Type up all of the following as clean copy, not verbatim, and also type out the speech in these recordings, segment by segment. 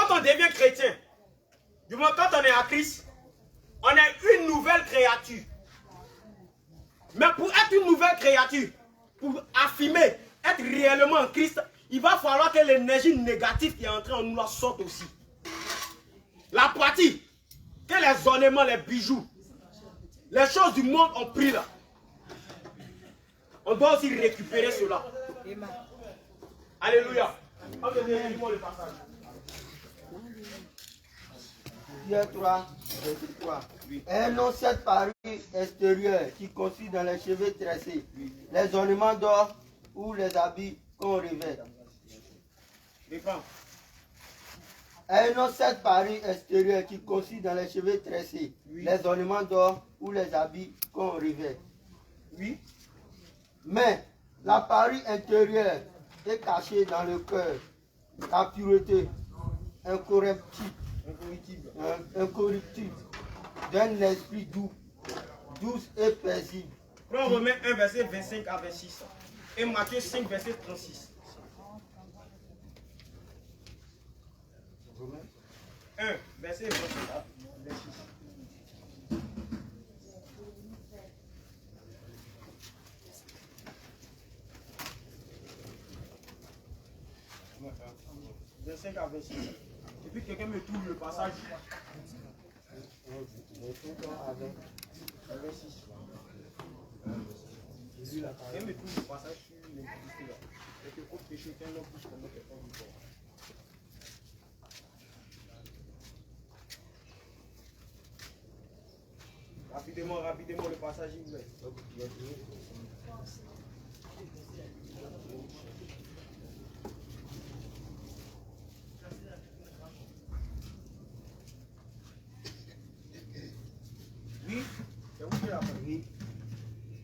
quand on devient chrétien, du moins quand on est à Christ, on est une nouvelle créature. Mais pour être une nouvelle créature, pour affirmer, être réellement en Christ, il va falloir que l'énergie négative qui est entrée en nous la sorte aussi. La partie, que les ornements, les bijoux, les choses du monde ont pris là. On doit aussi récupérer cela. Alléluia. Lis-moi le passage. Pierre 3, verset 3. Et non cette parure extérieure qui consiste dans les cheveux tressés, les ornements d'or ou les habits qu'on revêt. Et non cette parure extérieure qui consiste dans les cheveux tressés, les ornements d'or ou les habits qu'on revêt. Oui. Mais la parure intérieure est cachée dans le cœur, la pureté incorruptible d'un esprit doux, douce et paisible. Prends Romains 1, verset 25 à 26 et Matthieu 5, verset 36. 1, verset 25 à 26. De 5 à 26. Et puis quelqu'un me trouve le passage. 26. Quelqu'un me trouve le passage sur l'impudicité là. Et que au péché qu'un homme puisse commettre un du corps. Rapidement le passage il vous plaît. Oui, c'est vous qui l'avez. Oui.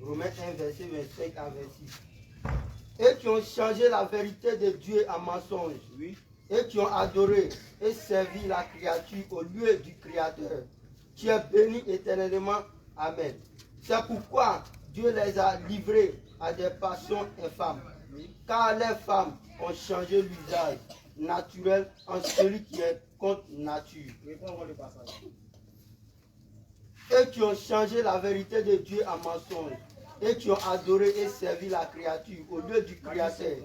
Romains 1, verset 25 à 26. Et qui ont changé la vérité de Dieu en mensonge. Oui. Et qui ont adoré et servi la créature au lieu du Créateur, qui est béni éternellement. Amen. C'est pourquoi Dieu les a livrés à des passions infâmes, car les femmes ont changé l'usage naturel en celui qui est contre nature. Et qui ont changé la vérité de Dieu en mensonge, et qui ont adoré et servi la créature au lieu du Créateur,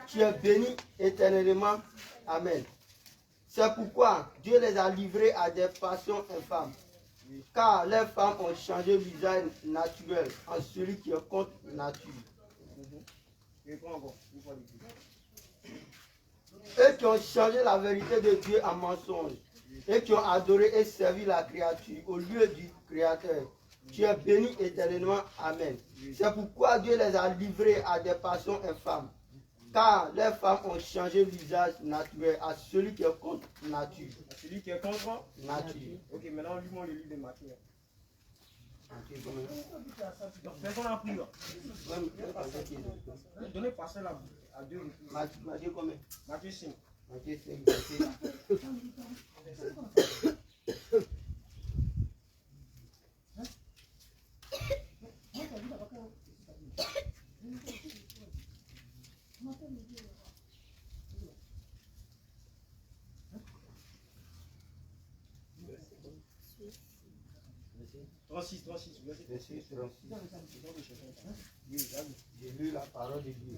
qui est béni éternellement. Amen. C'est pourquoi Dieu les a livrés à des passions infâmes, car les femmes ont changé l'usage naturel en celui qui est contre nature. Et qui ont changé la vérité de Dieu en mensonge, et qui ont adoré et servi la créature au lieu du Créateur, qui est béni éternellement. Amen. C'est pourquoi Dieu les a livrés à des passions infâmes, car les femmes ont changé l'usage naturel à celui qui est contre nature. À celui qui est contre nature. Ok, maintenant lis-moi le livre de Matthieu. Personne n'a pris là. Donnez passer là à deux reprises. Matthieu combien? Matthieu 5. Matthieu 5, verset. J'ai lu la parole de Dieu.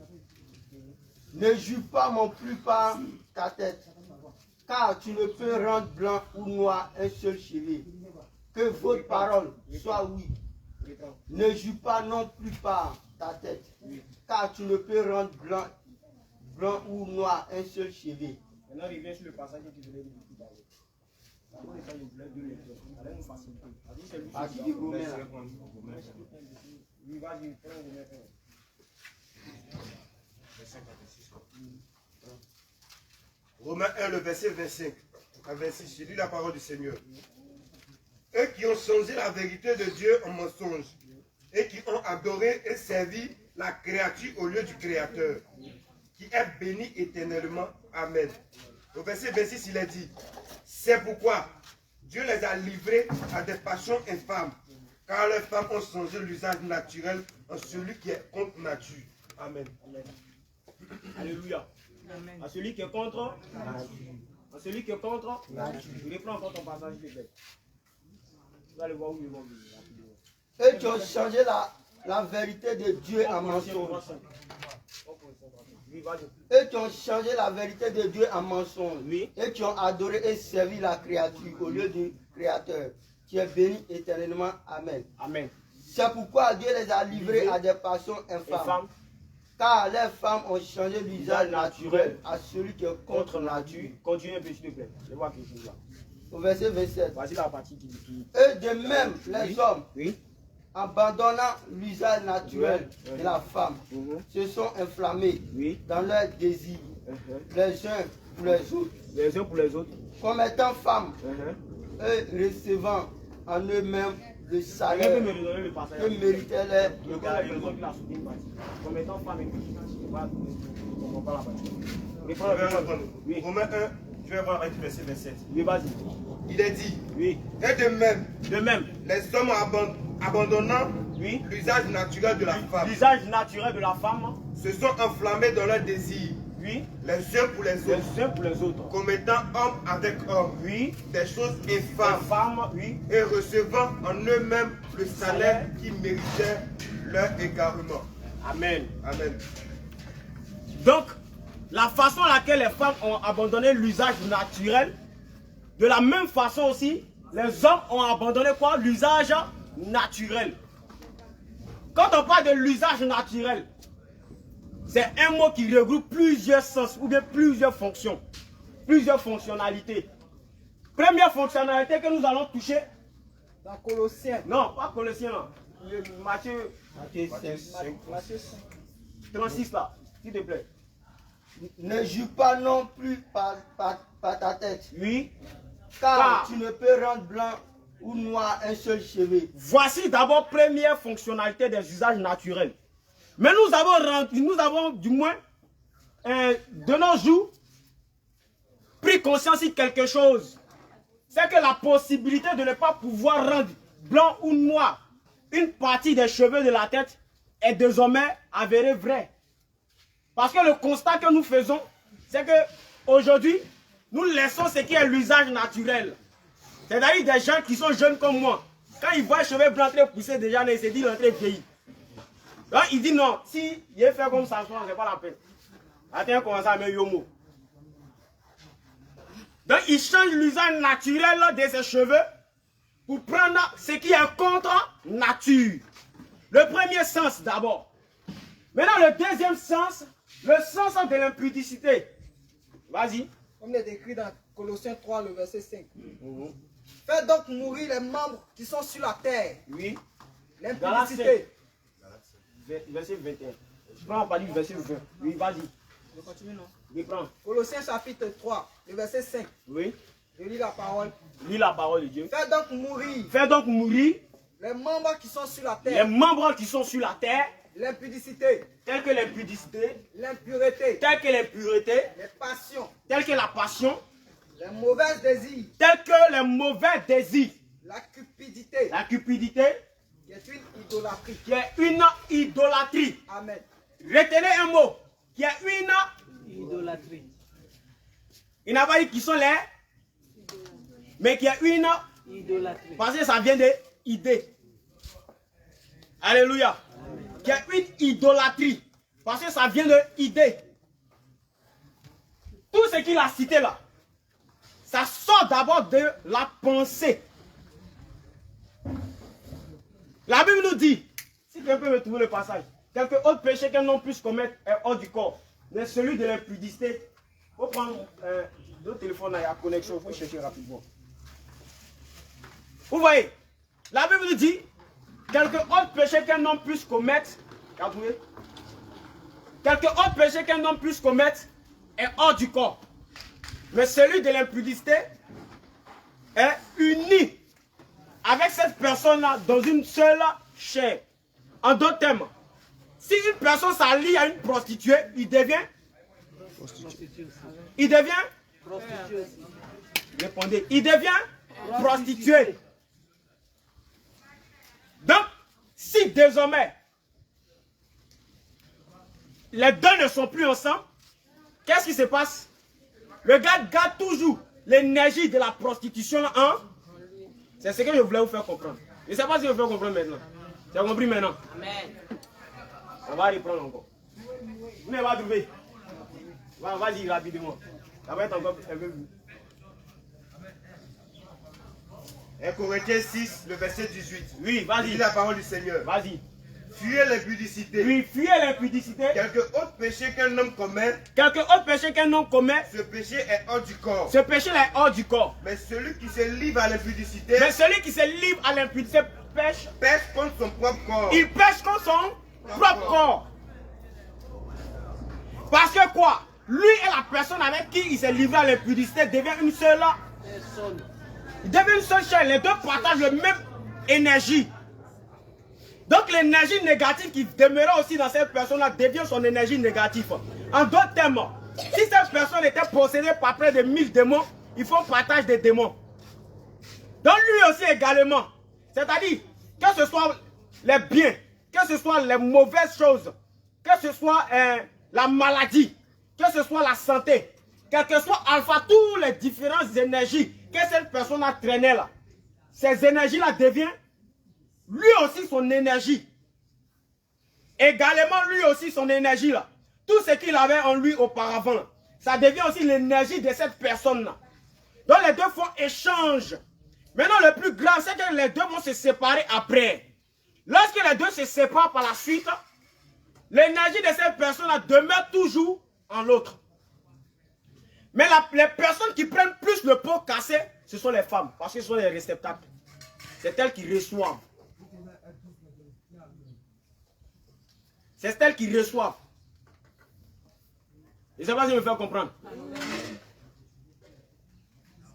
Ne juge pas mon plus par ta tête, car tu ne peux rendre blanc ou noir un seul cheveu. Que votre parole soit oui. Ne juge pas non plus par ta tête, car tu ne peux rendre blanc ou noir un seul cheveu. Maintenant, il revient sur le passage que tu voulais dire tout à l'heure. D'abord, il voulait deux lectures. Allez nous faciliter. Oui, vas-y, prends Romains 1. Romains 1, le verset 25 à 26, j'ai lu la parole du Seigneur. Eux qui ont changé la vérité de Dieu en mensonge, et qui ont adoré et servi la créature au lieu du Créateur, qui est béni éternellement. Amen. Au verset 26, il est dit, c'est pourquoi Dieu les a livrés à des passions infâmes, car les femmes ont changé l'usage naturel en celui qui est contre nature. Amen. Alléluia. À celui qui est contre. À celui qui est contre. Je reprends encore ton passage, s'il te plaît. Vous allez voir où ils vont venir. Et qui ont changé la vérité de Dieu en mensonge. Et qui ont changé la vérité de Dieu en mensonge. Oui. Et qui ont adoré et servi la créature au lieu du Créateur, qui est béni éternellement. Amen. Amen. C'est pourquoi Dieu les a livrés à des passions infâmes. Car les femmes ont changé l'usage naturel à celui qui est contre nature. Continue un peu, s'il te plaît. Je vois quelque chose là. Au verset 27. Voici la partie qui dit. Et de même, les hommes, Oui. abandonnant l'usage naturel de la femme, se sont inflammés dans leurs désirs, les uns pour les autres. Les uns pour les autres. Comme étant femmes, et recevant en eux-mêmes le salaire que méritaient les le gars, il a soutenu une partie. Comme étant femme et fille. On ne comprend pas la partie. Oui. Romains 1, je vais voir avec le verset 27. Oui, vas-y. Il est dit. Oui. Et de même, les hommes abandonnant l'usage naturel de la femme, l'usage naturel de la femme, se sont enflammés dans leurs désirs. Oui. Les uns pour les autres. Les uns pour les autres. Commettant homme avec homme. Oui. Des choses infâmes. Femmes, oui. Et recevant en eux-mêmes le salaire qui méritait leur égarement. Amen. Amen. Donc, la façon à laquelle les femmes ont abandonné l'usage naturel, de la même façon aussi, les hommes ont abandonné quoi? L'usage naturel. Quand on parle de l'usage naturel, c'est un mot qui regroupe plusieurs sens ou bien plusieurs fonctions, plusieurs fonctionnalités. Première fonctionnalité que nous allons toucher dans Colossiens. Non, pas Colossiens, Matthieu 5. 36 là, s'il te plaît. Ne joue pas non plus par ta tête. Oui. Car tu ne peux rendre blanc ou noir un seul cheveu. Voici d'abord première fonctionnalité des usages naturels. Mais nous avons du moins, de nos jours, pris conscience de quelque chose. C'est que la possibilité de ne pas pouvoir rendre blanc ou noir une partie des cheveux de la tête est désormais avérée vraie. Parce que le constat que nous faisons, c'est que aujourd'hui, nous laissons ce qui est l'usage naturel. C'est-à-dire des gens qui sont jeunes comme moi. Quand ils voient les cheveux blancs très poussés déjà, ils se disent l'entrée vieillie. Donc il dit non, si il est fait comme ça, c'est pas la peine. Attends, comment ça, mais yomo. Donc il change l'usage naturel de ses cheveux pour prendre ce qui est contre nature. Le premier sens d'abord. Maintenant le deuxième sens, le sens de l'impudicité. Vas-y. Comme il est écrit dans Colossiens 3, le verset 5. Faites donc mourir les membres qui sont sur la terre. Oui. L'impudicité. Verset 21. Je prends pas du verset 20. Oui, vas-y. Je continue, non? Oui, prends. Colossiens chapitre 3, le verset 5. Oui. Je lis la parole. Lis la parole de Dieu. Faites donc mourir. Fais donc mourir les membres qui sont sur la terre. Les membres qui sont sur la terre. L'impudicité. Telle que l'impudicité. L'impureté. Telle que l'impureté. Les passions. Telle que la passion. Les mauvais désirs. Tels que les mauvais désirs. La cupidité. La cupidité. Qui est une idolâtrie. Qui est une idolâtrie. Amen. Retenez un mot. Qui est une idolâtrie. Il n'a pas dit qui sont les. Mais qui est une idolâtrie. Parce que ça vient de idée. Alléluia. Qui est une idolâtrie. Parce que ça vient de idée. Tout ce qu'il a cité là, ça sort d'abord de la pensée. La Bible nous dit, si quelqu'un peut me trouver le passage, quelque autre péché qu'un homme puisse commettre est hors du corps, mais celui de l'impudicité. Il faut prendre le téléphone à connexion, il faut chercher rapidement. Vous voyez, la Bible nous dit, quelque autre péché qu'un homme puisse commettre, quelque autre péché qu'un homme puisse commettre est hors du corps. Mais celui de l'impudicité est uni avec cette personne-là dans une seule chair. En d'autres termes, si une personne s'allie à une prostituée, il devient prostituée. Il devient prostituée. Répondez. Il devient prostituée. Donc, si désormais les deux ne sont plus ensemble, qu'est-ce qui se passe? Le gars garde toujours l'énergie de la prostitution en... C'est ce que je voulais vous faire comprendre. Je ne sais pas si je vous fais comprendre maintenant. Tu as compris maintenant? Amen. On va reprendre encore. Vous n'avez pas trouvé? Vas-y rapidement. Ça va être encore un peu plus. 1 Corinthiens 6, le verset 18. Oui, vas-y. Dis la parole du Seigneur. Vas-y. Fuyez l'impudicité. Oui, fuyez l'impudicité. Quelque autre péché qu'un homme commet. Quelque autre péché qu'un homme commet. Ce péché est hors du corps. Ce péché est hors du corps. Mais celui qui se livre à l'impudicité. Mais celui qui se livre à l'impudicité pêche. Pêche contre son propre corps. Il pêche contre son propre corps. Parce que quoi? Lui et la personne avec qui il s'est livré à l'impudicité devient une seule personne. Il devient une seule chair. Les deux partagent la même énergie. Donc l'énergie négative qui demeurait aussi dans cette personne-là devient son énergie négative. En d'autres termes, si cette personne était possédée par près de 1000 démons, il faut partage des démons. Donc lui aussi également. C'est-à-dire, que ce soit les biens, que ce soit les mauvaises choses, que ce soit la maladie, que ce soit la santé, quel que soit alpha, toutes les différentes énergies que cette personne a traînées là, ces énergies-là deviennent lui aussi son énergie. Également lui aussi son énergie là. Tout ce qu'il avait en lui auparavant, là, ça devient aussi l'énergie de cette personne-là. Donc les deux font échange. Maintenant le plus grave, c'est que les deux vont se séparer après. Lorsque les deux se séparent par la suite, l'énergie de cette personne-là demeure toujours en l'autre. Mais les personnes qui prennent plus le pot cassé, ce sont les femmes, parce que ce sont les réceptacles. C'est elles qui reçoivent. C'est elles qui reçoivent. Je ne sais pas si je me fais comprendre.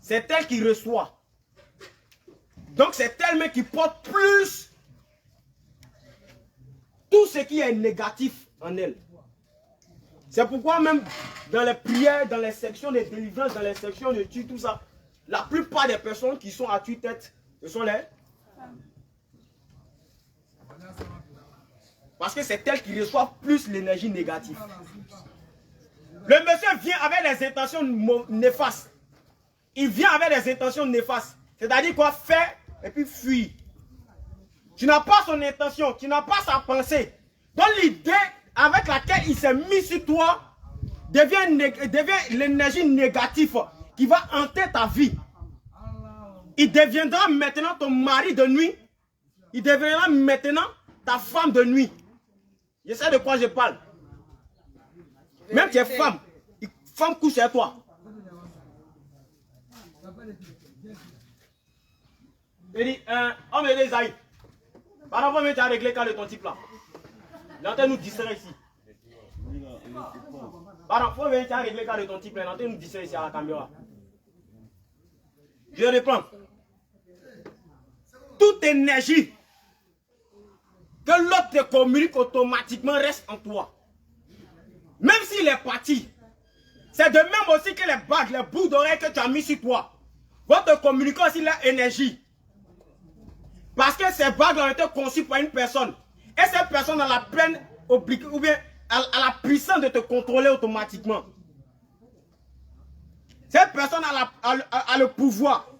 C'est elles qui reçoivent. Donc c'est elles-mêmes qui portent plus tout ce qui est négatif en elles. C'est pourquoi même dans les prières, dans les sections de délivrance, dans les sections de tue, tout ça, la plupart des personnes qui sont à tue-tête, ce sont les... Parce que c'est elles qui reçoivent plus l'énergie négative. Le monsieur vient avec des intentions néfastes. Il vient avec des intentions néfastes. C'est-à-dire quoi? Faire et puis fuir. Tu n'as pas son intention, tu n'as pas sa pensée. Donc l'idée avec laquelle il s'est mis sur toi devient l'énergie négative qui va hanter ta vie. Il deviendra maintenant ton mari de nuit. Il deviendra maintenant ta femme de nuit. Je sais de quoi je parle. Même tes femmes, femme couche avec toi. Je dis, on me dit Zahid. Par rapport, tu as réglé quand de ton type là. L'antenne nous distrait ici. Par rapport, tu as réglé quand de ton type là. L'antenne nous distrait ici à la caméra. Je reprends. Toute énergie que l'autre te communique automatiquement reste en toi. Même s'il est parti. C'est de même aussi que les bagues, les bouts d'oreilles que tu as mis sur toi vont te communiquer aussi leur énergie. Parce que ces bagues ont été conçues par une personne. Et cette personne a la pleine ou bien a la puissance de te contrôler automatiquement. Cette personne a le pouvoir,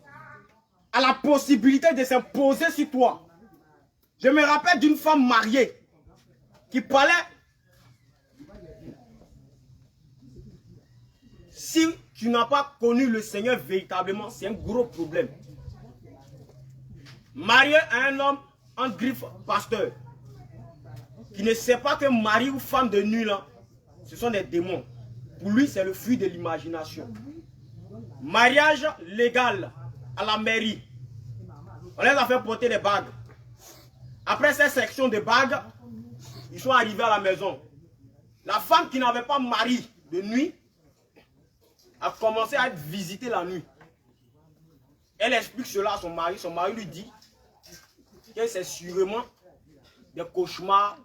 a la possibilité de s'imposer sur toi. Je me rappelle d'une femme mariée qui parlait. Si tu n'as pas connu le Seigneur véritablement, c'est un gros problème. Marié à un homme en griffe pasteur, qui ne sait pas que mari ou femme de nuit, là, ce sont des démons. Pour lui, c'est le fruit de l'imagination. Mariage légal à la mairie. On les a fait porter des bagues. Après cette section de bagues, ils sont arrivés à la maison. La femme qui n'avait pas mari de nuit a commencé à être visitée la nuit. Elle explique cela à son mari. Son mari lui dit que c'est sûrement des cauchemars.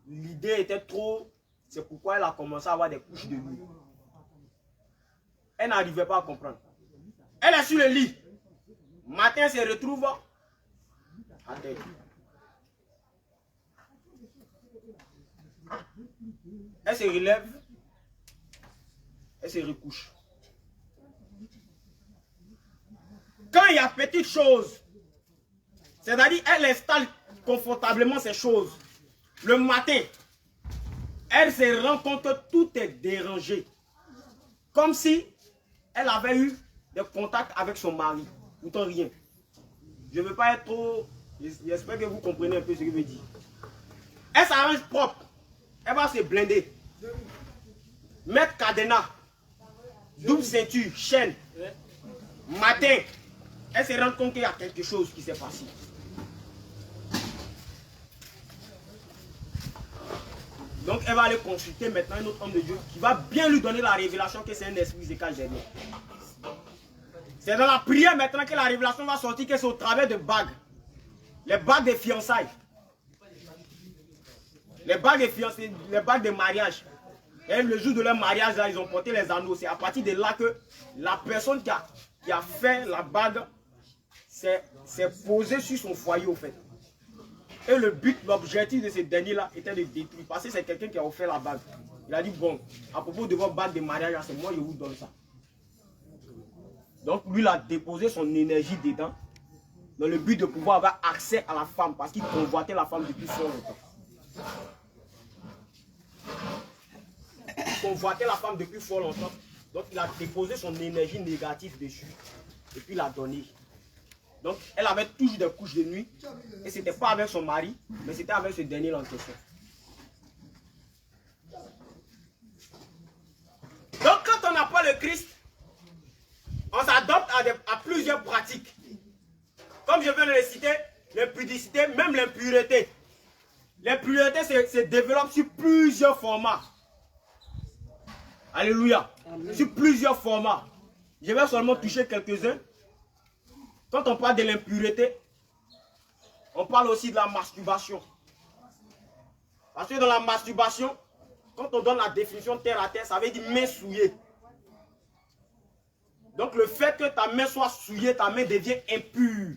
L'idée était trop. C'est pourquoi elle a commencé à avoir des couches de nuit. Elle n'arrivait pas à comprendre. Elle est sur le lit. Matin, elle se retrouve à terre. Elle se relève. elle se recouche. Quand il y a petite chose, c'est-à-dire elle installe confortablement ces choses, le matin, elle se rend compte que tout est dérangé. Comme si elle avait eu des contacts avec son mari. Pourtant rien. Je ne veux pas être trop... J'espère que vous comprenez un peu ce que je veux dire. Elle s'arrange propre. Elle va se blinder. Mettre cadenas. Double ceinture, chaîne. Matin, elle se rend compte qu'il y a quelque chose qui s'est passé. Donc elle va aller consulter maintenant un autre homme de Dieu qui va bien lui donner la révélation que c'est un esprit qui se cache derrière. C'est dans la prière maintenant que la révélation va sortir, que c'est au travers de bagues. Les bagues de fiançailles. Les bagues de fiançailles, les bagues de mariage. Et le jour de leur mariage, là, ils ont porté les anneaux. C'est à partir de là que la personne qui a fait la bague s'est posée sur son foyer au fait. Et le but, l'objectif de ce dernier-là était de détruire. Parce que c'est quelqu'un qui a offert la bague. Il a dit, bon, à propos de votre bague de mariage, c'est moi, je vous donne ça. Donc lui, il a déposé son énergie dedans, dans le but de pouvoir avoir accès à la femme, parce qu'il convoitait la femme depuis fort longtemps. Il convoitait la femme depuis fort longtemps. Donc il a déposé son énergie négative dessus, et puis il a donné. Donc elle avait toujours des couches de nuit, et ce n'était pas avec son mari, mais c'était avec ce dernier en question. Donc quand on n'a pas le Christ, on s'adopte à plusieurs pratiques. Comme je viens de le citer, l'impudicité, même l'impureté. L'impureté se développe sur plusieurs formats. Alléluia. Amen. Sur plusieurs formats. Je vais seulement toucher quelques-uns. Quand on parle de l'impureté, on parle aussi de la masturbation. Parce que dans la masturbation, quand on donne la définition terre à terre, ça veut dire main souillée. Donc le fait que ta main soit souillée, ta main devient impure.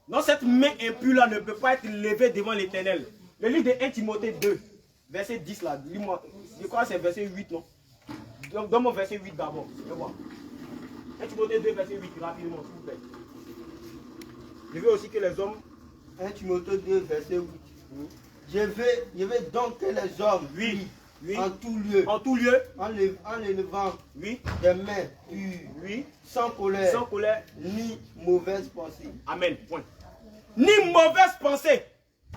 Donc cette main impure-là ne peut pas être levée devant l'Éternel. Le livre de 1 Timothée 2, verset 10 là, lis-moi, je crois que c'est verset 8, non? Donc donne-moi verset 8 d'abord, je vois. 1 Timothée 2, verset 8, rapidement, s'il vous plaît. Je veux aussi que les hommes... 1 Timothée 2, verset 8. Je veux donc que les hommes... Oui. Oui. En tout lieu, en élevant oui. des mains pures, oui. sans colère, ni mauvaise pensée. Amen. Point. Ni mauvaise pensée.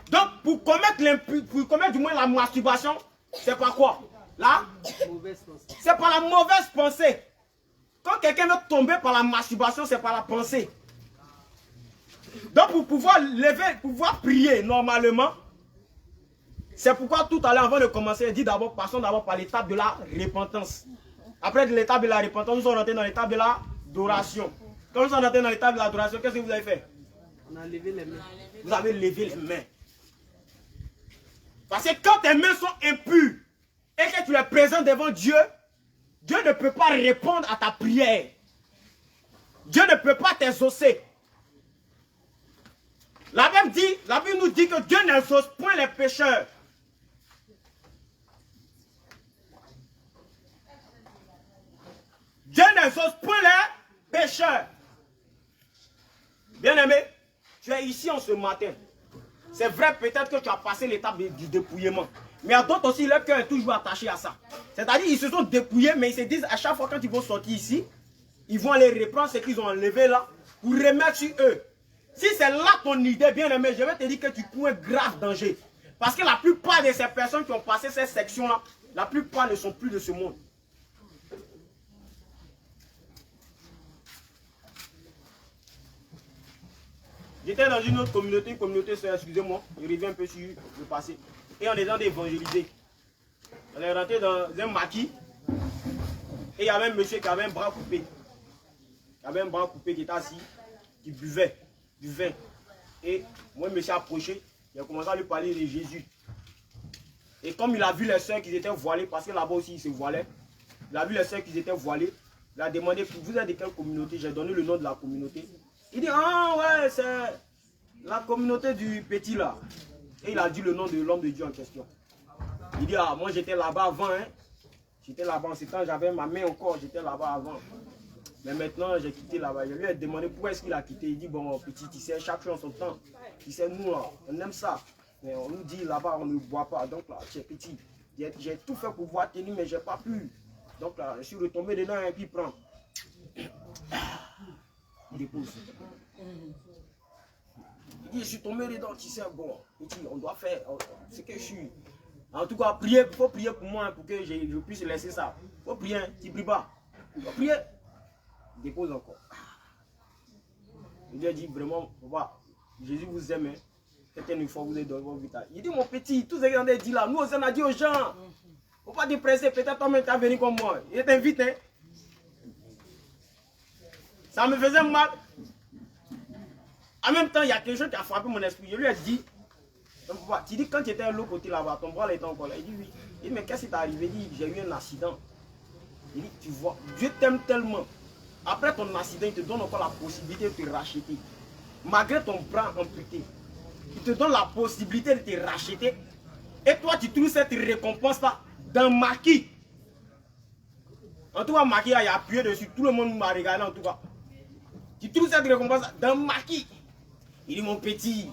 Donc pour commettre du moins la masturbation, c'est pas quoi? Là, c'est par la mauvaise pensée. Quand quelqu'un veut tomber par la masturbation, c'est par la pensée. Donc pour pouvoir prier normalement, c'est pourquoi tout à l'heure, avant de commencer, il dit d'abord, passons d'abord par l'étape de la repentance. Après l'étape de la repentance, nous sommes rentrés dans l'étape de l'adoration. Quand nous sommes rentrés dans l'étape de l'adoration, qu'est-ce que vous avez fait? On a levé les mains. Vous avez levé les mains. Parce que quand tes mains sont impures et que tu les présentes devant Dieu, Dieu ne peut pas répondre à ta prière. Dieu ne peut pas t'exaucer. La Bible nous dit que Dieu n'exauce point les pécheurs. Dieu n'exauce point les pécheurs. Bien-aimé, tu es ici en ce matin. C'est vrai peut-être que tu as passé l'étape du dépouillement. Mais à d'autres aussi, leur cœur est toujours attaché à ça. C'est-à-dire ils se sont dépouillés, mais ils se disent à chaque fois quand ils vont sortir ici, ils vont aller reprendre ce qu'ils ont enlevé là pour remettre sur eux. Si c'est là ton idée, bien-aimé, je vais te dire que tu cours un grave danger. Parce que la plupart de ces personnes qui ont passé cette section-là, la plupart ne sont plus de ce monde. J'étais dans une autre communauté, excusez-moi, je reviens un peu sur le passé. Et on est dans d'évangéliser. On est rentré dans un maquis. Et il y avait un monsieur qui avait un bras coupé. Il y avait un bras coupé qui était assis, qui buvait du vin. Et moi, je me suis approché, j'ai commencé à lui parler de Jésus. Et comme il a vu les soeurs qui étaient voilées, parce que là-bas aussi ils se voilaient, il a vu les soeurs qui étaient voilées, il a demandé, vous êtes de quelle communauté? J'ai donné le nom de la communauté. Il dit, ah ouais, c'est la communauté du petit là. Et il a dit le nom de l'homme de Dieu en question. Il dit, ah moi j'étais là-bas avant, hein. J'étais là-bas en ce temps, j'avais ma main encore, j'étais là-bas avant. Mais maintenant, j'ai quitté là-bas. Je lui ai demandé pourquoi est-ce qu'il a quitté. Il dit, bon, mon petit, tu sais, chaque chose en son temps. Tu sais, nous, là, on aime ça. Mais on nous dit, là-bas, on ne boit pas. Donc là, tu es petit. J'ai tout fait pour pouvoir tenir, mais je n'ai pas pu. Donc là, je suis retombé dedans et puis il prend. Il dépose. Il dit, je suis tombé dedans, tu sais, bon, il dit, on doit faire ce que je suis. En tout cas, prier, il faut prier pour moi, pour que je puisse laisser ça. Il faut prier, tu ne pries pas. Il faut prier. Il dépose encore. Il lui a dit, vraiment, Jésus vous aime. Faites une fois, vous êtes dans votre vie. Il dit, mon petit, tout ce que vous dit là, nous, on a dit aux gens, il ne faut pas dépresser, peut-être toi-même, tu as venu comme moi. Il t'invite, hein. Ça me faisait mal. En même temps, il y a quelque chose qui a frappé mon esprit. Je lui ai dit, tu dis quand tu étais à l'autre côté là-bas, ton bras était encore là. Il dit oui. Il dit, mais qu'est-ce qui t'est arrivé? Il dit, j'ai eu un accident. Il dit, tu vois, Dieu t'aime tellement. Après ton accident, il te donne encore la possibilité de te racheter. Malgré ton bras amputé, il te donne la possibilité de te racheter. Et toi, tu trouves cette récompense-là dans Maki. En tout cas, Maki, il a appuyé dessus. Tout le monde m'a regardé en tout cas. Tu trouves cette récompense dans Maki. Il dit, mon petit,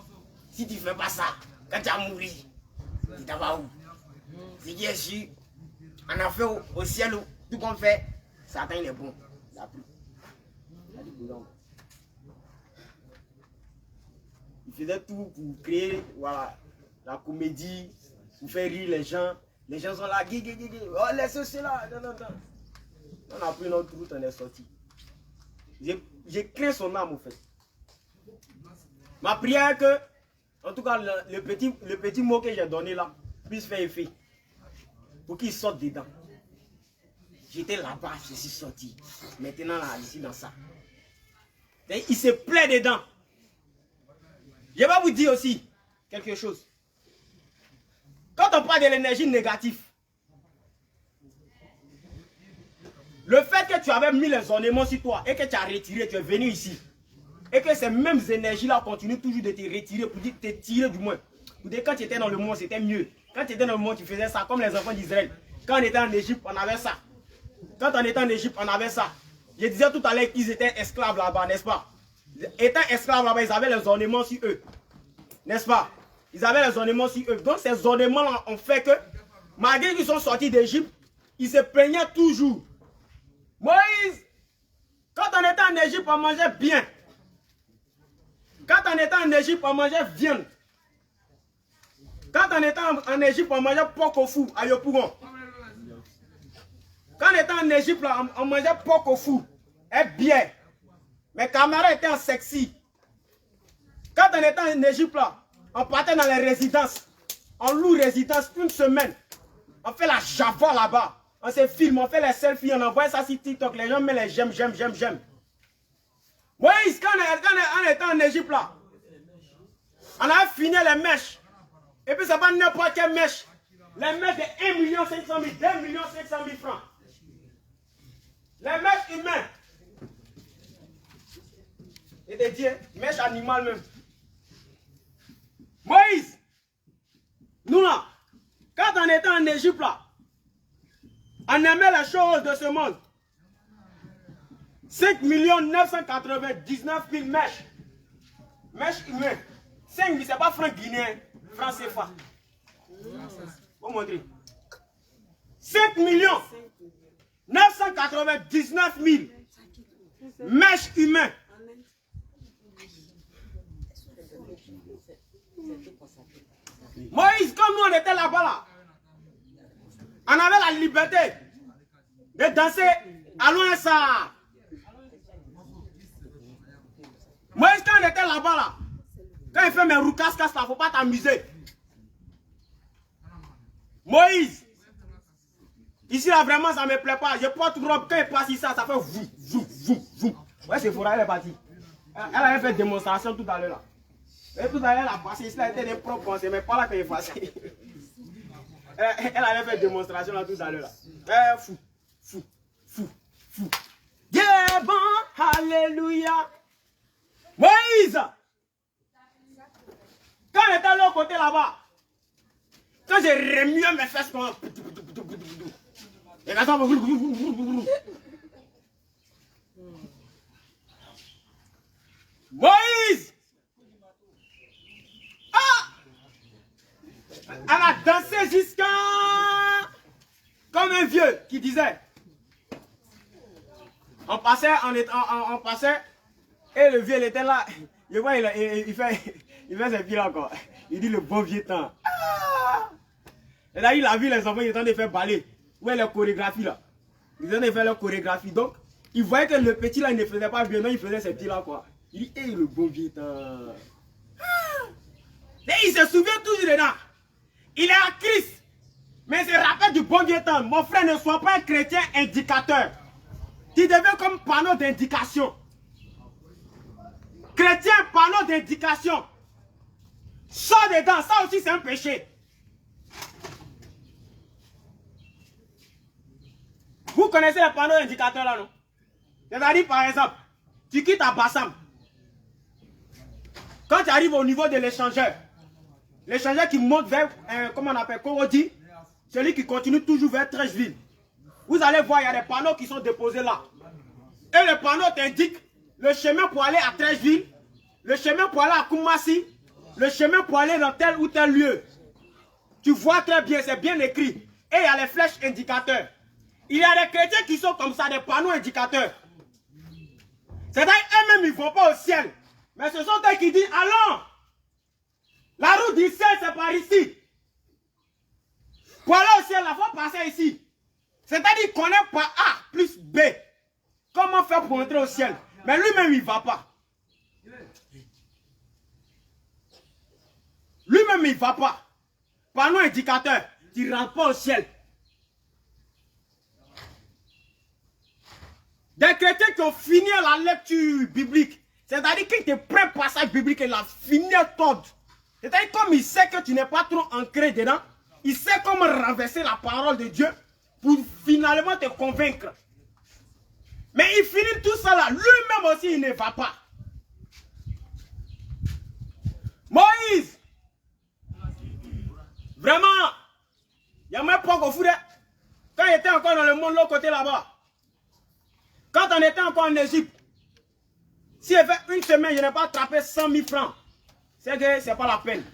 si tu ne fais pas ça, quand tu as mouru, tu t'en vas où? Si Dieu est sûr, on a fait au ciel, tout qu'on fait, Satan il est bon. Il a pris. Il faisait tout pour créer voilà, la comédie, pour faire rire les gens. Les gens sont là, oh laissez cela. Non. On a pris notre route, on est sorti. J'ai créé son âme en fait. Ma prière est que, en tout cas, le petit mot que j'ai donné là, puisse faire effet. Pour qu'il sorte dedans. J'étais là-bas, je suis sorti. Maintenant là, je suis dans ça. Et il se plaît dedans. Je vais vous dire aussi quelque chose. Quand on parle de l'énergie négative, le fait que tu avais mis les ornements sur toi et que tu as retiré, tu es venu ici, et que ces mêmes énergies-là continuent toujours de te retirer, pour te tirer du moins. Pour dire quand tu étais dans le monde, c'était mieux. Quand tu étais dans le monde, tu faisais ça, comme les enfants d'Israël. Quand on était en Égypte, on avait ça. Quand on était en Égypte, on avait ça. Je disais tout à l'heure qu'ils étaient esclaves là-bas, n'est-ce pas? Étant esclaves là-bas, ils avaient les ornements sur eux. N'est-ce pas? Ils avaient les ornements sur eux. Donc ces ornements-là ont fait que, malgré qu'ils sont sortis d'Égypte, ils se plaignaient toujours. Moïse, quand on était en Égypte, on mangeait bien. Quand on était en Égypte, on mangeait viande. Quand on était en Égypte, on mangeait porc au four à Yopougon. Quand on était en Égypte, là, on mangeait porc au four et bière. Mes camarades étaient en sexy. Quand on était en Égypte, là, on partait dans les résidences. On loue résidence une semaine. On fait la java là-bas. On se filme, on fait les selfies, on envoie ça sur TikTok. Les gens mettent les j'aime. Moïse, quand on était en Égypte là, on a fini les mèches. Et puis c'est pas n'importe quelle mèche. Les mèches de 1 500 000, 2 500 000 francs. Les mèches humaines. Et des dieux, mèches animales même. Moïse, nous là, quand on était en Égypte là, on aimait les choses de ce monde. 5 999 000 mèches. Mèches humaines. 5 000, c'est pas franc guinéen, franc CFA. Vous montrer. 5 999 000 mèches humaines. Moïse, comme nous on était là-bas là, on avait la liberté de danser à loin ça. Moïse, quand on était là-bas là, quand il fait mes roucasses là, il ne faut pas t'amuser. Moïse, ici là vraiment ça ne me plaît pas. Je porte robe, quand il passe ici, ça fait vous. Ouais, c'est Fora, elle est partie. Elle avait fait démonstration tout à l'heure là. Et tout à l'heure, elle a passé ici, elle était des propres pensées, mais pas là qu'elle est passée. Elle avait fait démonstration là tout à l'heure là. Fou. Yeah, bon, alléluia. Moïse, quand on était à l'autre côté là-bas, quand j'ai remué mes fesses comme Les garçons vont... Moïse! Ah! Elle a dansé jusqu'à... Comme un vieux qui disait... On passait, on passait, et le vieux il était là. Je vois, il fait ses pieds là encore. Il dit le bon vieux temps. Ah! Et là, il a vu les enfants, ils étaient en train de faire ballet. Où est la chorégraphie là? Ils étaient en train de faire leur chorégraphie. Donc, il voyait que le petit là, il ne faisait pas bien. Non, il faisait ses pieds là quoi. Il dit, hé, le bon vieux temps. Ah! Et il se souvient toujours dedans. Il est à Christ. Mais il se rappelle du bon vieux temps. Mon frère, ne sois pas un chrétien indicateur. Tu deviens comme panneau d'indication. Chrétien, panneau d'indication. Sors dedans, ça aussi c'est un péché. Vous connaissez les panneaux indicateurs là, non? C'est-à-dire, par exemple, tu quittes à Bassam. Quand tu arrives au niveau de l'échangeur qui monte vers, comment on appelle, Korodi, celui qui continue toujours vers Trècheville. Vous allez voir, il y a des panneaux qui sont déposés là. Et le panneau t'indique le chemin pour aller à Trècheville, le chemin pour aller à Koumassi, le chemin pour aller dans tel ou tel lieu. Tu vois très bien, c'est bien écrit. Et il y a les flèches indicateurs. Il y a des chrétiens qui sont comme ça, des panneaux indicateurs. C'est-à-dire, eux-mêmes, ils ne vont pas au ciel. Mais ce sont eux qui disent, allons, la route du ciel, c'est par ici. Pour aller au ciel, il faut passer ici. C'est-à-dire qu'il connaît pas A plus B. Comment faire pour entrer au ciel? Mais lui-même, il ne va pas. Lui-même, il ne va pas. Panneau indicateur, tu ne rentres pas au ciel. Des chrétiens qui ont fini la lecture biblique, c'est-à-dire qu'ils te prennent passage biblique et la fini tout. C'est-à-dire comme il sait que tu n'es pas trop ancré dedans, il sait comment renverser la parole de Dieu pour finalement te convaincre. Mais il finit tout ça là, lui-même aussi il ne va pas. Moïse, vraiment, il n'y a même pas qu'au foudre. Quand il était encore dans le monde, l'autre côté là-bas, quand on était encore en Égypte, si il fait une semaine, je n'ai pas attrapé 100 000 francs, c'est que ce n'est pas la peine.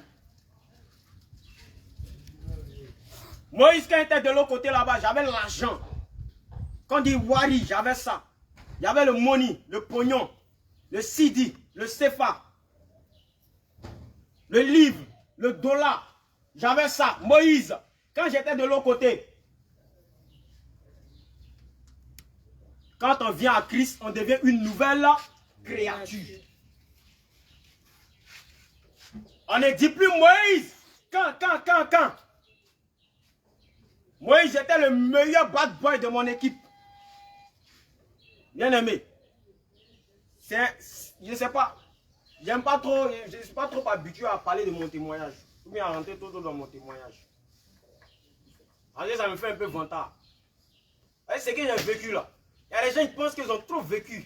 Moïse, quand il était de l'autre côté là-bas, j'avais l'argent. Quand on dit Wari, j'avais ça. Il y avait le money, le pognon, le sidi, le sefa, le livre, le dollar. J'avais ça. Moïse, quand j'étais de l'autre côté, quand on vient à Christ, on devient une nouvelle créature. On ne dit plus Moïse. Quand Moïse était le meilleur bad boy de mon équipe. Bien aimé. Je ne sais pas. J'aime pas trop. Je ne suis pas trop habitué à parler de mon témoignage. Ou bien à rentrer tout dans mon témoignage. Alors ça me fait un peu vantard. C'est ce que j'ai vécu là. Il y a des gens qui pensent qu'ils ont trop vécu.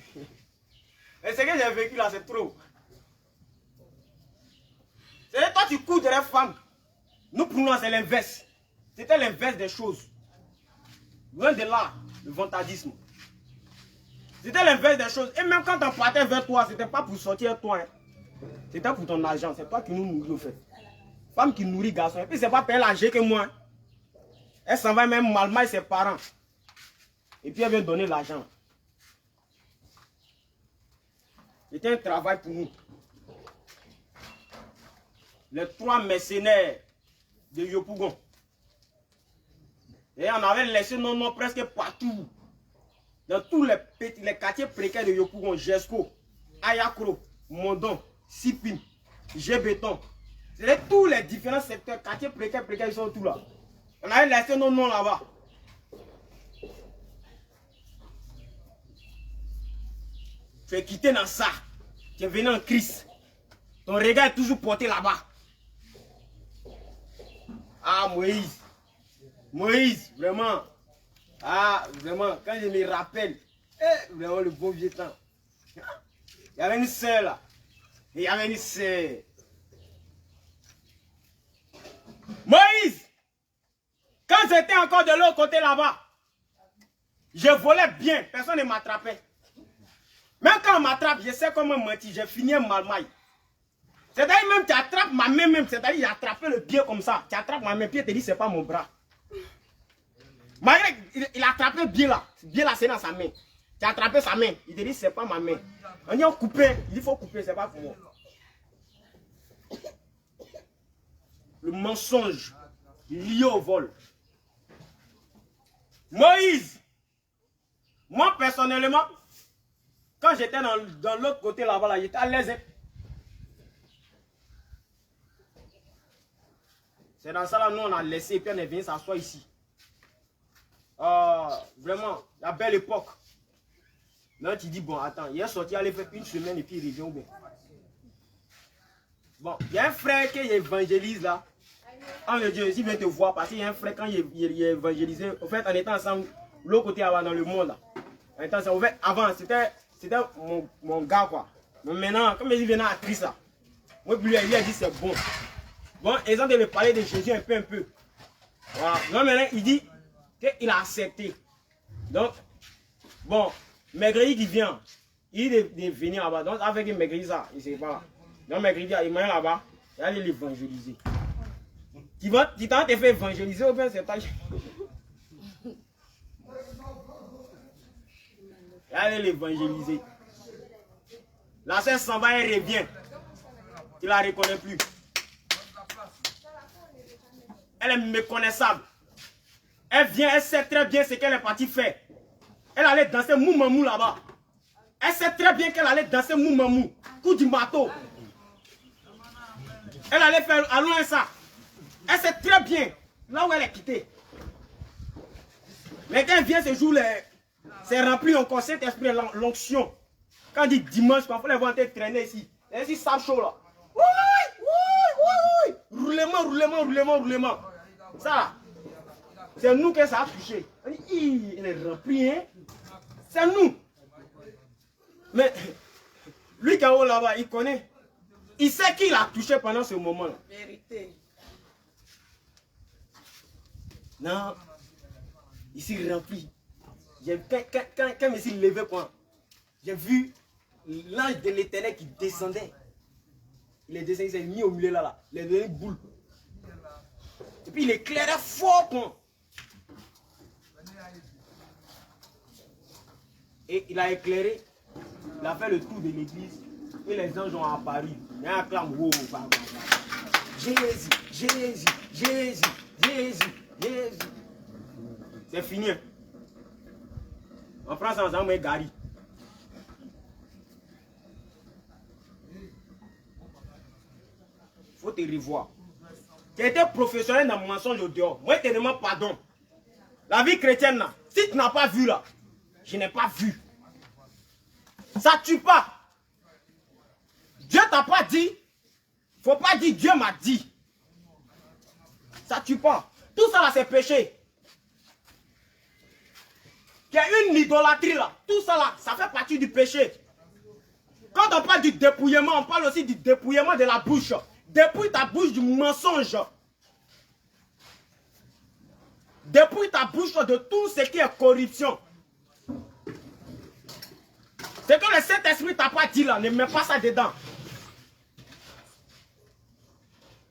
Et ce que j'ai vécu là, c'est trop. C'est toi tu cours de la femme. Nous pour nous c'est l'inverse. C'était l'inverse des choses. Loin de là, le vantardisme. C'était l'inverse des choses. Et même quand on partait vers toi, c'était pas pour sortir toi. Hein. C'était pour ton argent. C'est toi qui nous nourris au fait. Femme qui nourrit garçon. Et puis c'est pas payer l'argent que moi. Elle s'en va même malmailler ses parents. Et puis elle vient donner l'argent. C'était un travail pour nous. Les 3 mercenaires de Yopougon. Et on avait laissé nos noms presque partout. Dans tous les quartiers précaires de Yopougon, Jesco, Ayakro, Mondon, Sipin, G-Béton. C'est tous les différents secteurs, quartiers précaires, ils sont tous là. On avait laissé nos noms là-bas. Tu es quitté dans ça. Tu es venu en Christ. Ton regard est toujours porté là-bas. Ah, Moïse. Moïse, vraiment. Ah, vraiment, quand je me rappelle, vraiment le bon vieux temps. Il y avait une sœur là. Il y avait une sœur. Moïse, quand j'étais encore de l'autre côté là-bas, Je volais bien, personne ne m'attrapait. Même quand on m'attrape, je sais comment mentir, j'ai fini un malmaille. C'est-à-dire même tu attrapes ma main même, c'est-à-dire j'ai attrapé le pied comme ça. Tu attrapes ma main, pied te dit c'est pas mon bras. Malgré il a attrapé le pied là c'est dans sa main. Tu as attrapé sa main, il te dit c'est pas ma main. On dit on coupe, il dit faut couper, c'est pas pour moi. Le mensonge lié au vol. Moïse, moi personnellement, quand j'étais dans l'autre côté là-bas, j'étais à l'aise. C'est dans ça là, nous on a laissé et puis on est venu s'asseoir ici. Vraiment, la belle époque. Là tu dis, bon attends, il est sorti aller faire une semaine et puis il revient ou bien. Bon, il y a un frère qui évangélise là. Oh mon Dieu, s'il vient te voir, parce qu'il y a un frère quand il évangélisé, au fait, on était ensemble, l'autre côté avant dans le monde là. En fait, avant, c'était mon gars quoi. Mais maintenant, comme il venait à Christ là, moi lui il a dit c'est bon. Bon, ils ont de me parler de Jésus un peu. Voilà. Non, maintenant, il dit qu'il a accepté. Donc, bon, Maigri qui vient, il est venu là-bas. Donc, avec Maigri ça, il ne sait pas. Donc, Maigri il m'a là-bas, il a dit l'évangéliser. Tu t'en te fait évangéliser ou bien c'est pas. Il a dit l'évangéliser. La sœur s'en va et revient. Tu ne la reconnais plus. Elle est méconnaissable. Elle vient, elle sait très bien ce qu'elle est partie faire. Elle allait danser moumamou là-bas. Elle sait très bien qu'elle allait danser moumamou. Coup du marteau. Elle allait faire à loin ça. Elle sait très bien là où elle est quittée. Mais quand elle vient ce jour, c'est rempli encore cet esprit, l'onction. Quand on dit dimanche, quand on les voit traîner ici. Et ici, ça chaud là. Oui. Roulement. Ça, c'est nous que ça a touché. Il est rempli, hein. C'est nous. Mais lui qui est haut là-bas, il connaît. Il sait qui l'a touché pendant ce moment-là. Vérité. Non. Ici rempli. Quand je me suis levé, j'ai vu l'ange de l'Éternel qui descendait. Il est descendu, il s'est mis au milieu là. Il est devenu une boule. Et puis il éclairait fort. Et il a éclairé. Il a fait le tour de l'église. Et les anges ont apparu. Il y a un clan. Wow, Jésus. C'est fini. En France, on a Gary. Faut te revoir. Tu étais professionnel dans mon mensonge au dehors. Moi, je te demande pardon. La vie chrétienne, là, si tu n'as pas vu là, je n'ai pas vu. Ça tue pas. Dieu t'a pas dit. Faut pas dire Dieu m'a dit. Ça tue pas. Tout ça là, c'est péché. Il y a une idolâtrie là. Tout ça là, ça fait partie du péché. Quand on parle du dépouillement, on parle aussi du dépouillement de la bouche. Dépouille ta bouche du mensonge. Dépouille ta bouche de tout ce qui est corruption. C'est que le Saint-Esprit t'a pas dit là, ne mets pas ça dedans.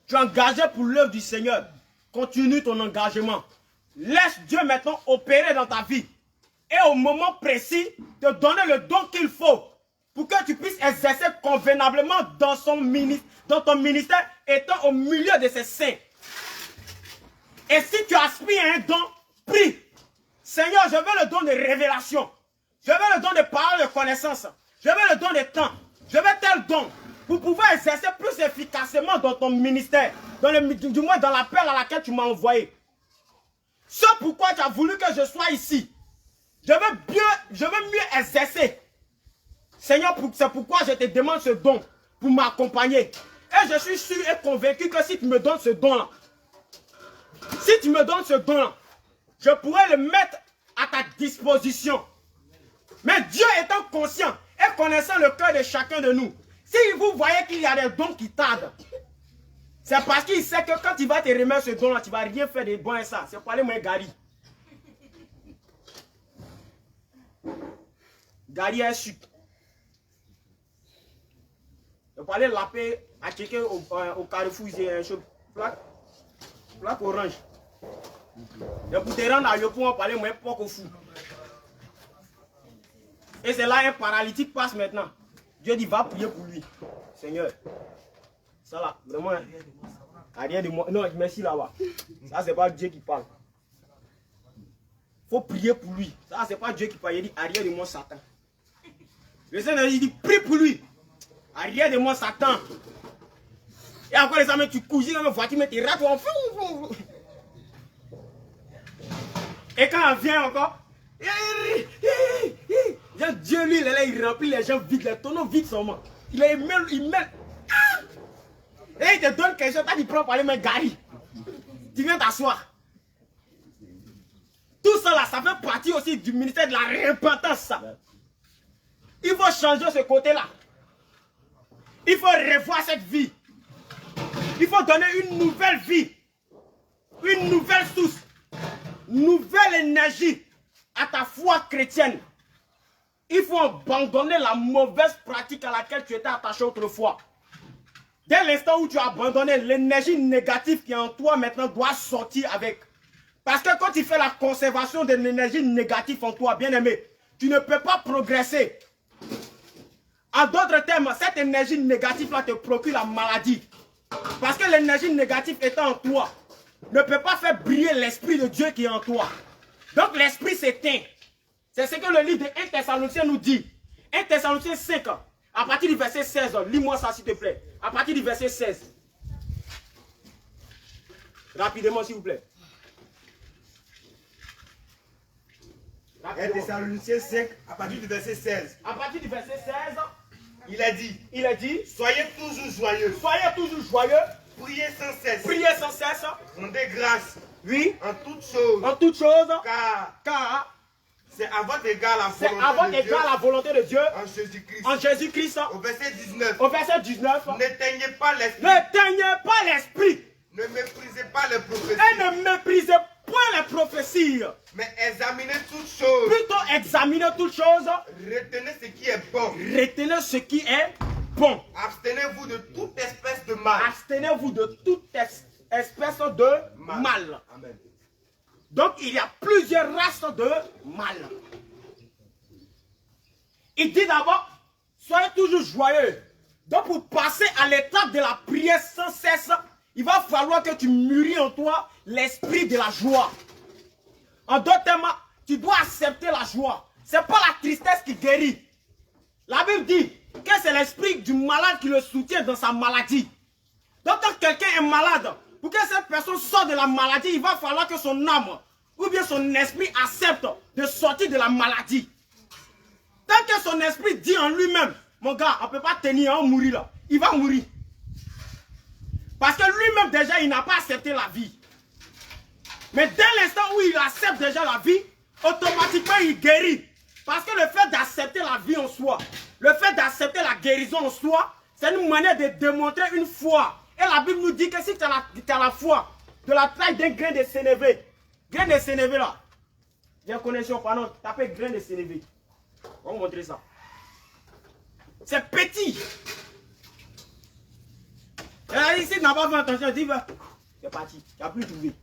Tu es engagé pour l'œuvre du Seigneur. Continue ton engagement. Laisse Dieu maintenant opérer dans ta vie. Et au moment précis, te donner le don qu'il faut pour que tu puisses exercer convenablement dans ton ministère, étant au milieu de ses saints. Et si tu aspires à un don, prie. Seigneur, je veux le don de révélation. Je veux le don de parole de connaissance. Je veux le don de temps. Je veux tel don pour pouvoir exercer plus efficacement dans ton ministère. Du moins dans l'appel à laquelle tu m'as envoyé. C'est pourquoi tu as voulu que je sois ici. Je veux mieux exercer. Seigneur, c'est pourquoi je te demande ce don pour m'accompagner. Et je suis sûr et convaincu que si tu me donnes ce don-là, je pourrais le mettre à ta disposition. Mais Dieu étant conscient et connaissant le cœur de chacun de nous, si vous voyez qu'il y a des dons qui tardent, c'est parce qu'il sait que quand il va te remettre ce don-là, tu ne vas rien faire de bon et ça. C'est pas les moins Gary. Gary est sucre. Je peux aller laper à quelqu'un au carrefour, j'ai un chaud. Plaque orange. Et pour te rendre à Yopou, on parler, moi, pas au fou. Et c'est là un paralytique passe maintenant. Dieu dit, va prier pour lui. Seigneur. Ça là, vraiment, arrière de moi. Non, merci là-bas. Ça, c'est pas Dieu qui parle. Il faut prier pour lui. Ça, c'est pas Dieu qui parle. Il dit, arrière de moi, Satan. Le Seigneur, il dit, prie pour lui. Arrière de moi, Satan. Et encore les amis, tu cousilles dans la voiture, mais tu rates. Et quand elle vient encore, Dieu lui, il remplit les gens vides, les tonneaux vides seulement. Il met. Et il te donne quelque chose, tu prends par les mains, Gary. Tu viens t'asseoir. Tout ça là, ça fait partie aussi du ministère de la repentance. Ça. Il faut changer ce côté-là. Il faut revoir cette vie. Il faut donner une nouvelle vie. Une nouvelle source. Nouvelle énergie à ta foi chrétienne. Il faut abandonner la mauvaise pratique à laquelle tu étais attaché autrefois. Dès l'instant où tu as abandonné, l'énergie négative qui est en toi maintenant doit sortir avec. Parce que quand tu fais la conservation de l'énergie négative en toi, bien aimé, tu ne peux pas progresser. En d'autres termes, cette énergie négative-là te procure la maladie. Parce que l'énergie négative étant en toi, ne peut pas faire briller l'esprit de Dieu qui est en toi. Donc l'esprit s'éteint. C'est ce que le livre de 1 Thessaloniciens nous dit. 1 Thessaloniciens 5, à partir du verset 16, lis-moi ça s'il te plaît. À partir du verset 16. Rapidement s'il vous plaît. 1 Thessaloniciens 5, à partir du verset 16. À partir du verset 16, Il a dit, soyez toujours joyeux. Soyez toujours joyeux. Priez sans cesse. Priez sans cesse. Rendez grâce. Oui. En toutes choses. En toutes choses. Car c'est à votre égard la volonté de Dieu. En Jésus-Christ. En Jésus-Christ. Au verset 19. Au verset 19. N'éteignez pas l'esprit. N'éteignez pas l'esprit. Ne méprisez pas les prophéties. Et ne méprisez point les prophéties. Mais examinez toutes choses. Plutôt examinez toutes choses. Retenez ce qui est bon. Retenez ce qui est bon. Abstenez-vous de toute espèce de mal. Abstenez-vous de toute espèce de mal. Amen. Donc il y a plusieurs races de mal. Il dit d'abord, soyez toujours joyeux. Donc pour passer à l'étape de la prière sans cesse, il va falloir que tu mûris en toi l'esprit de la joie. En d'autres termes, tu dois accepter la joie. Ce n'est pas la tristesse qui guérit. La Bible dit que c'est l'esprit du malade qui le soutient dans sa maladie. Donc quand quelqu'un est malade, pour que cette personne sorte de la maladie, il va falloir que son âme ou bien son esprit accepte de sortir de la maladie. Tant que son esprit dit en lui-même, mon gars, on ne peut pas tenir, on mourir là. Il va mourir. Parce que lui-même déjà, il n'a pas accepté la vie. Mais dès l'instant où il accepte déjà la vie, automatiquement il guérit. Parce que le fait d'accepter la vie en soi, le fait d'accepter la guérison en soi, c'est une manière de démontrer une foi. Et la Bible nous dit que si tu as la foi de la taille d'un grain de sénévé, grain de sénévé là, j'ai connexion, pardon, tapez grain de sénévé. On va vous montrer ça. C'est petit. Et ici, tu n'as pas fait attention, dis, c'est parti, tu n'as plus trouvé.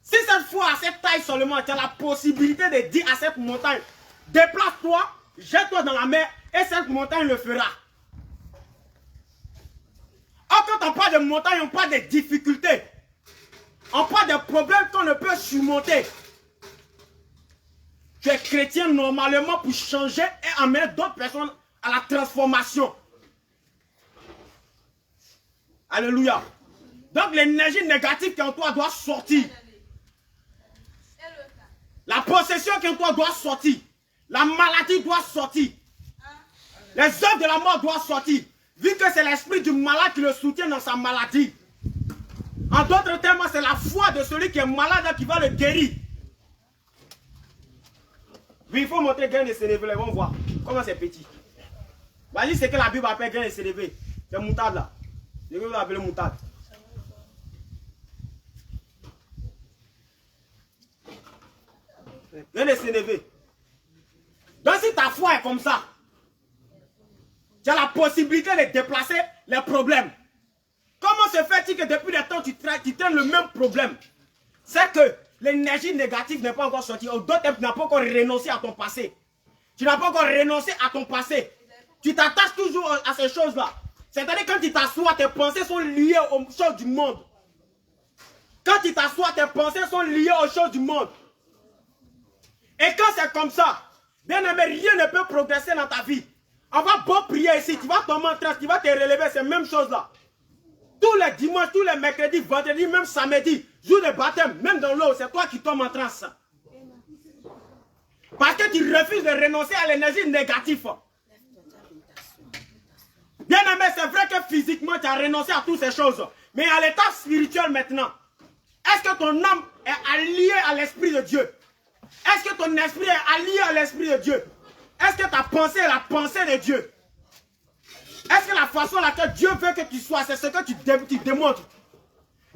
Si cette foi à cette taille seulement, tu as la possibilité de dire à cette montagne, déplace-toi, jette-toi dans la mer, et cette montagne le fera. Or, quand on parle de montagne, on parle de difficultés. On parle de problèmes qu'on ne peut surmonter. Tu es chrétien normalement pour changer et amener d'autres personnes à la transformation. Alléluia. Donc l'énergie négative qui est en toi doit sortir. La possession qui est en toi doit sortir. La maladie doit sortir. Les œuvres de la mort doivent sortir. Vu que c'est l'esprit du malade qui le soutient dans sa maladie. En d'autres termes, c'est la foi de celui qui est malade qui va le guérir. Oui, il faut montrer grain de sénévé, on va voir comment c'est petit. Vas-y, c'est que la Bible appelle grain de sénévé. C'est moutarde là. Je vais vous appeler moutarde. Rien de s'énerver. Donc si ta foi est comme ça, tu as la possibilité de déplacer les problèmes. Comment se fait-il que depuis le temps tu traînes le même problème? C'est que l'énergie négative n'est pas encore sortie. D'autres, tu n'as pas encore renoncé à ton passé. Tu n'as pas encore renoncé à ton passé. Tu t'attaches toujours à ces choses-là. C'est-à-dire quand tu t'assois, tes pensées sont liées aux choses du monde. Quand tu t'assois, tes pensées sont liées aux choses du monde. Et quand c'est comme ça, bien aimé, rien ne peut progresser dans ta vie. On va beau prier ici, tu vas tomber en transe, tu vas te relever, c'est la même chose là. Tous les dimanches, tous les mercredis, vendredis, même samedi, jour de baptême, même dans l'eau, c'est toi qui tombes en transe. Parce que tu refuses de renoncer à l'énergie négative. Bien aimé, c'est vrai que physiquement, tu as renoncé à toutes ces choses. Mais à l'état spirituel maintenant, est-ce que ton âme est alliée à l'Esprit de Dieu? Est-ce que ton esprit est allié à l'Esprit de Dieu? Est-ce que ta pensée est la pensée de Dieu? Est-ce que la façon à laquelle Dieu veut que tu sois, c'est ce que tu démontres?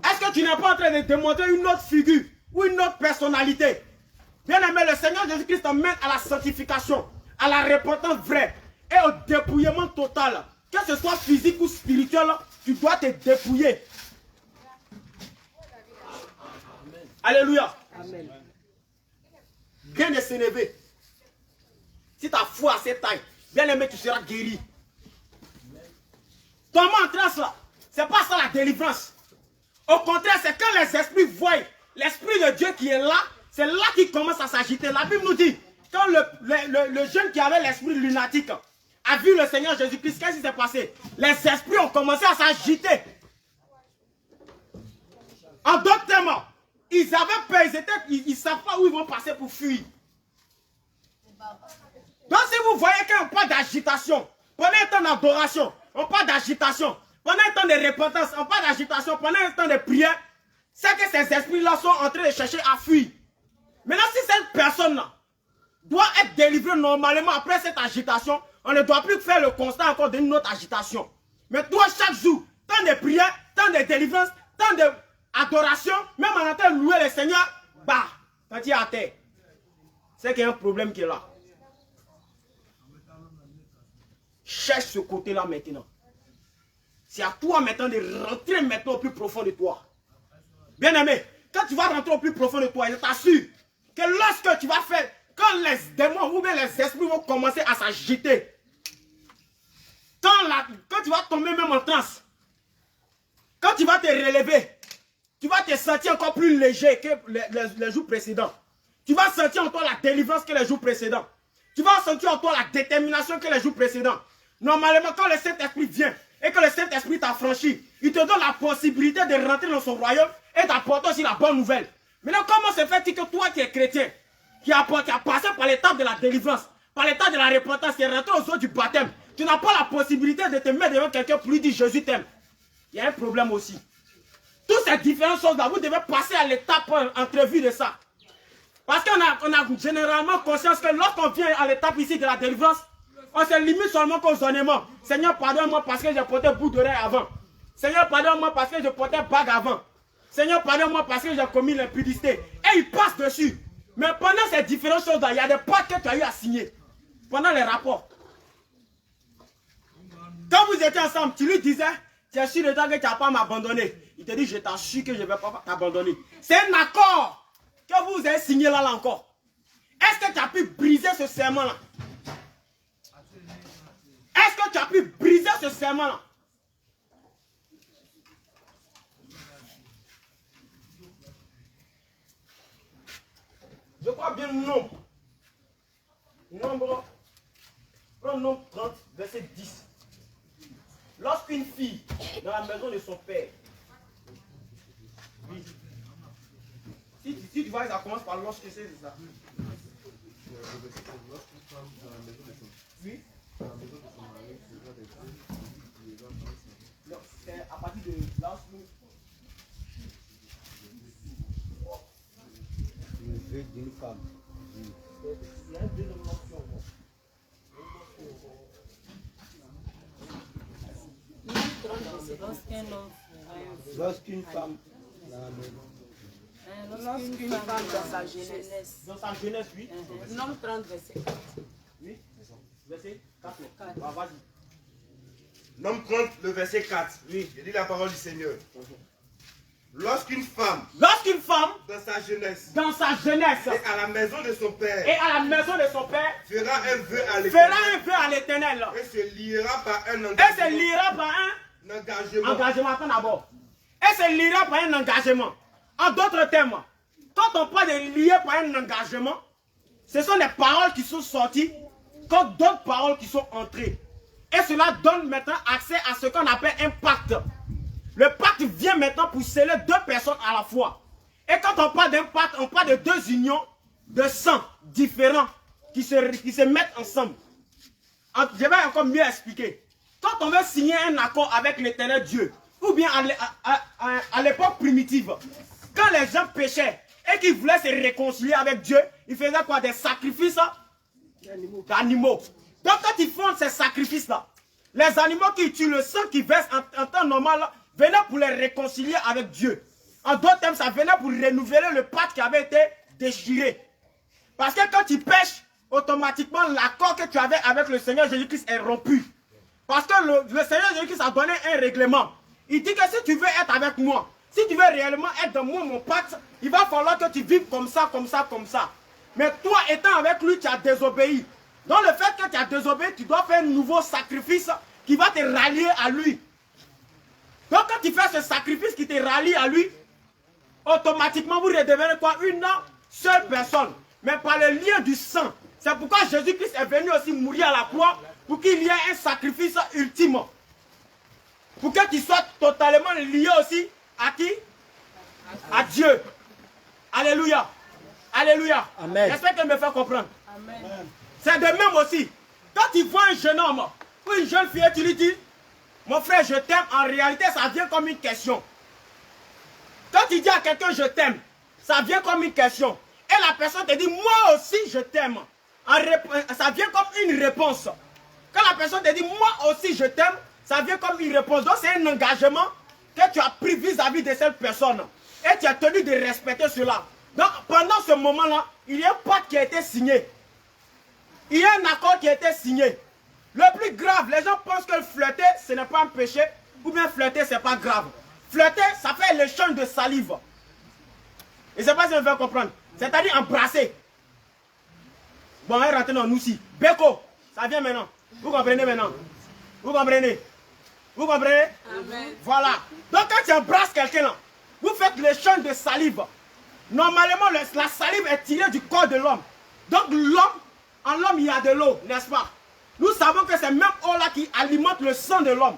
Est-ce que tu n'es pas en train de démontrer une autre figure ou une autre personnalité? Bien aimé, le Seigneur Jésus-Christ t'emmène à la sanctification, à la repentance vraie et au dépouillement total. Que ce soit physique ou spirituel, tu dois te dépouiller. Alléluia. Amen. Rien de s'énerver. Si ta foi a cette taille, bien aimé, tu seras guéri. Tomber en transe là, c'est pas ça la délivrance. Au contraire, c'est quand les esprits voient l'Esprit de Dieu qui est là, c'est là qu'il commence à s'agiter. La Bible nous dit, quand le jeune qui avait l'esprit lunatique a vu le Seigneur Jésus-Christ, qu'est-ce qui s'est passé? Les esprits ont commencé à s'agiter. En d'autres termes, ils avaient peur, ils ne savent pas où ils vont passer pour fuir. Donc si vous voyez qu'il n'y a pas d'agitation, pendant un temps d'adoration, on parle d'agitation, pendant un temps de repentance, on parle d'agitation, pendant un temps de prière, c'est que ces esprits-là sont en train de chercher à fuir. Maintenant, si cette personne-là doit être délivrée normalement après cette agitation, on ne doit plus faire le constat encore d'une autre agitation. Mais toi, chaque jour, tant de prière, tant de délivrance, tant d'adoration, même en train de louer le Seigneur, bah, quand tu es à terre, c'est qu'il y a un problème qui est là. Cherche ce côté-là maintenant. C'est à toi maintenant de rentrer maintenant au plus profond de toi. Bien aimé, quand tu vas rentrer au plus profond de toi, je t'assure que lorsque tu vas faire, quand les démons ou bien les esprits vont commencer à s'agiter, quand tu vas tomber même en transe, quand tu vas te relever, tu vas te sentir encore plus léger que les jours précédents. Tu vas sentir en toi la délivrance que les jours précédents. Tu vas sentir en toi la détermination que les jours précédents. Normalement, quand le Saint-Esprit vient et que le Saint-Esprit t'a franchi, il te donne la possibilité de rentrer dans son royaume et d'apporter aussi la bonne nouvelle. Maintenant, comment se fait-il que toi qui es chrétien, qui a passé par l'étape de la délivrance, par l'étape de la repentance, qui est rentré aux eaux du baptême, tu n'as pas la possibilité de te mettre devant quelqu'un pour lui dire Jésus t'aime? Il y a un problème aussi. Toutes ces différentes choses-là, vous devez passer à l'étape entrevue de ça. Parce qu'on a généralement conscience que lorsqu'on vient à l'étape ici de la délivrance, on se limite seulement qu'aux ornements. Seigneur, pardonne-moi parce que j'ai porté bout d'oreille avant. Seigneur, pardonne-moi parce que je portais bague avant. Seigneur, pardonne-moi parce que j'ai commis l'impudicité. Et il passe dessus. Mais pendant ces différentes choses-là, il y a des pactes que tu as eu à signer. Pendant les rapports. Quand vous étiez ensemble, tu lui disais, tu es sûr de toi que tu n'as pas m'abandonner. Il te dit, je t'assure que je ne vais pas t'abandonner. C'est un accord que vous avez signé là encore. Est-ce que tu as pu briser ce serment-là? Est-ce que tu as pu briser ce serment-là? Je crois bien le nombre. Prends nombre 30, verset 10. Lorsqu'une fille, dans la maison de son père, oui. Si tu vois, ça commence par lorsque c'est ça. Oui. C'est à partir de lorsque. Le vœu d'une femme. Il y a une deuxième option. Lorsqu'une femme dans la maison. Lorsqu'une femme dans sa jeunesse. Dans sa jeunesse, oui. Nombre 30, verset 4. Oui. Verset 4. Ah, vas-y. Nombre 30, le verset 4. Oui. Je dis la parole du Seigneur. Lorsqu'une femme, dans sa jeunesse, et à la maison de son père, fera un vœu à l'Éternel, et se liera par un engagement. Attends d'abord. Et se liera par un engagement. En d'autres termes, quand on parle de lier par un engagement, ce sont des paroles qui sont sorties, comme d'autres paroles qui sont entrées. Et cela donne maintenant accès à ce qu'on appelle un pacte. Le pacte vient maintenant pour sceller deux personnes à la fois. Et quand on parle d'un pacte, on parle de deux unions de sang différents qui se mettent ensemble. Je vais encore mieux expliquer. Quand on veut signer un accord avec l'Éternel Dieu, ou bien à l'époque primitive, quand les gens péchaient et qu'ils voulaient se réconcilier avec Dieu, ils faisaient quoi? Des sacrifices d'animaux. Donc quand ils font ces sacrifices-là, les animaux qui tuent, le sang qui verse en temps normal, venaient pour les réconcilier avec Dieu. En d'autres termes, ça venait pour renouveler le pacte qui avait été déchiré. Parce que quand tu pêches, automatiquement l'accord que tu avais avec le Seigneur Jésus-Christ est rompu. Parce que le Seigneur Jésus-Christ a donné un règlement. Il dit que si tu veux être avec moi, si tu veux réellement être dans moi, mon pacte, il va falloir que tu vives comme ça, comme ça, comme ça. Mais toi, étant avec lui, tu as désobéi. Donc le fait que tu as désobéi, tu dois faire un nouveau sacrifice qui va te rallier à lui. Donc quand tu fais ce sacrifice qui te rallie à lui, automatiquement vous redevenez quoi? Une seule personne. Mais par le lien du sang. C'est pourquoi Jésus-Christ est venu aussi mourir à la croix pour qu'il y ait un sacrifice ultime. Pour que tu sois totalement lié aussi à qui? À Dieu. Alléluia. Alléluia. J'espère qu'elle me fait comprendre. C'est de même aussi. Quand tu vois un jeune homme ou une jeune fille, tu lui dis, mon frère, je t'aime, en réalité, ça vient comme une question. Quand tu dis à quelqu'un, je t'aime, ça vient comme une question. Et la personne te dit, moi aussi, je t'aime. Ça vient comme une réponse. Quand la personne te dit, moi aussi, je t'aime, ça vient comme une réponse. Donc, c'est un engagement que tu as pris vis-à-vis de cette personne. Et tu as tenu de respecter cela. Donc, pendant ce moment-là, il y a un pacte qui a été signé. Il y a un accord qui a été signé. Le plus grave, les gens pensent que flirter, ce n'est pas un péché, ou bien flirter, ce n'est pas grave. Flirter, ça fait l'échange de salive. Et c'est pas si on veut comprendre. C'est-à-dire embrasser. Bon, on va rentrer dans nous aussi. Beko, ça vient maintenant. Vous comprenez maintenant? Vous comprenez? Vous comprenez? Amen. Voilà. Donc quand tu embrasses quelqu'un là, vous faites l'échange de salive. Normalement, la salive est tirée du corps de l'homme. Donc l'homme, en l'homme, il y a de l'eau, n'est-ce pas? Nous savons que c'est même eau-là qui alimente le sang de l'homme.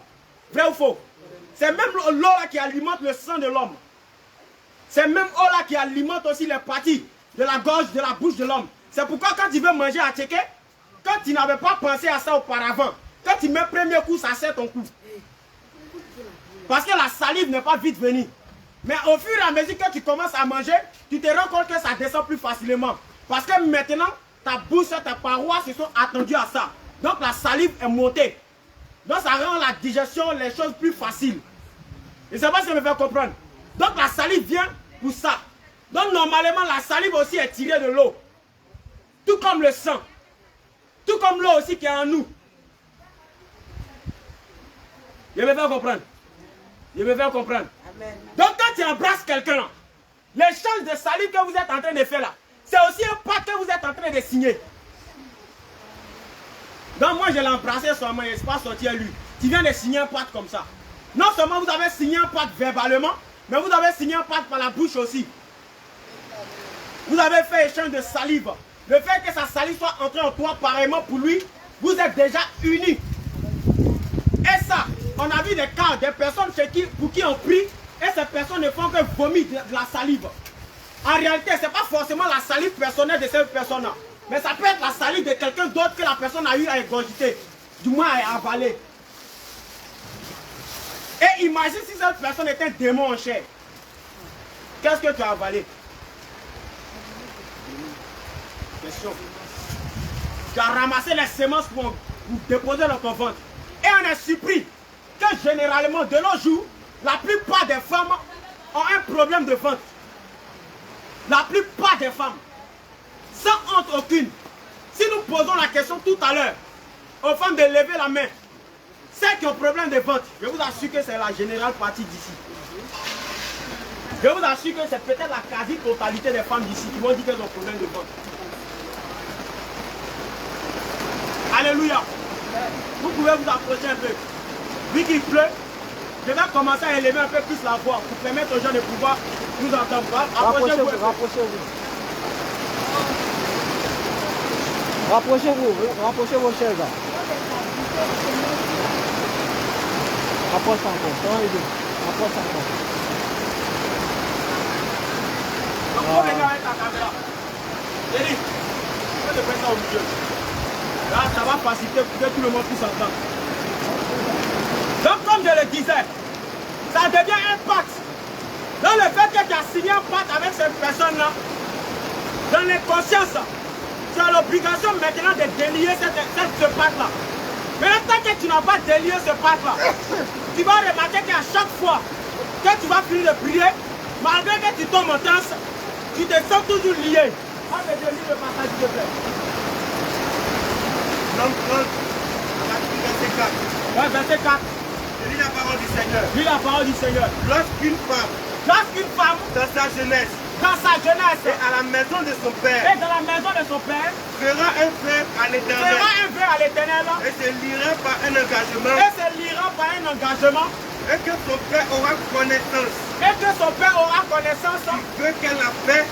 Vrai ou faux? C'est même l'eau-là qui alimente le sang de l'homme. C'est même eau-là qui alimente aussi les parties de la gorge, de la bouche de l'homme. C'est pourquoi quand tu veux manger à tchéké, quand tu n'avais pas pensé à ça auparavant, quand tu mets le premier coup, ça serre ton cou. Parce que la salive n'est pas vite venue. Mais au fur et à mesure que tu commences à manger, tu te rends compte que ça descend plus facilement. Parce que maintenant, ta bouche, tes parois se sont attendues à ça. Donc la salive est montée. Donc ça rend la digestion, les choses plus faciles. Et c'est pas ce que je me fait comprendre. Donc la salive vient pour ça. Donc normalement la salive aussi est tirée de l'eau. Tout comme le sang. Tout comme l'eau aussi qui est en nous. Je me fais comprendre. Je me fais comprendre. Amen. Donc quand tu embrasses quelqu'un, l'échange de salive que vous êtes en train de faire là, c'est aussi un pacte que vous êtes en train de signer. Donc moi je l'ai embrassé seulement, il n'est pas sorti à lui. Tu viens de signer un pacte comme ça. Non seulement vous avez signé un pacte verbalement, mais vous avez signé un pacte par la bouche aussi. Vous avez fait échange de salive. Le fait que sa salive soit entrée en toi pareillement pour lui, vous êtes déjà unis. Et ça, on a vu des cas, des personnes pour qui on prie, et ces personnes ne font que vomir de la salive. En réalité, ce n'est pas forcément la salive personnelle de cette personne-là. Mais ça peut être la salive de quelqu'un d'autre que la personne a eu à égorger, du moins à avaler. Et imagine si cette personne était un démon en chair. Qu'est-ce que tu as avalé? Question. Tu as ramassé les semences pour déposer dans ton ventre. Et on est surpris que généralement, de nos jours, la plupart des femmes ont un problème de ventre. la plupart des femmes, sans honte aucune, si nous posons la question tout à l'heure aux femmes de lever la main, celles qui ont problème de ventre, je vous assure que c'est la générale partie d'ici. Je vous assure que c'est peut-être la quasi-totalité des femmes d'ici qui vont dire qu'elles ont problème de ventre. Alléluia. Vous pouvez vous approcher un peu. Vu qu'il pleut, je vais commencer à élever un peu plus la voix pour permettre aux gens de pouvoir nous entendre. Approchez-vous. Rapprochez vos chaises. Rapproche encore. Rapproche encore. Donc, regarde ta caméra. Eric, je vais te faire ça au milieu. Là, ça va faciliter pour que tout le monde puisse entendre. Donc, comme je le disais, ça devient un pacte. Dans le fait que tu as signé un pacte avec cette personne-là, dans les consciences, tu as l'obligation maintenant de délier ce pacte-là. Mais tant que tu n'as pas délié ce pacte-là, tu vas remarquer qu'à chaque fois que tu vas finir de prier, malgré que tu tombes en transe, tu te sens toujours lié. On me délire le passage, s'il te plaît. L'homme 30, verset 4. Ouais, verset 4. Je lis la parole du Seigneur. Lis la parole du Seigneur. Lorsqu'une femme, dans sa jeunesse, et à la maison de son père, et dans la maison de son père, fera un vœu à l'Éternel, et se liera par un engagement, et que son père aura connaissance, du vœu qu'elle a fait,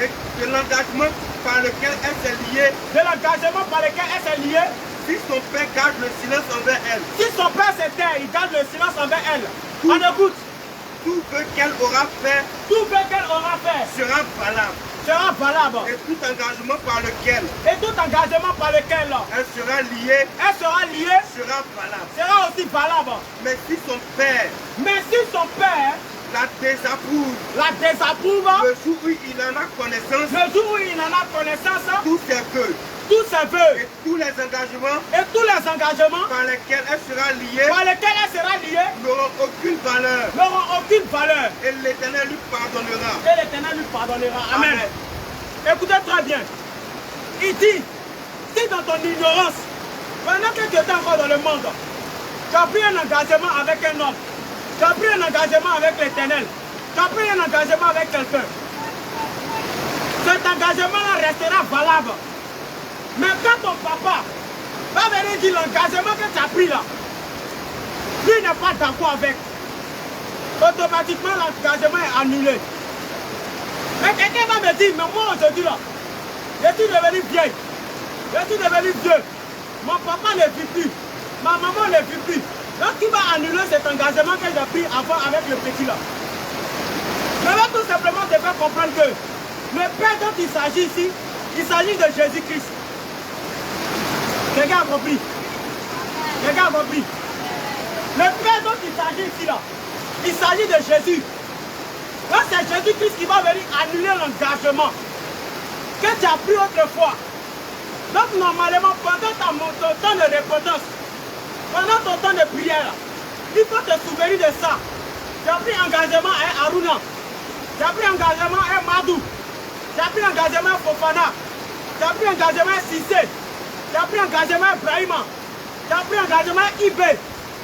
et de l'engagement par lequel elle s'est liée, si son père garde le silence envers elle. Si son père se tait, il garde le silence envers elle. On écoute. Tout vœu qu'elle aura fait sera valable. Et tout engagement par lequel elle sera liée sera aussi valable. Mais si son père la désapprouve, le jour où il en a connaissance, tous ses vœux et tous les engagements par lesquels elle sera liée n'auront aucune valeur. Et l'Éternel lui pardonnera. Amen. Écoutez très bien. Il dit, si dans ton ignorance, pendant que tu étais encore dans le monde, tu as pris un engagement avec un homme, tu as pris un engagement avec l'Éternel, tu as pris un engagement avec quelqu'un, cet engagement-là restera valable. Mais quand ton papa va venir dire l'engagement que tu as pris là, lui n'est pas d'accord avec, automatiquement l'engagement est annulé. Mais quelqu'un va me dire, mais moi aujourd'hui là, je suis devenu vieille, je suis devenu vieux, mon papa ne vit plus, ma maman ne vit plus. Donc qui va annuler cet engagement que j'ai pris avant avec le petit là? Je vais tout simplement te faire comprendre que le Père dont il s'agit ici, il s'agit de Jésus-Christ. Quelqu'un a compris? Quelqu'un a compris? Le Père dont il s'agit ici là, il s'agit de Jésus. Là c'est Jésus-Christ qui va venir annuler l'engagement que tu as pris autrefois. Donc normalement pendant ton temps de repentance, pendant ton temps de prière, il faut te souvenir de ça. Tu as pris engagement à Aruna, tu as pris engagement à Madou, tu as pris engagement à Fofana, tu as pris engagement à Sissé, tu as pris engagement à Brahima, tu as pris engagement à Ibé,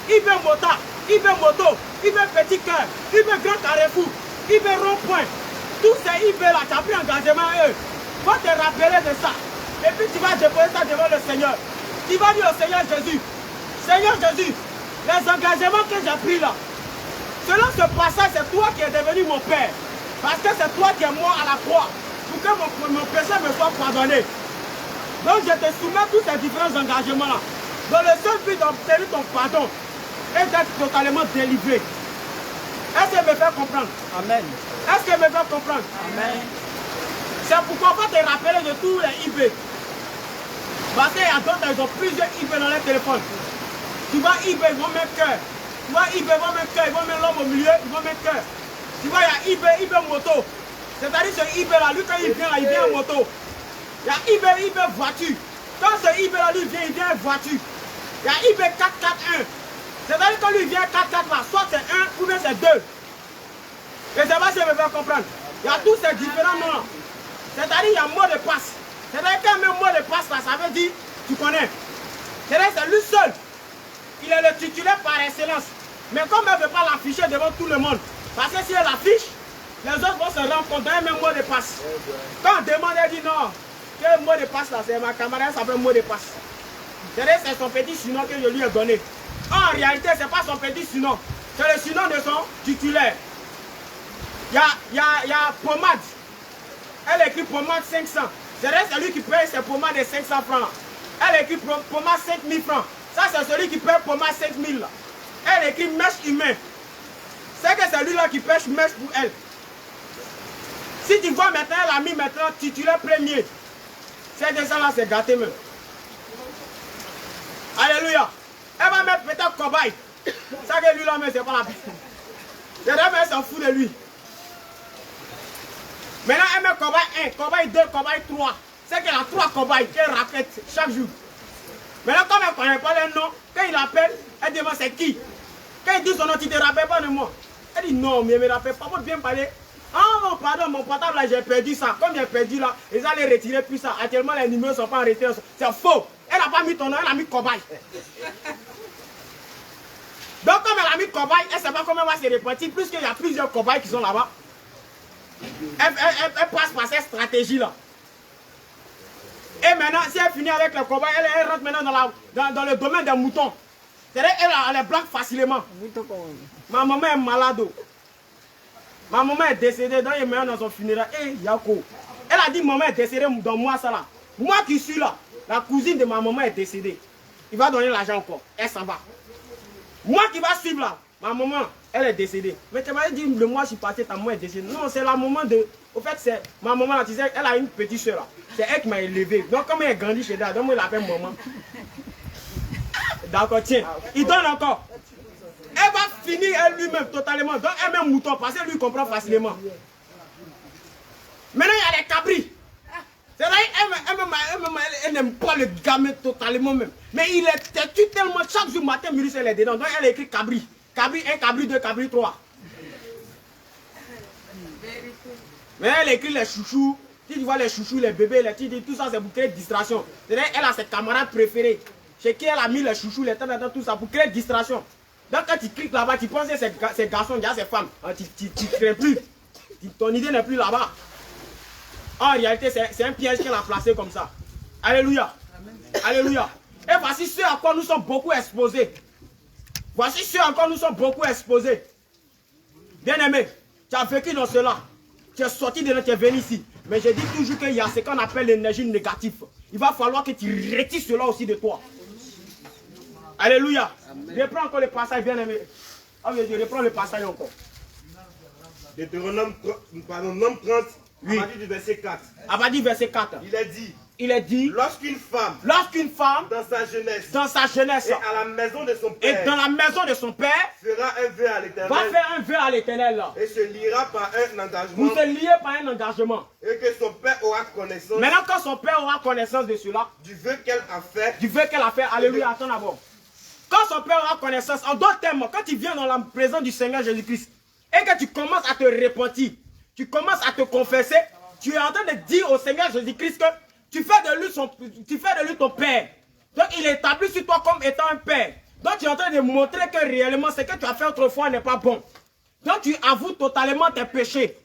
Ibé Mota, Ibé Moto, Ibé Petit Cœur, Ibé Grand Carrefour, Ibé Rond-Point. Tous ces Ibé là, tu as pris engagement à eux. Il faut te rappeler de ça. Et puis tu vas déposer ça devant le Seigneur. Tu vas dire au Seigneur Jésus, Seigneur Jésus, les engagements que j'ai pris là, selon ce passage, c'est toi qui es devenu mon Père. Parce que c'est toi qui es mort à la croix pour que mon péché me soit pardonné. Donc je te soumets tous ces différents engagements-là dans le seul but d'obtenir ton pardon et d'être totalement délivré. Est-ce que me fait comprendre? Amen. Est-ce que me fait comprendre? Amen. C'est pourquoi il faut te rappeler de tous les IB. Parce qu'il y a d'autres, ils ont plusieurs IB dans leur téléphone. Tu vois IB, ils vont mettre cœur. Tu vois IB, ils vont mettre cœur. Ils vont mettre l'homme au milieu, ils vont mettre cœur. Tu vois, il y a IB moto. C'est-à-dire ce IB là, lui quand il vient là, il vient en moto. Il y a IB voiture. Quand ce IB là, lui vient, il vient en voiture. Il y a IB 441. C'est-à-dire quand lui vient 4-4 là, soit c'est 1 ou bien c'est 2. Et c'est pas si je me fais comprendre. Il y a tous ces différents noms. C'est-à-dire, il y a mot de passe. C'est-à-dire, quand même mot de passe, là, ça veut dire, tu connais. C'est-à-dire, c'est lui seul. Il est le titulaire par excellence. Mais comme elle ne veut pas l'afficher devant tout le monde, parce que si elle l'affiche, les autres vont se rendre compte d'un même mot de passe. Quand on demande, elle dit non, quel mot de passe là, c'est ma camarade, ça s'appelle mot de passe. C'est-à-dire, c'est son petit surnom que je lui ai donné. En réalité, ce n'est pas son petit surnom, c'est le surnom de son titulaire. Il y a pommade. Elle écrit pommade 500. C'est lui qui paye ses pommades de 500 francs. Elle écrit pommade 5000 francs. Ça, c'est celui qui paye pommade 5000. Elle écrit mèche humain. C'est que c'est lui-là qui pêche mèche pour elle. Si tu vois maintenant, elle a mis maintenant titulaire premier. Ces deux là c'est gâté même. Alléluia. Elle va mettre peut-être cobaye. Ça que lui-là, mais c'est pas la peine. C'est vrai, mais elle s'en fout de lui. Maintenant, elle met cobaye 1, cobaye 2, cobaye 3. C'est qu'elle a 3 cobayes qu'elle répète chaque jour. Maintenant, comme elle ne connaît pas les noms, quand il appelle, elle demande c'est qui. Quand il dit son nom, tu ne te rappelles pas de moi. Elle dit non, mais elle ne me rappelle pas, faut bien parler. Ah non, pardon, mon portable là, j'ai perdu ça. Comme j'ai perdu là, ils allaient retirer plus ça. Actuellement, les numéros ne sont pas arrêtés. C'est faux. Elle n'a pas mis ton nom, elle a mis cobaye. Donc, comme elle a mis cobaye, elle ne sait pas comment elle va se répartir, puisqu'il y a plusieurs cobayes qui sont là-bas. Elle passe par cette stratégie-là. Et maintenant, si elle finit avec le cobaye, elle rentre maintenant dans le domaine des moutons. C'est-à-dire qu'elle les blague facilement. Ma maman est malade. Ma maman est décédée, donc elle est maintenant dans son funérail. Et Yako. Elle a dit maman est décédée dans moi, ça là. Moi qui suis là, la cousine de ma maman est décédée. Il va donner l'argent encore. Elle s'en va. Moi qui va suivre là, ma maman, elle est décédée. Mais tu m'as dit, le mois je suis parti, ta maman est décédée. Non, c'est la maman de... Au fait, c'est ma maman là, tu sais, elle a une petite soeur là. C'est elle qui m'a élevé. Donc, comme elle a grandi chez elle, donc moi, je l'appelle maman. D'accord, tiens. Il donne encore. Elle va finir elle-lui-même totalement. Donc, elle-même mouton, parce qu'elle lui comprend facilement. Maintenant, il y a les cabris. C'est vrai, elle n'aime pas le gamin totalement même. Mais il est têtu tellement, chaque jour matin, Murice, elle est dedans. Donc, elle écrit cabri. Cabri 1, cabri 2, cabri 3. Mais elle écrit les chouchous. Tu vois les chouchous, les bébés, les petits, tout ça, c'est pour créer distraction. C'est-à-dire, elle a ses camarades préférés. Chez qui elle a mis les chouchous, les temps, tout ça, pour créer distraction. Donc, quand tu cliques là-bas, tu penses que ces garçons, déjà ces femmes, tu ne crées plus. Ton idée n'est plus là-bas. En réalité, c'est un piège qu'elle a placé comme ça. Alléluia. Alléluia. Et voici ceux à quoi nous sommes beaucoup exposés. Voici ceux à quoi nous sommes beaucoup exposés. Bien-aimé, tu as vécu dans cela. Tu es sorti de là, tu es venu ici. Mais je dis toujours qu'il y a ce qu'on appelle l'énergie négative. Il va falloir que tu retires cela aussi de toi. Alléluia. Je reprends encore le passage, bien-aimé. Ah oui, je reprends le passage encore. Deutéronome 30, Oui. à partir du verset 4. À partir du verset 4. Il est dit, lorsqu'une femme, dans sa jeunesse, et à la maison de son père, et dans la maison de son père, fera un vœu à l'Éternel, va faire un vœu à l'Éternel là. et se liera par un engagement, Vous se liez par un engagement. et que son père aura connaissance Maintenant, quand son père aura connaissance de cela, du vœu qu'elle a fait, alléluia, attends d'abord. Quand son père aura connaissance, en d'autres termes, quand tu viens dans la présence du Seigneur Jésus-Christ, et que tu commences à te repentir, tu commences à te confesser, tu es en train de dire au Seigneur Jésus-Christ que tu fais de lui ton père. Donc il est établi sur toi comme étant un père. Donc tu es en train de montrer que réellement ce que tu as fait autrefois n'est pas bon. Donc tu avoues totalement tes péchés.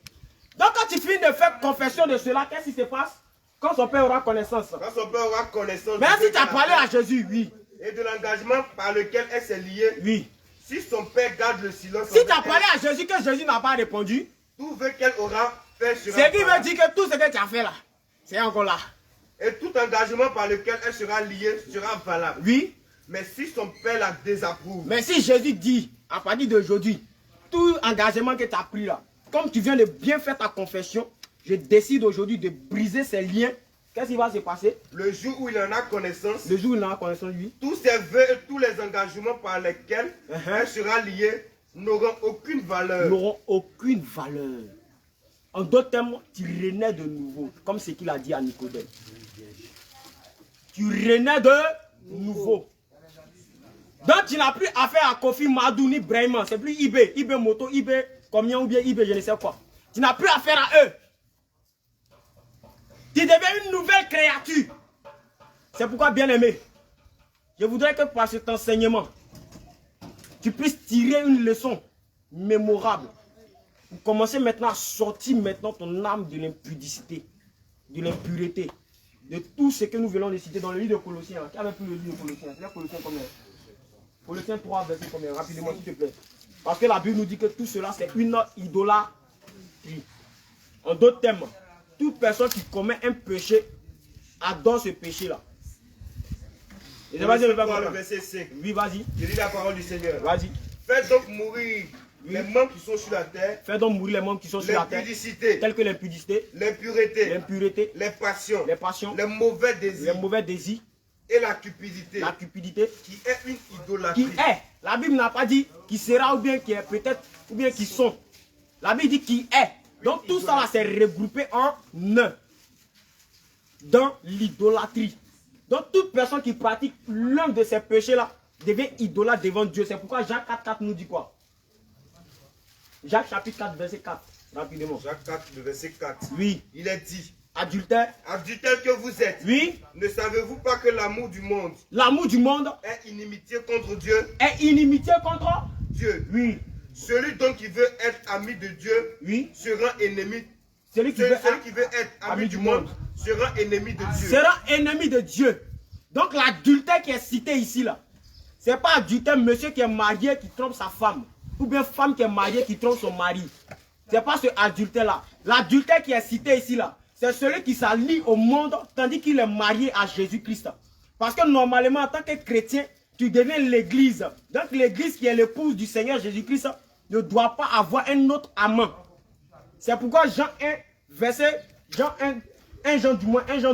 Donc quand tu finis de faire confession de cela, qu'est-ce qui se passe? Quand son père aura connaissance. Quand son père aura connaissance. Mais si tu as parlé à Jésus, oui. Et de l'engagement par lequel elle s'est liée. Oui. Si son père garde le silence. Si tu as parlé à Jésus que Jésus n'a pas répondu. Tout vœu qu'elle aura fait sera. C'est qui veut dire que tout ce que tu as fait là, c'est encore là. Et tout engagement par lequel elle sera liée sera valable. Oui. Mais si son père la désapprouve. Mais si Jésus dit, à partir d'aujourd'hui, tout engagement que tu as pris là, comme tu viens de bien faire ta confession, je décide aujourd'hui de briser ces liens. Qu'est-ce qui va se passer? Le jour où il en a connaissance. Le jour où il en a connaissance, lui. Tous ses vœux et tous les engagements par lesquels elle sera liée n'auront aucune valeur. N'auront aucune valeur. En d'autres termes, tu renais de nouveau, comme ce qu'il a dit à Nicodème. Tu renais de nouveau. Donc tu n'as plus affaire à Kofi Madou ni Brahima. C'est plus eBay, eBay moto, eBay combien ou bien eBay je ne sais quoi. Tu n'as plus affaire à eux. Tu deviens une nouvelle créature. C'est pourquoi, bien-aimé, je voudrais que par cet enseignement, tu puisses tirer une leçon mémorable. Pour commencer maintenant à sortir maintenant ton âme de l'impudicité, de l'impureté, de tout ce que nous venons de citer dans le livre de Colossiens. Qui avait pris le livre de Colossiens? C'est Colossiens combien? Colossiens 3, verset combien? Rapidement, s'il te plaît. Parce que la Bible nous dit que tout cela, c'est une idolâtrie. En d'autres termes, toute personne qui commet un péché adore ce péché-là. Et je vais le verset 5. Oui, vas-y. Je lis la parole du Seigneur. Vas-y. Faites donc mourir les membres qui sont sur la terre. Fais donc mourir les membres qui sont sur la terre. L'impudicité. Tels que l'impudicité, l'impureté, les passions, les mauvais désirs, et la cupidité, qui est une idolâtrie. Qui est. La Bible n'a pas dit qui sera ou bien qui est peut-être ou bien qui sont. La Bible dit qui est. Donc tout ça là c'est regroupé en un. Dans l'idolâtrie. Donc toute personne qui pratique l'un de ces péchés là devient idolâtre devant Dieu. C'est pourquoi Jacques 4,4 nous dit quoi? Jacques chapitre 4 verset 4. Rapidement. Jacques 4 verset 4. Oui. Il est dit. Adultère. Adultère que vous êtes. Oui. Ne savez-vous pas que l'amour du monde. L'amour du monde. Est inimitié contre Dieu. Est inimitié contre Dieu. Oui. Celui donc qui veut être ami de Dieu. Oui. Sera ennemi. Celui qui veut être ami du monde sera ennemi de Dieu. Sera ennemi de Dieu. Donc l'adultère qui est cité ici là, c'est pas adultère monsieur qui est marié qui trompe sa femme, ou bien femme qui est mariée qui trompe son mari. C'est pas ce adultère là. L'adultère qui est cité ici là, c'est celui qui s'allie au monde tandis qu'il est marié à Jésus-Christ. Parce que normalement en tant que chrétien, tu deviens l'église. Donc l'église qui est l'épouse du Seigneur Jésus-Christ ne doit pas avoir un autre amant. C'est pourquoi Jean 1 Jean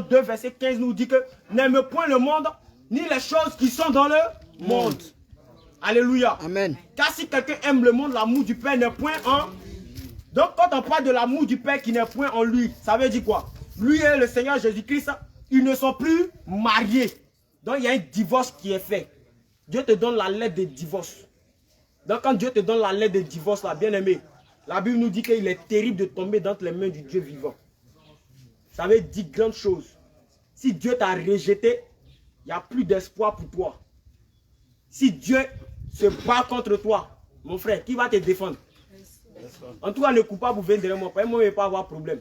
2 verset 15 nous dit que n'aime point le monde ni les choses qui sont dans le monde. Alléluia. Amen. Car si quelqu'un aime le monde, l'amour du Père n'est point en. Donc quand on parle de l'amour du Père qui n'est point en lui, ça veut dire quoi? Lui et le Seigneur Jésus-Christ, ils ne sont plus mariés. Donc il y a un divorce qui est fait. Dieu te donne la lettre de divorce. Donc quand Dieu te donne la lettre de divorce, là, bien aimé, la Bible nous dit qu'il est terrible de tomber dans les mains du Dieu vivant. Ça veut dire grandes choses. Si Dieu t'a rejeté, il n'y a plus d'espoir pour toi. Si Dieu se bat contre toi, mon frère, qui va te défendre? En tout cas, le coupable vient derrière moi. Moi, je ne vais pas avoir problème.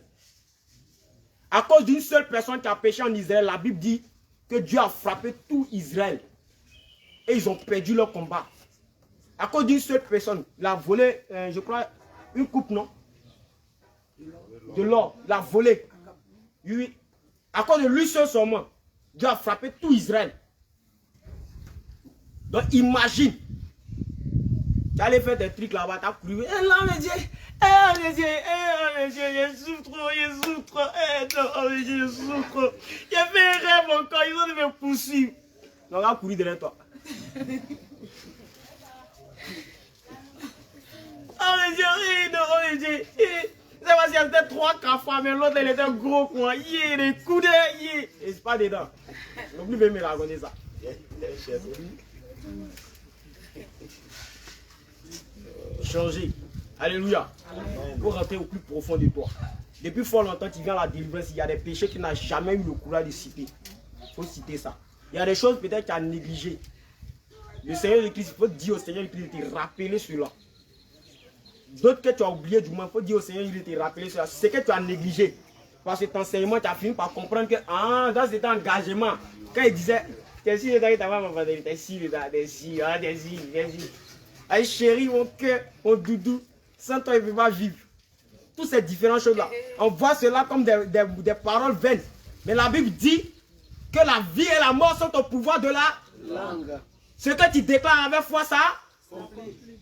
À cause d'une seule personne qui a péché en Israël, la Bible dit que Dieu a frappé tout Israël. Et ils ont perdu leur combat. À cause d'une seule personne, il a volé, je crois, une coupe, non? De l'or. Il a volé. Oui. À cause de lui seul seulement, Dieu a frappé tout Israël. Donc imagine. Tu allais faire des trucs là-bas, tu as couru. Eh là, mes Dieu, je souffre, je souffre. J'ai fait un rêve encore, ils ont dû me poursuivre. Donc, on a couru derrière toi. Oh mes Dieu, c'est parce qu'il y avait 3-4 fois, mais l'autre elle était gros quoi. Les coudes, et c'est pas dedans. Donc lui veut me raconter ça. Changer. Alléluia. Pour rentrer au plus profond de toi. Depuis fort longtemps, tu viens à la délivrance. Il y a des péchés que tu n'as jamais eu le courage de citer. Il faut citer ça. Il y a des choses peut-être que tu as négligées. Le Seigneur de Christ, il faut dire au Seigneur de Christ de te rappeler cela. D'autres que tu as oublié du moins, il faut dire au Seigneur de te rappeler cela. C'est ce que tu as négligé. Parce que ton enseignement, tu as fini par comprendre que dans cet engagement, quand il disait, t'es sûr que tu vas m'abandonner, t'es sûr, t'es sûr. Aïe chérie, mon cœur, mon doudou, sans toi il ne peut pas vivre. Toutes ces différentes choses-là. On voit cela comme des paroles vaines. Mais la Bible dit que la vie et la mort sont au pouvoir de la langue. Ce que tu déclares avec foi, ça.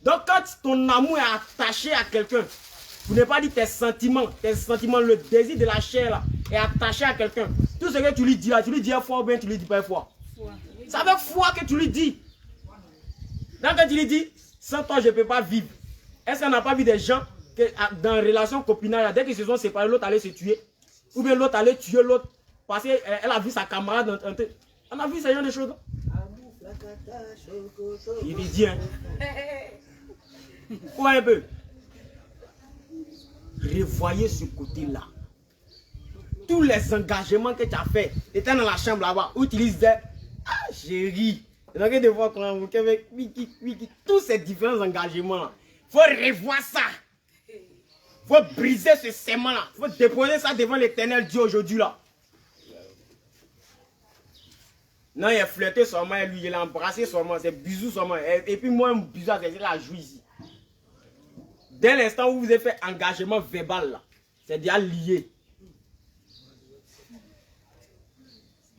Donc quand ton amour est attaché à quelqu'un, vous n'avez pas dit tes sentiments, le désir de la chair là, est attaché à quelqu'un. Tout ce que tu lui dis là, tu lui dis à foi ou bien tu lui dis pas à foi. C'est avec foi que tu lui dis. Donc quand tu lui dis, sans toi je ne peux pas vivre. Est-ce qu'on n'a pas vu des gens que dans une relation copinale, dès qu'ils se sont séparés, l'autre allait se tuer? Ou bien l'autre allait tuer l'autre parce qu'elle a vu sa camarade. On a vu ce genre de choses. Il dit, hein. Ouais, un peu. revoyez ce côté-là. Tous les engagements que tu as fait, tu étais dans la chambre là-bas, où tu disais, ah chérie, donc de voir quand vous avec tous ces différents engagements-là, il faut revoir ça. Il faut briser ce serment-là. Il faut déposer ça devant l'Éternel Dieu aujourd'hui là. Non, il a flirté seulement, lui, il a embrassé seulement, c'est bisous seulement. Et puis moi, un bisou, c'est la joue ici. Dès l'instant où vous avez fait engagement verbal là, c'est déjà lié.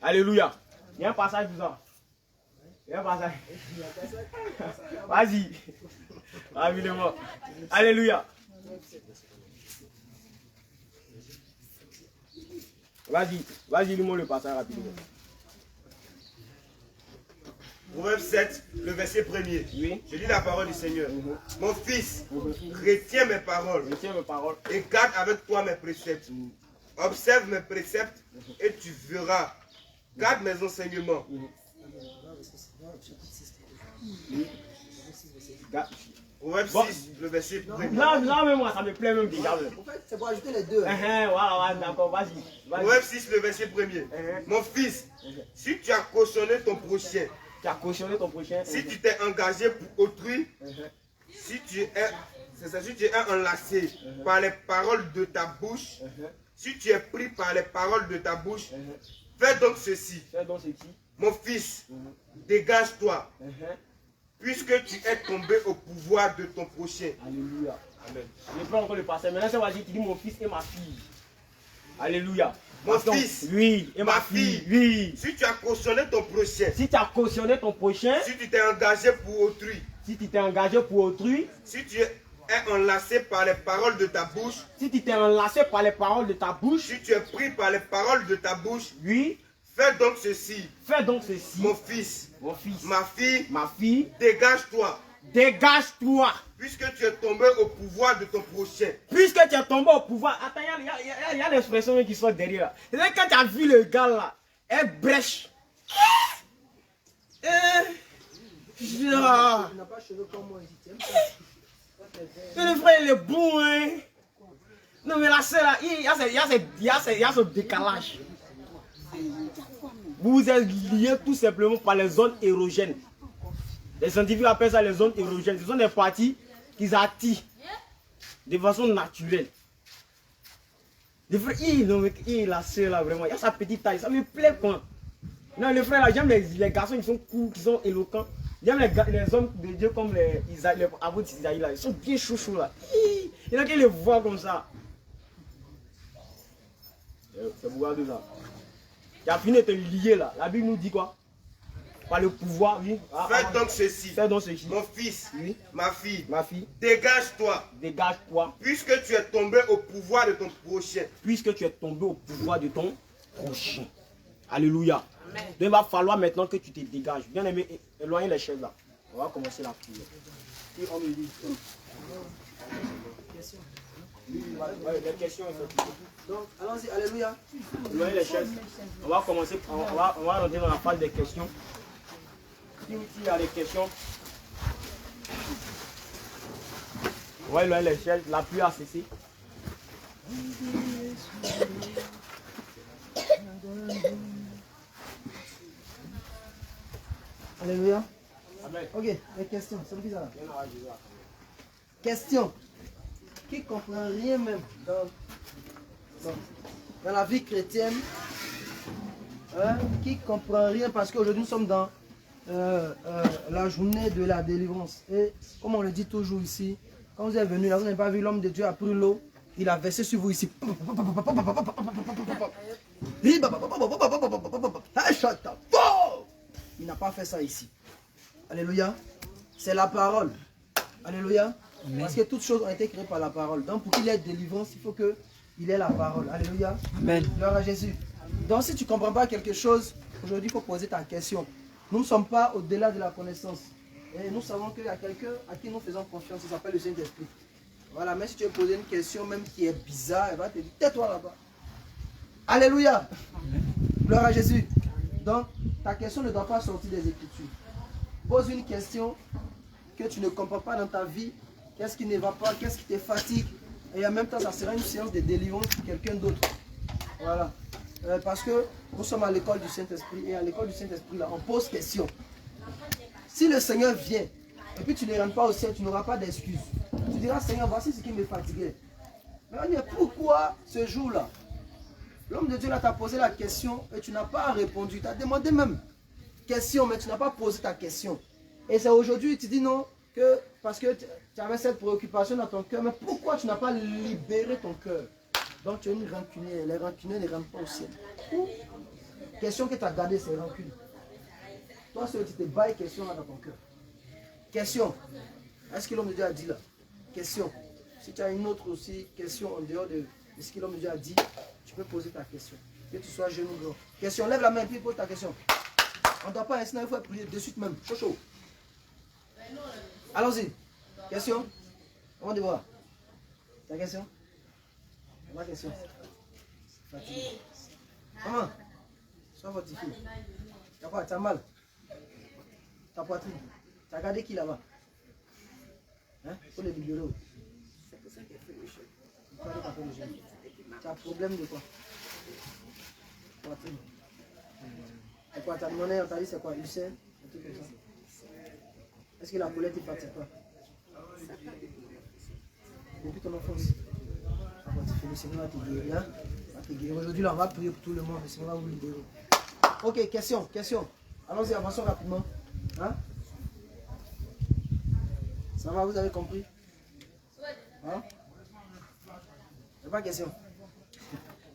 Alléluia. Il y a un passage pour ça. Il y a un passage. Vas-y. Rapidement. Alléluia. Vas-y. Vas-y, lis-moi le passage rapidement. Proverbe 7, le verset 1er. Oui. Je lis la parole du Seigneur. Mon fils, retiens mes paroles. Retiens mes paroles. Et garde avec toi mes préceptes. Observe mes préceptes et tu verras. Garde mes enseignements. Proverbe 6, le verset 1er. Non, mais moi, ça me plaît même déjà. En fait, c'est pour ajouter les deux. Voilà, d'accord, vas-y. Proverbe 6, le verset 1er. Mon fils, si tu as cautionné ton prochain, Tu as cautionné ton prochain. si tu t'es engagé pour autrui, si tu es enlacé par les paroles de ta bouche, si tu es pris par les paroles de ta bouche, fais donc ceci. Fais donc ceci. Mon fils, dégage-toi, puisque tu es tombé au pouvoir de ton prochain. Alléluia. Amen. Je prends encore le passage. Maintenant, ça va dire, tu dis mon fils et ma fille. Alléluia. Mon fils, oui, et ma fille, oui. si tu as cautionné ton prochain, Si tu as cautionné ton prochain, si tu t'es engagé pour autrui, si tu t'es engagé pour autrui, si tu es enlacé par les paroles de ta bouche, si tu t'es enlacé par les paroles de ta bouche, si tu es pris par les paroles de ta bouche, oui, fais donc ceci. fais donc ceci. Mon fils, Mon fils, ma fille, dégage-toi, dégage-toi. puisque tu es tombé au pouvoir de ton prochain. Puisque tu es tombé au pouvoir, attends, il y a l'expression qui sont derrière là. C'est-à-dire quand tu as vu le gars là, elle brèche. Il n'a pas cheveux comme moi, il t'aime ça. Le frère il est bon, hein. Non mais la sœur là, il y a ce décalage. Vous êtes liés tout simplement par les zones érogènes. Les scientifiques appellent ça les zones érogènes. Ce sont des parties qui attirent de façon naturelle. Le frère, la sœur là vraiment, il y a sa petite taille, ça me plaît quoi. Non, le frère là, j'aime les garçons qui sont courts, qui sont éloquents. J'aime les hommes de Dieu comme les apôtres d'Isaïe là, ils sont bien chouchous là. Il y en a qui les voient comme ça. C'est pouvoir de ça. Tu as fini de te lier là. La Bible nous dit quoi? Par le pouvoir, oui. Fais donc ceci. Fais donc ceci. Mon fils, Oui. ma fille, Dégage-toi. dégage-toi, puisque tu es tombé au pouvoir de ton prochain. Puisque tu es tombé au pouvoir de ton prochain. Alléluia. Donc il va falloir maintenant que tu te dégages. Bien aimé, éloignez les chaises là. On va commencer la prière. Et on me dit. Les questions, Donc, allons-y, alléluia. éloignez les chaises. On va commencer, on va rentrer dans la phase des questions. Si il y a des questions, on va éloigner les chaises. La pluie a cessé. Alléluia. Amen. Ok, les questions, c'est bizarre. Question. Qui ne comprend rien même dans la vie chrétienne, hein, qui ne comprend rien parce qu'aujourd'hui nous sommes dans la journée de la délivrance. Et comme on le dit toujours ici, quand vous êtes venu là, vous n'avez pas vu l'homme de Dieu a pris l'eau, il a versé sur vous ici. Il n'a pas fait ça ici. Alléluia. C'est la parole. Alléluia. Amen. Parce que toutes choses ont été créées par la parole. Donc pour qu'il y ait délivrance, il faut qu'il ait la parole. Alléluia. Amen. Gloire à Jésus. Donc si tu ne comprends pas quelque chose, aujourd'hui il faut poser ta question. Nous ne sommes pas au-delà de la connaissance. Et nous savons qu'il y a quelqu'un à qui nous faisons confiance, il s'appelle le Saint-Esprit. Voilà, mais si tu veux poser une question même qui est bizarre, elle va te dire, tais-toi là-bas. Alléluia. Amen. Gloire à Jésus. Donc, ta question ne doit pas sortir des Écritures. Pose une question que tu ne comprends pas dans ta vie. Qu'est-ce qui ne va pas? Qu'est-ce qui te fatigue? Et en même temps, ça sera une séance de délivrance pour quelqu'un d'autre. Voilà. Parce que nous sommes à l'école du Saint-Esprit. Et à l'école du Saint-Esprit, là, on pose question. Si le Seigneur vient, et puis tu ne rentres pas au ciel, tu n'auras pas d'excuses. Tu diras, Seigneur, voici ce qui me fatiguait. Mais on dit, pourquoi ce jour-là? L'homme de Dieu là t'a posé la question et tu n'as pas répondu. Tu as demandé même question, mais tu n'as pas posé ta question. Et c'est aujourd'hui, tu dis non, que parce que tu avais cette préoccupation dans ton cœur, mais pourquoi tu n'as pas libéré ton cœur? Donc tu es une rancunière. Les rancuniers ne rentrent pas au ciel. Question que tu as gardée, c'est rancune. Toi, seul, tu te bailles question là dans ton cœur. Question. Est-ce que l'homme de Dieu a dit là? Question. Si tu as une autre aussi question en dehors de ce que l'homme de Dieu a dit, tu peux poser ta question. Que tu sois jeune ou grand. Question. Lève la main et puis pose ta question. On ne doit pas insister, il faut prier de suite même. Chaud, chaud. Allons-y. Question. On va voir. Ta question? Ma question. Fatigué. Maman, sois fortifié. Tu as quoi? Tu as mal? Ta poitrine. Tu as regardé qui là-bas? Hein? Pour les libérer. C'est pour ça qu'elle fait le jeu. Tu as un problème de quoi? Poitrine. C'est quoi? Tu as demandé, on t'a dit c'est quoi? Ulcère? Un truc comme ça. Est-ce que la colère ne fatigue pas? Depuis ton enfance. Le Seigneur va te guérir. Hein? Va te guérir. Aujourd'hui, là, on va prier pour tout le monde. Le Seigneur va vous libérer. Ok, question, question. Allons-y, avançons rapidement. Hein? Ça va, vous avez compris? Hein? Il n'y a pas de question.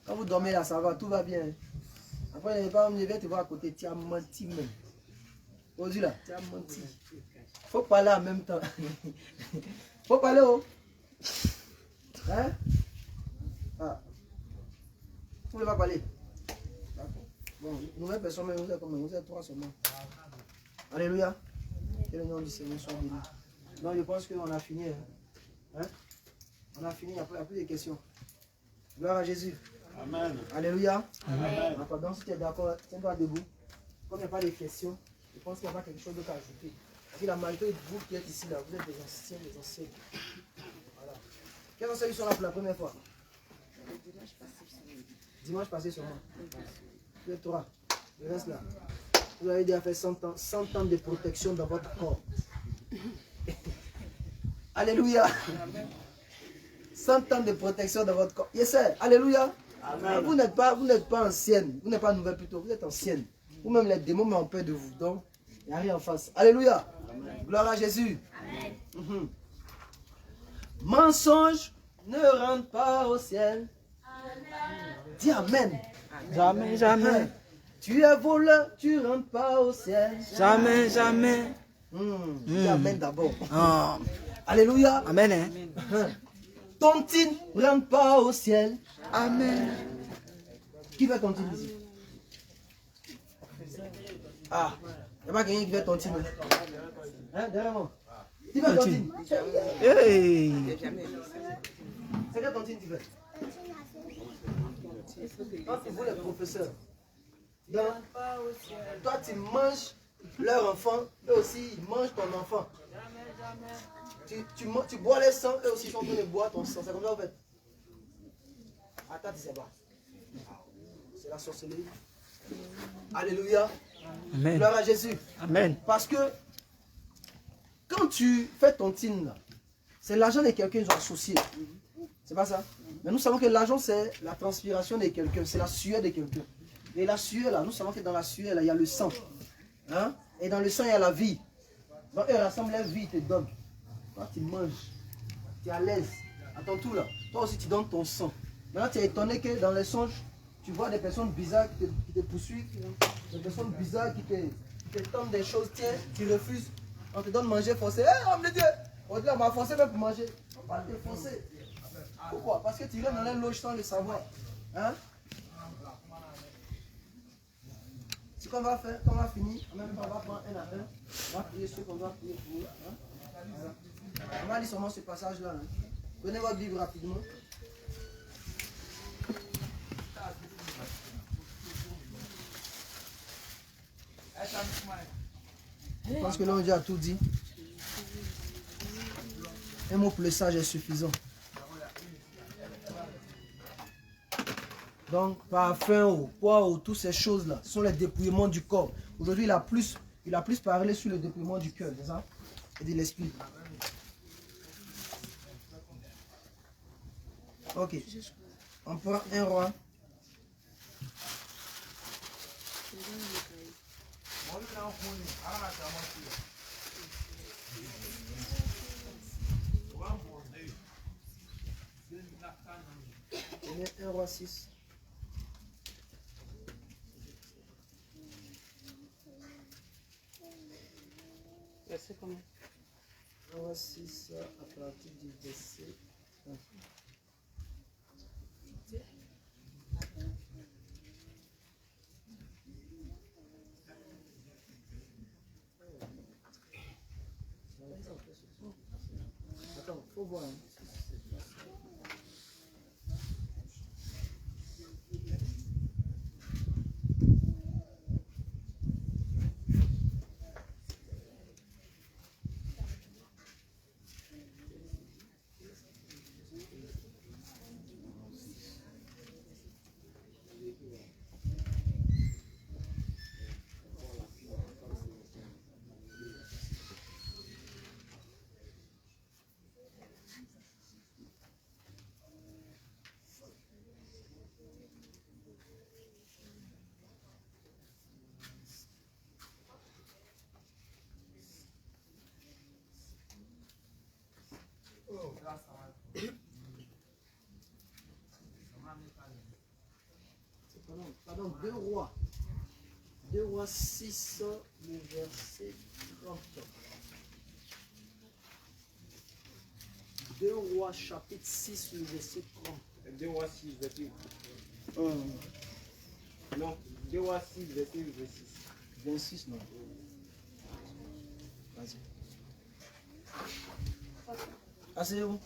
Quand vous dormez là, ça va, tout va bien. Après, il va te voir à côté. Tu as menti même. Aujourd'hui là, tu as menti. Il faut parler en même temps. Il faut parler, oh. Hein? Ah. Vous ne voulez pas parler? D'accord. Bon, nouvelle personne, mais vous êtes combien? Vous êtes 3 seulement. Alléluia. Que le nom du Seigneur soit béni. Donc je pense qu'on a fini. Hein? On a fini, il n'y a plus de questions. Gloire à Jésus. Amen. Alléluia. Amen. Donc si tu es d'accord, tiens-toi debout. Comme il n'y a pas de questions, je pense qu'il n'y a pas quelque chose d'autre à ajouter. Parce que la majorité de vous qui êtes ici, là, vous êtes des anciens, des anciens. Voilà. Quels sont ceux qui sont là pour la première fois? Dimanche passé seulement. Vous êtes 3. Le reste là. Vous avez déjà fait 100 ans de protection dans votre corps. Alléluia. 100 ans de protection dans votre corps. Yes, sir. Alléluia. Amen. Vous n'êtes pas ancienne. Vous n'êtes pas nouvelle plutôt. Vous êtes ancienne. Vous-même les démons mais on peur de vous. Donc, il n'y a rien en face. Alléluia. Amen. Gloire à Jésus. Amen. Mensonge ne rentre pas au ciel. Amen. Dis Amen. Jamais, jamais. Tu es voleur, tu ne rentres pas au ciel. Jamais, jamais. Dis Amen d'abord. Alléluia. Amen. Hein? Tontine ne rentre pas au ciel. Amen. Qui veut tontine ici? Ah, il n'y a pas quelqu'un qui veut tontine. Hein, derrière moi. Qui veut tontine? Hey. C'est quelle tontine tu veux? Toi, c'est vous les professeurs. Donc, toi, tu manges leur enfant, eux aussi, ils mangent ton enfant. Tu bois les sangs, eux aussi, ils sont en train de boire ton sang. C'est comme ça, en fait. Attends, tu sais pas. C'est la sorcellerie. Alléluia. Amen. Gloire à Jésus. Amen. Parce que quand tu fais ton tine, c'est l'argent de quelqu'un qu'ils ont associé. C'est pas ça? Mais nous savons que l'argent, c'est la transpiration de quelqu'un, c'est la sueur de quelqu'un. Et la sueur, là, nous savons que dans la sueur, là, il y a le sang. Hein? Et dans le sang, il y a la vie. Donc, eux, rassemblent leur vie, ils te donnent. Toi, tu manges. Tu es à l'aise. À ton tour, là. Toi aussi, tu donnes ton sang. Maintenant, tu es étonné que dans les songes, tu vois des personnes bizarres qui te poursuivent. Des personnes bizarres qui te tendent des choses. Tiens, tu refuses. On te donne manger forcé. Hé, homme de Dieu! On m'a forcé même pour manger. On va te forcer. Pourquoi? Parce que tu rentres dans la loge sans le savoir. Hein? Ce qu'on va faire, quand on va finir, en même temps, on va prendre un à un. On va prier ceux qu'on doit prier pour eux. Hein? On va lire seulement ce passage-là. Hein? Prenez votre Bible rapidement. Je pense que l'on a tout dit. Un mot pour le sage est suffisant. Donc, parfum, poids, toutes ces choses-là, ce sont les dépouillements du corps. Aujourd'hui, il a plus parlé sur le dépouillement du cœur, c'est ça? Et de l'esprit. Ok. On prend un roi. Un roi 6. Verset combien? Un roi 6 à partir du verset 1. Attends, faut voir. Pardon, 2 rois. 2 rois 6, le verset 30. 2 rois chapitre 6, le verset 30. 2 rois 6, verset. Non, 2 rois 6, verset 26. 26, non. Vas-y. Asseyez-vous.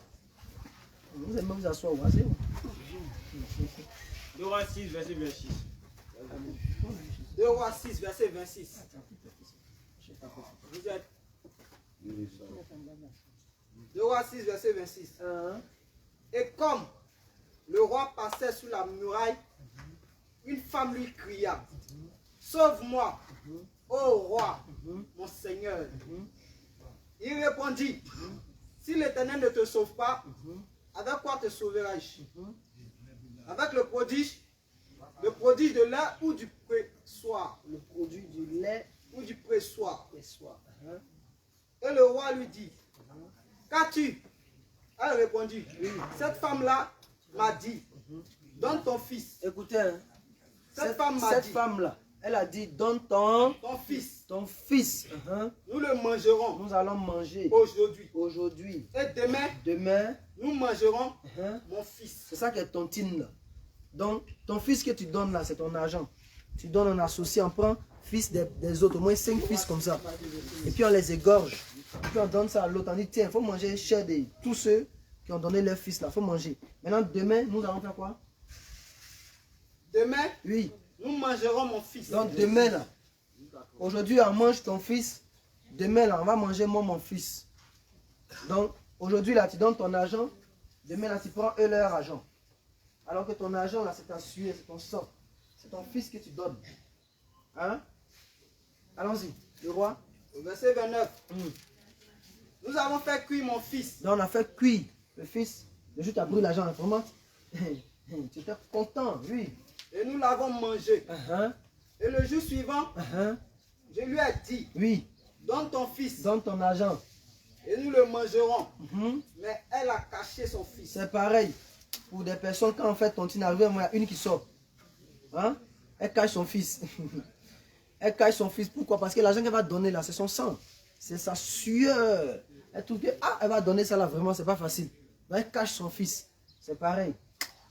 Vous aimez vous asseoir, asseyez-vous. 2 rois 6, verset 26. 2 rois 6, verset 26. Vous êtes 2 rois 6, verset 26. Et comme le roi passait sous la muraille, une femme lui cria: Sauve-moi, ô roi, mon Seigneur. Il répondit: Si l'Éternel ne te sauve pas, avec quoi te sauverai-je? Avec le prodige de lait ou du pressoir? Le produit du lait Ou du pressoir. et soir. Et le roi lui dit: Qu'as-tu? Elle répondit: Cette femme-là m'a dit: Donne ton fils. Écoutez, hein, Cette femme m'a dit: femme-là, elle a dit, donne ton Ton fils. nous le mangerons Nous allons manger aujourd'hui. aujourd'hui. Et Demain, nous mangerons mon fils. c'est ça qui est tontine là. Donc, ton fils que tu donnes là, c'est ton argent. Tu donnes un associé, on prend fils des autres, au moins 5 fils comme ça. Et puis on les égorge. Et puis on donne ça à l'autre. On dit, tiens, il faut manger cher de tous ceux qui ont donné leur fils là. Il faut manger. Maintenant, demain, nous allons faire quoi? Demain, Oui. nous mangerons mon fils. Donc demain là, aujourd'hui on mange ton fils. Demain là, on va manger moi mon fils. Donc aujourd'hui là, tu donnes ton argent. Demain là, tu prends eux leur argent. Alors que ton argent là, c'est ta sueur, c'est ton sang. C'est ton fils que tu donnes. Hein? Allons-y, le roi. Au verset 29. Nous avons fait cuire mon fils. Donc on a fait cuire le fils. Le jour tu as brûlé l'argent, vraiment. Tu étais content, oui. Et nous l'avons mangé. Et le jour suivant, je lui ai dit: Oui, Donne ton fils. donne ton argent. Et nous le mangerons. Mais elle a caché son fils. C'est pareil. Pour des personnes, quand en fait ton arrive, il y a une qui sort. Hein? Elle cache son fils. Elle cache son fils. Pourquoi? Parce que l'argent qu'elle va donner là, c'est son sang. C'est sa sueur. Elle trouve que, elle va donner ça là, vraiment, c'est pas facile. Donc, elle cache son fils. C'est pareil.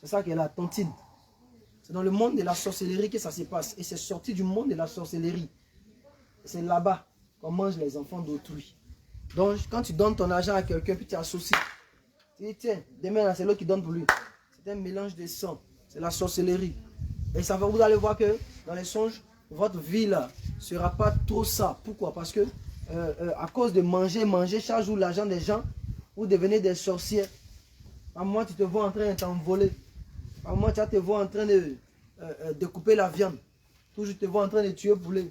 C'est ça qu'elle a, tontine. C'est dans le monde de la sorcellerie que ça se passe. Et c'est sorti du monde de la sorcellerie. C'est là-bas qu'on mange les enfants d'autrui. Donc, quand tu donnes ton argent à quelqu'un, puis tu associes. Tu dis, tiens, demain, là, c'est l'autre qui donne pour lui. C'est un mélange de sang. C'est la sorcellerie. Et ça va, vous allez voir que dans les songes, votre vie là ne sera pas trop ça. Pourquoi? Parce que à cause de manger chaque jour l'argent des gens, vous devenez des sorcières. À moi, tu te vois en train de t'envoler. Par moment, tu vas te voir en train de découper la viande. Toujours te vois en train de tuer le poulet.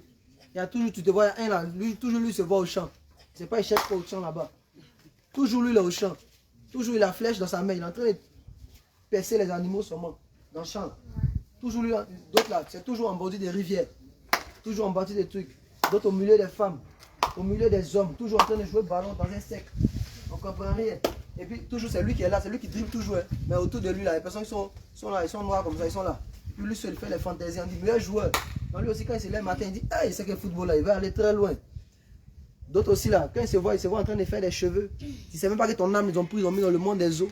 Il y a toujours, tu te vois, un là, toujours lui se voit au champ. C'est pas, il cherche pas au champ là-bas. Toujours lui, il est au champ. Toujours il a la flèche dans sa main. Il est en train de percer les animaux seulement. Dans le champ. Là. Toujours lui, d'autres là, c'est toujours en bord des rivières. Toujours en bord des trucs. D'autres au milieu des femmes. Au milieu des hommes. Toujours en train de jouer ballon dans un sec. On ne comprend rien. Et puis toujours c'est lui qui est là, c'est lui qui dribble toujours. Hein. Mais autour de lui, là, les personnes qui sont là, ils sont noirs comme ça, ils sont là. Puis lui seul fait les fantaisies. On dit, meilleur joueur. Donc lui aussi, quand il se lève le matin, il dit, ah, il sait que le football là, il va aller très loin. D'autres aussi là, quand ils se voient en train de faire des cheveux. Tu ne sais même pas que ton âme, ils ont mis dans le monde des eaux.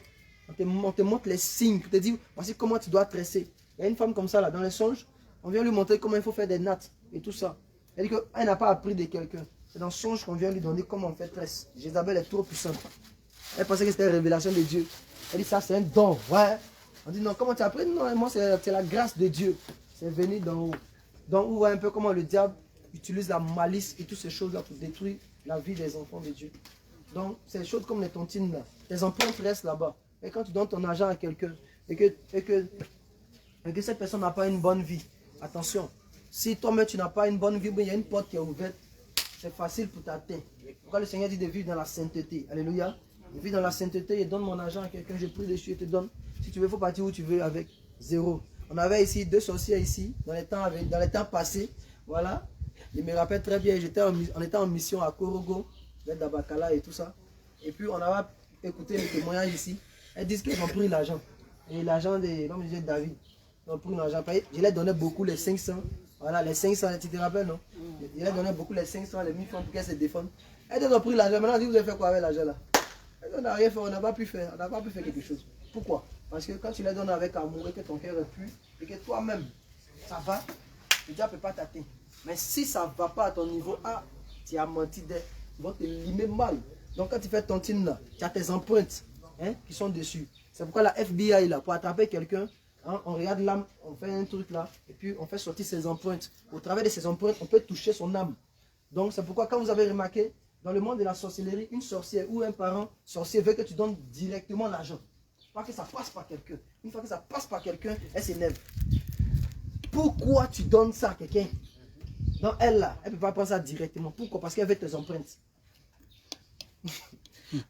On te montre les signes pour te dire, voici comment tu dois tresser. Il y a une femme comme ça là, dans les songes, on vient lui montrer comment il faut faire des nattes et tout ça. Elle dit qu'elle n'a pas appris de quelqu'un. C'est dans le songe qu'on vient lui donner comment on fait tresse. Jézabel est trop puissante. Elle pensait que c'était une révélation de Dieu. Elle dit ça c'est un don, ouais. On dit non, comment tu as appris? Non, moi c'est la grâce de Dieu. C'est venu d'en haut. D'en haut, un peu comment le diable utilise la malice et toutes ces choses-là pour détruire la vie des enfants de Dieu. Donc, c'est des choses comme les tontines là. Tes empreintes restent là-bas. Et quand tu donnes ton argent à quelqu'un et que cette personne n'a pas une bonne vie, attention, si toi-même tu n'as pas une bonne vie, il y a une porte qui est ouverte, c'est facile pour t'atteindre. Pourquoi le Seigneur dit de vivre dans la sainteté? Alléluia. Je vis dans la sainteté et donne mon argent à quelqu'un, je prie dessus et te donne. Si tu veux, il faut partir où tu veux avec zéro. On avait ici 2 sorcières ici, dans les temps passés. Voilà. Je me rappelle très bien, on était en mission à Korogo, vers Dabakala et tout ça. Et puis on avait écouté les témoignages ici. Elles disent qu'ils ont pris l'argent. Et l'argent de l'homme de David. Ils ont pris l'argent. Je leur donnais beaucoup les 500. Voilà, les 500, tu te rappelles, non? Je leur donnais beaucoup les 500, les 1000 francs pour qu'elles se défendent. Elles ont pris l'argent. Maintenant, vous avez fait quoi avec l'argent là? On n'a rien fait, on n'a pas pu faire. On n'a pas pu faire quelque chose. Pourquoi? Parce que quand tu les donnes avec amour et que ton cœur est pur et que toi-même, ça va, le diable ne peut pas t'atteindre. Mais si ça ne va pas à ton niveau, tu as menti, ils vont te limer mal. Donc quand tu fais ton team là, tu as tes empreintes qui sont dessus. C'est pourquoi la FBI là, pour attraper quelqu'un, on regarde l'âme, on fait un truc là, et puis on fait sortir ses empreintes. Au travers de ces empreintes, on peut toucher son âme. Donc c'est pourquoi quand vous avez remarqué, dans le monde de la sorcellerie, une sorcière ou un parent sorcier veut que tu donnes directement l'argent. Pas que ça passe par quelqu'un. Une fois que ça passe par quelqu'un, elle s'énerve. Pourquoi tu donnes ça à quelqu'un? Donc elle là, elle ne peut pas prendre ça directement. Pourquoi? Parce qu'elle veut tes empreintes.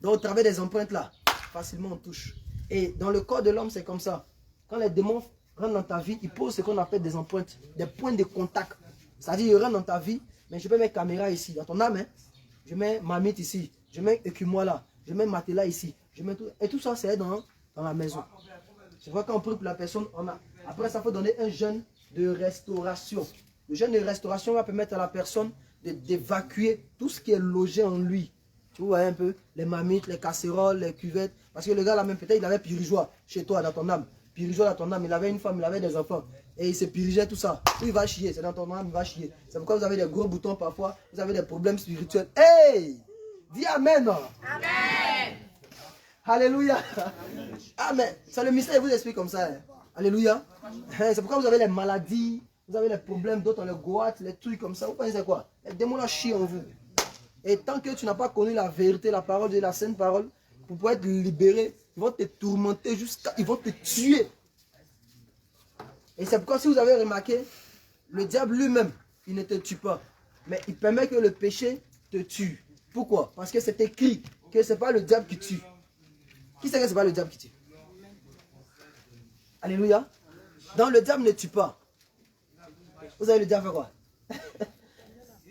Donc au travers des empreintes là, facilement on touche. Et dans le corps de l'homme, c'est comme ça. Quand les démons rentrent dans ta vie, ils posent ce qu'on appelle des empreintes, des points de contact. C'est-à-dire, ils rentrent dans ta vie, mais je peux mettre caméra ici, dans ton âme, hein. Je mets mamite ici, je mets écumoire là, je mets matelas ici, je mets tout. Et tout ça, c'est dans la maison. C'est vrai quand on prie pour la personne, après ça, il faut donner un jeûne de restauration. Le jeûne de restauration va permettre à la personne d'évacuer tout ce qui est logé en lui. Tu vois un peu, les mamites, les casseroles, les cuvettes. Parce que le gars là même, peut-être il avait pirigeois chez toi, dans ton âme. Pirigeois dans ton âme, il avait une femme, il avait des enfants. Et il se pirigeait tout ça. Où il va chier, c'est dans ton âme, il va chier. C'est pourquoi vous avez des gros boutons parfois, vous avez des problèmes spirituels. Hey! Dis Amen. Amen. Alléluia. Amen. C'est le mystère, il vous explique comme ça. Hein. Alléluia. C'est pourquoi vous avez les maladies, vous avez les problèmes, d'autres les goites, les trucs comme ça. Vous pensez quoi? Les démons là chient en vous. Et tant que tu n'as pas connu la vérité, la parole de la sainte parole, pour pouvoir être libéré, ils vont te tourmenter jusqu'à... Ils vont te tuer. Et c'est pourquoi si vous avez remarqué, le diable lui-même, il ne te tue pas. Mais il permet que le péché te tue. Pourquoi? Parce que c'est écrit que ce n'est pas le diable qui tue. Qui sait que ce n'est pas le diable qui tue? Alléluia. Donc le diable ne tue pas. Vous savez le diable fait quoi?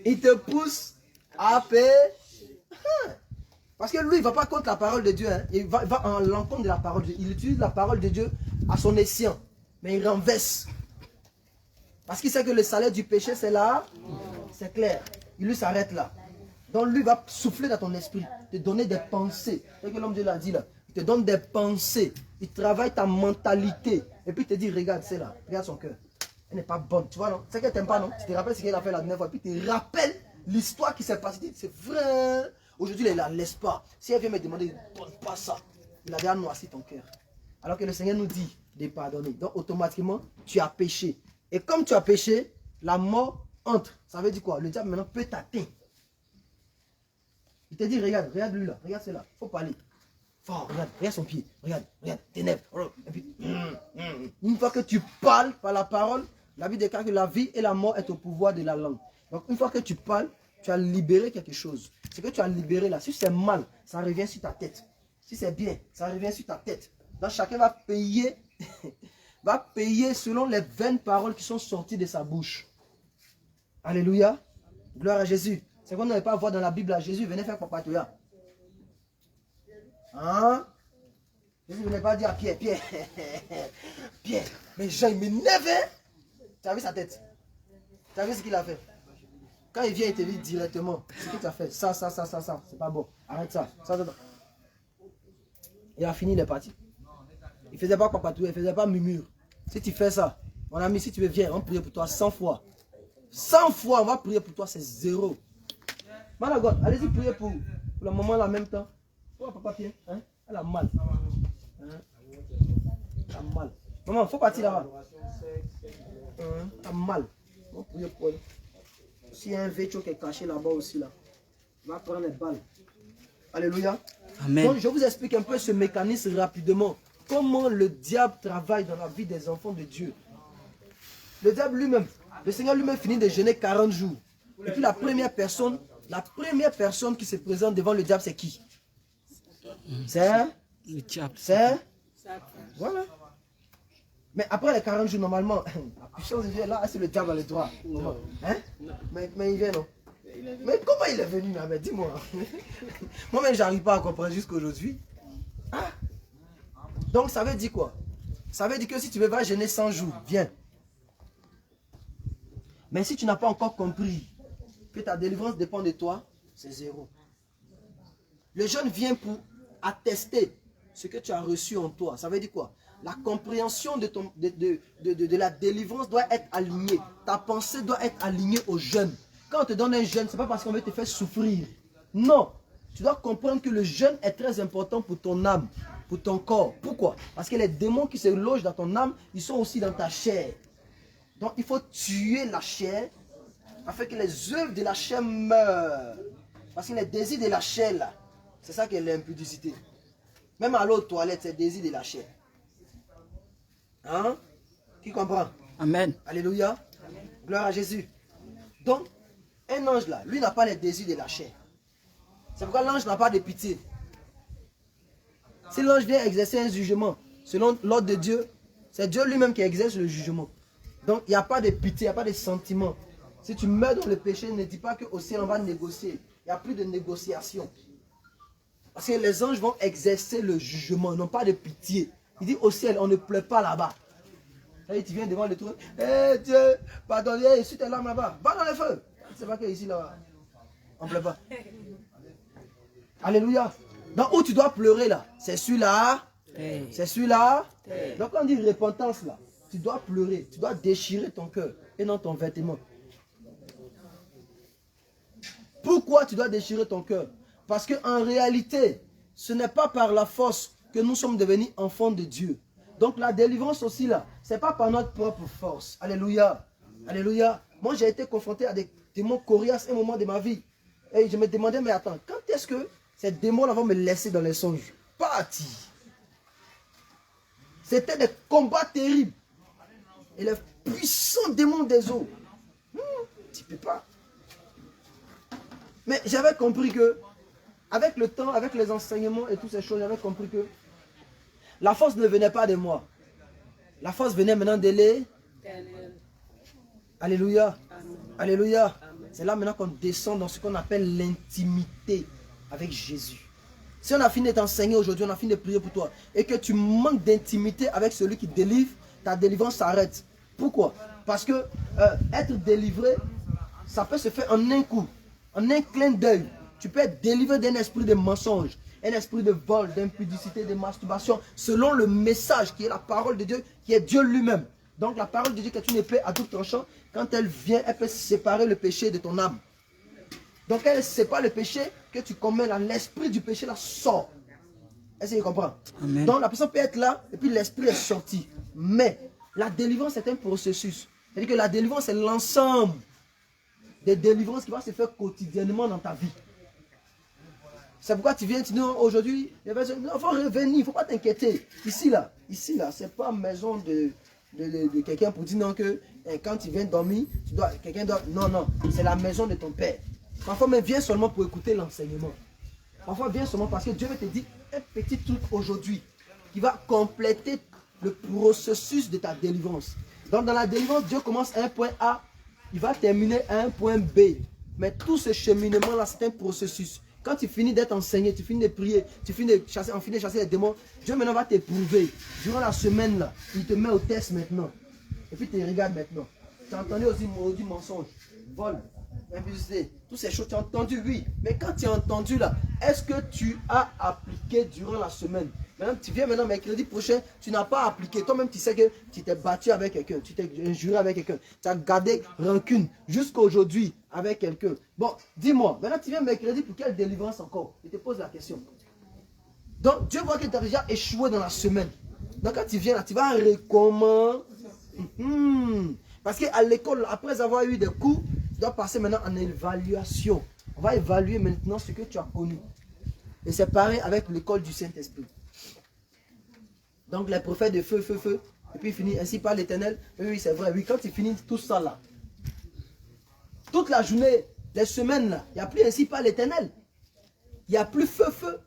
Il te pousse à pécher. Parce que lui, il ne va pas contre la parole de Dieu. Hein. Il va en l'encontre de la parole de Dieu. Il utilise la parole de Dieu à son escient. Mais il renverse. Parce qu'il sait que le salaire du péché, c'est là. C'est clair. Il lui s'arrête là. Donc lui va souffler dans ton esprit. Te donner des pensées. C'est ce que l'homme de Dieu l'a dit là. Il te donne des pensées. Il travaille ta mentalité. Et puis il te dit, regarde, c'est là. Regarde son cœur. Elle n'est pas bonne. Tu vois, non? C'est qu'elle t'aime pas, non? Tu te rappelles ce qu'elle a fait la dernière fois. Puis tu te rappelles l'histoire qui s'est passée. C'est vrai. Aujourd'hui, elle ne la laisse pas. Si elle vient me demander, ne donne pas ça. Il a déjà noirci ton cœur. Alors que le Seigneur nous dit de pardonner. Donc automatiquement, tu as péché. Et comme tu as péché, la mort entre. Ça veut dire quoi? Le diable maintenant peut t'atteindre. Il te dit, regarde lui là, regarde cela. Il faut parler. Il Fort, regarde son pied. Regarde, ténèbres. Et puis, une fois que tu parles par la parole, la Bible déclare que la vie et la mort est au pouvoir de la langue. Donc, une fois que tu parles, tu as libéré quelque chose. Ce que tu as libéré là, si c'est mal, ça revient sur ta tête. Si c'est bien, ça revient sur ta tête. Donc, chacun va payer, selon les 20 paroles qui sont sorties de sa bouche. Alléluia. Gloire à Jésus. C'est qu'on n'avait pas à voir dans la Bible à Jésus, venez faire papatoya. Hein? Jésus ne venait pas dire à Pierre, Pierre, mais Jean, il m'énervait. Tu as vu sa tête? Tu as vu ce qu'il a fait? Quand il vient, il te dit directement, ce que tu as fait, ça, c'est pas bon. Arrête ça. Il a fini, il est parti. Il ne faisait pas papatouille, il ne faisait pas murmure. Si tu fais ça, mon ami, si tu veux, viens, on prie pour toi 100 fois. 100 fois, on va prier pour toi, c'est 0. Malagot, allez-y prier pour la maman là en même temps. Oh, papa Pierre, hein? Elle a mal. Hein? Elle a mal. Maman, il faut partir là-bas. Elle a mal. On va prier pour elle. S'il y a un vécho qui est caché là-bas aussi, là, on va prendre les balles. Alléluia. Amen. Donc, je vous explique un peu ce mécanisme rapidement. Comment le diable travaille dans la vie des enfants de Dieu. Le diable lui-même, le Seigneur lui-même finit de jeûner 40 jours. Et puis la première personne qui se présente devant le diable, c'est qui? C'est le diable. C'est voilà. Mais après les 40 jours, normalement, la puissance de Dieu est là, c'est le diable à le droit. Hein? Mais il vient, non? Mais comment il est venu là? Mais dis-moi. Moi-même, j'arrive pas à comprendre jusqu'à aujourd'hui. Ah. Donc, ça veut dire quoi? Ça veut dire que si tu veux pas jeûner 100 jours, viens. Mais si tu n'as pas encore compris que ta délivrance dépend de toi, c'est 0. Le jeûne vient pour attester ce que tu as reçu en toi. Ça veut dire quoi? La compréhension de la délivrance doit être alignée. Ta pensée doit être alignée au jeûne. Quand on te donne un jeûne, ce n'est pas parce qu'on veut te faire souffrir. Non. Tu dois comprendre que le jeûne est très important pour ton âme, pour ton corps. Pourquoi? Parce que les démons qui se logent dans ton âme, ils sont aussi dans ta chair. Donc il faut tuer la chair afin que les œuvres de la chair meurent. Parce que les désirs de la chair, là, c'est ça qui est l'impudicité. Même à l'autre toilette, c'est le désir de la chair. Hein? Qui comprend? Amen. Alléluia. Amen. Gloire à Jésus. Donc, un ange là, lui n'a pas les désirs de la chair. C'est pourquoi l'ange n'a pas de pitié. Si l'ange vient exercer un jugement, selon l'ordre de Dieu, c'est Dieu lui-même qui exerce le jugement. Donc, il n'y a pas de pitié, il n'y a pas de sentiment. Si tu meurs dans le péché, ne dis pas qu'au ciel on va négocier. Il n'y a plus de négociation. Parce que les anges vont exercer le jugement, non pas de pitié. Il dit au ciel, on ne pleure pas là-bas. Et tu viens devant le trône. Hé Dieu, pardonne, je suis tes larmes là-bas. Va dans le feu. C'est pas qu'ici là, on ne pleure pas. Alléluia. Donc où tu dois pleurer là, c'est celui-là. C'est celui-là. Donc quand on dit repentance là, tu dois pleurer, tu dois déchirer ton cœur et non ton vêtement. Pourquoi tu dois déchirer ton cœur? Parce qu'en réalité, ce n'est pas par la force que nous sommes devenus enfants de Dieu. Donc la délivrance aussi là, ce n'est pas par notre propre force. Alléluia. Alléluia. Moi j'ai été confronté à des démons coriaces à un moment de ma vie. Et je me demandais, mais attends, quand est-ce que ces démons-là vont me laisser dans les songes? Parti. C'était des combats terribles. Et les puissants démons des eaux. Tu ne peux pas. Mais j'avais compris que, avec le temps, avec les enseignements et toutes ces choses, j'avais compris que la force ne venait pas de moi. La force venait maintenant de l'Éternel. Alléluia. Alléluia. C'est là maintenant qu'on descend dans ce qu'on appelle l'intimité avec Jésus. Si on a fini d'être enseigné aujourd'hui, on a fini de prier pour toi, et que tu manques d'intimité avec celui qui délivre, ta délivrance s'arrête. Pourquoi? Parce que être délivré, ça peut se faire en un coup, en un clin d'œil. Tu peux être délivré d'un esprit de mensonge, un esprit de vol, d'impudicité, de masturbation, selon le message qui est la parole de Dieu, qui est Dieu lui-même. Donc la parole de Dieu qui est une épée à double tranchant, quand elle vient, elle peut séparer le péché de ton âme. Donc elle sépare le péché que tu commets là, l'esprit du péché là sort. Est-ce que tu comprends? Amen. Donc la personne peut être là et puis l'esprit est sorti. Mais la délivrance est un processus. C'est-à-dire que la délivrance c'est l'ensemble des délivrances qui va se faire quotidiennement dans ta vie. C'est pourquoi tu viens, tu dis aujourd'hui, il faut revenir, il ne faut pas t'inquiéter. Ici, là, ce n'est pas maison de quelqu'un pour dire non que quand tu viens dormir, quelqu'un doit... Non, c'est la maison de ton père. Parfois, mais viens seulement pour écouter l'enseignement. Parfois, viens seulement parce que Dieu veut te dire un petit truc aujourd'hui qui va compléter le processus de ta délivrance. Donc, dans la délivrance, Dieu commence à un point A, il va terminer à un point B. Mais tout ce cheminement-là, c'est un processus. Quand tu finis d'être enseigné, tu finis de prier, tu finis de chasser, les démons, Dieu maintenant va t'éprouver. Durant la semaine, là, il te met au test maintenant. Et puis, tu regardes maintenant. Tu as entendu aussi du mensonge, vol, impudicité, toutes ces choses, tu as entendu, oui. Mais quand tu as entendu là, est-ce que tu as appliqué durant la semaine? Maintenant, tu viens maintenant mercredi prochain, tu n'as pas appliqué. Toi-même, tu sais que tu t'es battu avec quelqu'un, tu t'es injuré avec quelqu'un, tu as gardé rancune jusqu'à aujourd'hui avec quelqu'un. Bon, dis-moi, maintenant tu viens mercredi pour quelle délivrance encore? Je te pose la question. Donc, Dieu voit que tu as déjà échoué dans la semaine. Donc, quand tu viens là, tu vas recommencer. Parce qu'à l'école, après avoir eu des cours, tu dois passer maintenant en évaluation. On va évaluer maintenant ce que tu as connu. Et c'est pareil avec l'école du Saint-Esprit. Donc les prophètes de feu, et puis il finit ainsi par l'Éternel. Oui, c'est vrai, oui, quand il finit tout ça là, toute la journée, les semaines là, il n'y a plus ainsi par l'Éternel. Il n'y a plus feu.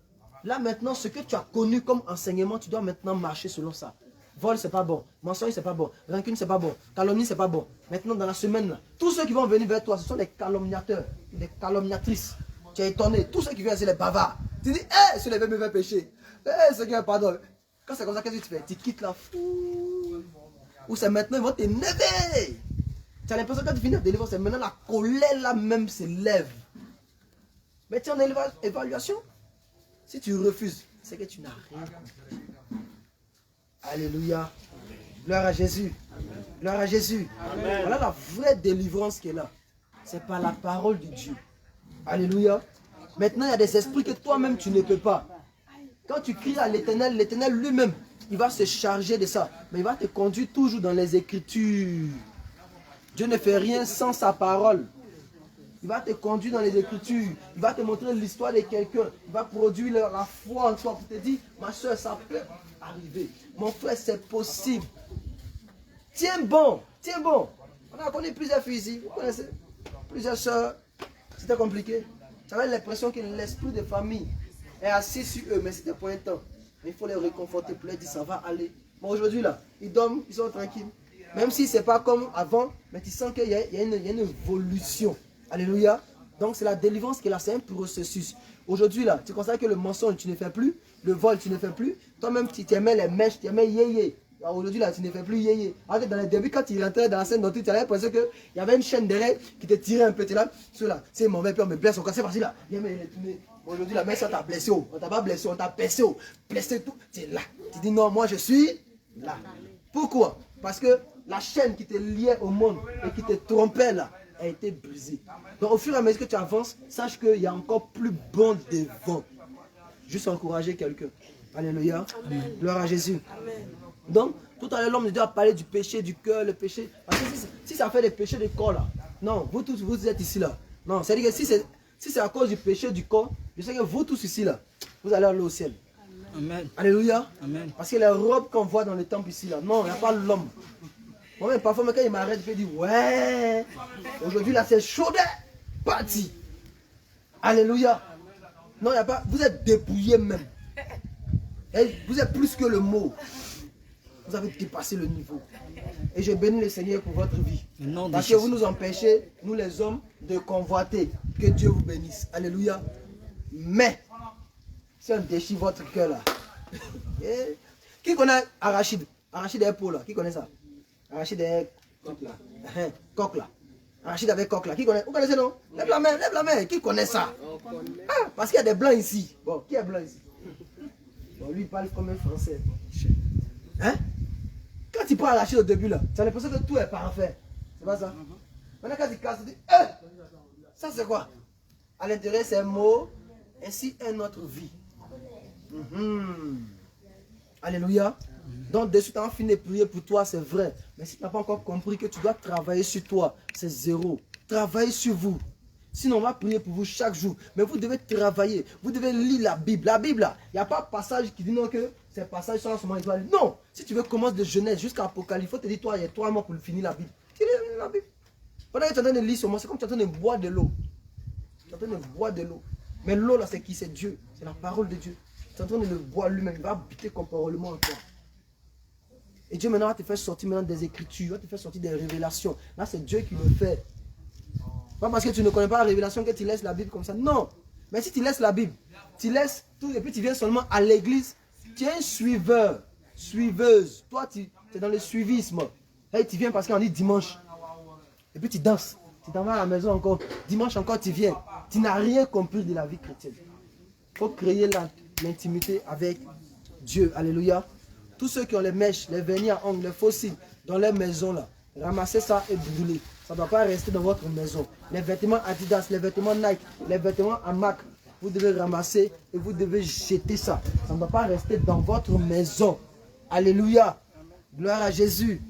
Là maintenant, ce que tu as connu comme enseignement, tu dois maintenant marcher selon ça. Vol, c'est pas bon. Mensonge, c'est pas bon. Rancune, c'est pas bon. Calomnie, c'est pas bon. Maintenant, dans la semaine là, tous ceux qui vont venir vers toi, ce sont des calomniateurs, des calomniatrices. Tu es étonné. Tous ceux qui viennent, c'est les bavards. Tu dis, hé, ceux qui veulent me faire pécher. Hé, ceux qui veulent pardon. Quand c'est comme ça, qu'est-ce que tu fais? Tu quittes la foule. Ou c'est maintenant, ils vont t'énerver. Tu as l'impression que quand tu finis la délivrance, c'est maintenant la colère là même s'élève. Mais tu es en évaluation. Si tu refuses, c'est que tu n'as rien compris. Alléluia. Gloire à Jésus. Gloire à Jésus. Amen. Voilà la vraie délivrance qui est là. C'est par la parole de Dieu. Alléluia. Maintenant, il y a des esprits que toi-même tu ne peux pas. Quand tu cries à l'Éternel, l'Éternel lui-même, il va se charger de ça. Mais il va te conduire toujours dans les Écritures. Dieu ne fait rien sans sa parole. Il va te conduire dans les Écritures. Il va te montrer l'histoire de quelqu'un. Il va produire la foi en toi pour te dire, ma soeur, ça peut arriver. Mon frère, c'est possible. Tiens bon, tiens bon. On a connu plusieurs filles ici. Vous connaissez? Plusieurs soeurs. C'était compliqué. J'avais l'impression que l'esprit de famille est assis sur eux, mais c'était pour un temps. Mais il faut les réconforter pour leur dire ça va aller. Bon, aujourd'hui là, ils dorment, ils sont tranquilles. Même si ce n'est pas comme avant, mais tu sens qu'il y a une évolution. Alléluia. Donc c'est la délivrance qui est là, c'est un processus. Aujourd'hui là, tu constates que le mensonge, tu ne fais plus. Le vol, tu ne fais plus. Toi-même, tu aimais les mèches, tu aimais yéyé. Aujourd'hui là, tu ne fais plus yéyé. Alors que dans les débuts, quand tu rentrais dans la scène dont tu avais l'impression qu'il y avait une chaîne derrière qui te tirait un peu. Tu là, c'est mauvais, puis on me blesse encore. C'est facile là. Aujourd'hui là, mais ça t'a blessé. On t'a pas blessé, on t'a blessé. Blessé tout. Tu es là. Tu dis non, moi je suis là. Pourquoi? Parce que la chaîne qui te liait au monde et qui te trompait là, a été brisée. Donc au fur et à mesure que tu avances, sache qu'il y a encore plus bon devant. Juste encourager quelqu'un. Alléluia. Amen. Gloire à Jésus. Amen. Donc, tout à l'heure, l'homme de Dieu a parlé du péché du cœur, le péché. Parce que si ça fait des péchés du corps là, non, vous tous, vous êtes ici là. Non, c'est-à-dire que si c'est à cause du péché du corps, je sais que vous tous ici là, vous allez aller au ciel. Amen. Alléluia. Amen. Parce que les robes qu'on voit dans le temple ici là, non, il n'y a pas l'homme. Moi, parfois, quand il m'arrête, je dis, ouais, aujourd'hui là, c'est chaud, parti. Alléluia. Non, il n'y a pas, vous êtes dépouillé même. Et vous êtes plus que le mot. Vous avez dépassé le niveau. Et je bénis le Seigneur pour votre vie. Parce que vous nous empêchez, nous les hommes, de convoiter. Que Dieu vous bénisse. Alléluia. Mais, si on déchire votre cœur là. Qui connaît Arachide? Arachide est pour là. Qui connaît ça? Arachide est coq là. Coq là. Arachide avec coq là. Qui connaît? Vous connaissez non? Lève la main, lève la main. Qui connaît ça? Ah, parce qu'il y a des blancs ici. Bon, qui est blanc ici? Bon, lui il parle comme un français. Hein? Quand tu prends Arachide au début là, tu as l'impression que tout est parfait. C'est pas ça? Maintenant quand tu casses, tu dis, ça c'est quoi? À l'intérieur c'est un mot, ainsi une autre vie. Alléluia. Donc dessus tu as fini de prier pour toi, c'est vrai. Mais si tu n'as pas encore compris que tu dois travailler sur toi, c'est zéro. Travaillez sur vous. Sinon, on va prier pour vous chaque jour. Mais vous devez travailler. Vous devez lire la Bible. La Bible, là, il n'y a pas de passage qui dit non que ces passages sont en ce moment. Il doit lire. Non. Si tu veux commencer de Genèse jusqu'à Apocalypse, il faut te dire, toi, il y a 3 mois pour finir la Bible. Tu lis la Bible. Pendant que tu es en train de lire ce moment, c'est comme tu es en train de boire de l'eau. Tu es en train de boire de l'eau. Mais l'eau, là, c'est qui? C'est Dieu. C'est la parole de Dieu. Tu es en train de le boire lui-même. Il va habiter corporellement en toi. Et Dieu maintenant va te faire sortir maintenant des écritures. Va te faire sortir des révélations. Là, c'est Dieu qui le fait. Pas parce que tu ne connais pas la révélation que tu laisses la Bible comme ça. Non. Mais si tu laisses la Bible, tu laisses tout et puis tu viens seulement à l'église, tu es un suiveur, suiveuse. Toi, tu es dans le suivisme. Et tu viens parce qu'on dit dimanche. Et puis tu danses. Tu t'en vas à la maison encore. Dimanche encore, tu viens. Tu n'as rien compris de la vie chrétienne. Il faut créer l'intimité avec Dieu. Alléluia. Tous ceux qui ont les mèches, les vernis à ongles, les fossiles dans les maisons là, ramassez ça et brûlez. Ça ne doit pas rester dans votre maison. Les vêtements Adidas, les vêtements Nike, les vêtements Amac, vous devez ramasser et vous devez jeter ça. Ça ne doit pas rester dans votre maison. Alléluia. Gloire à Jésus.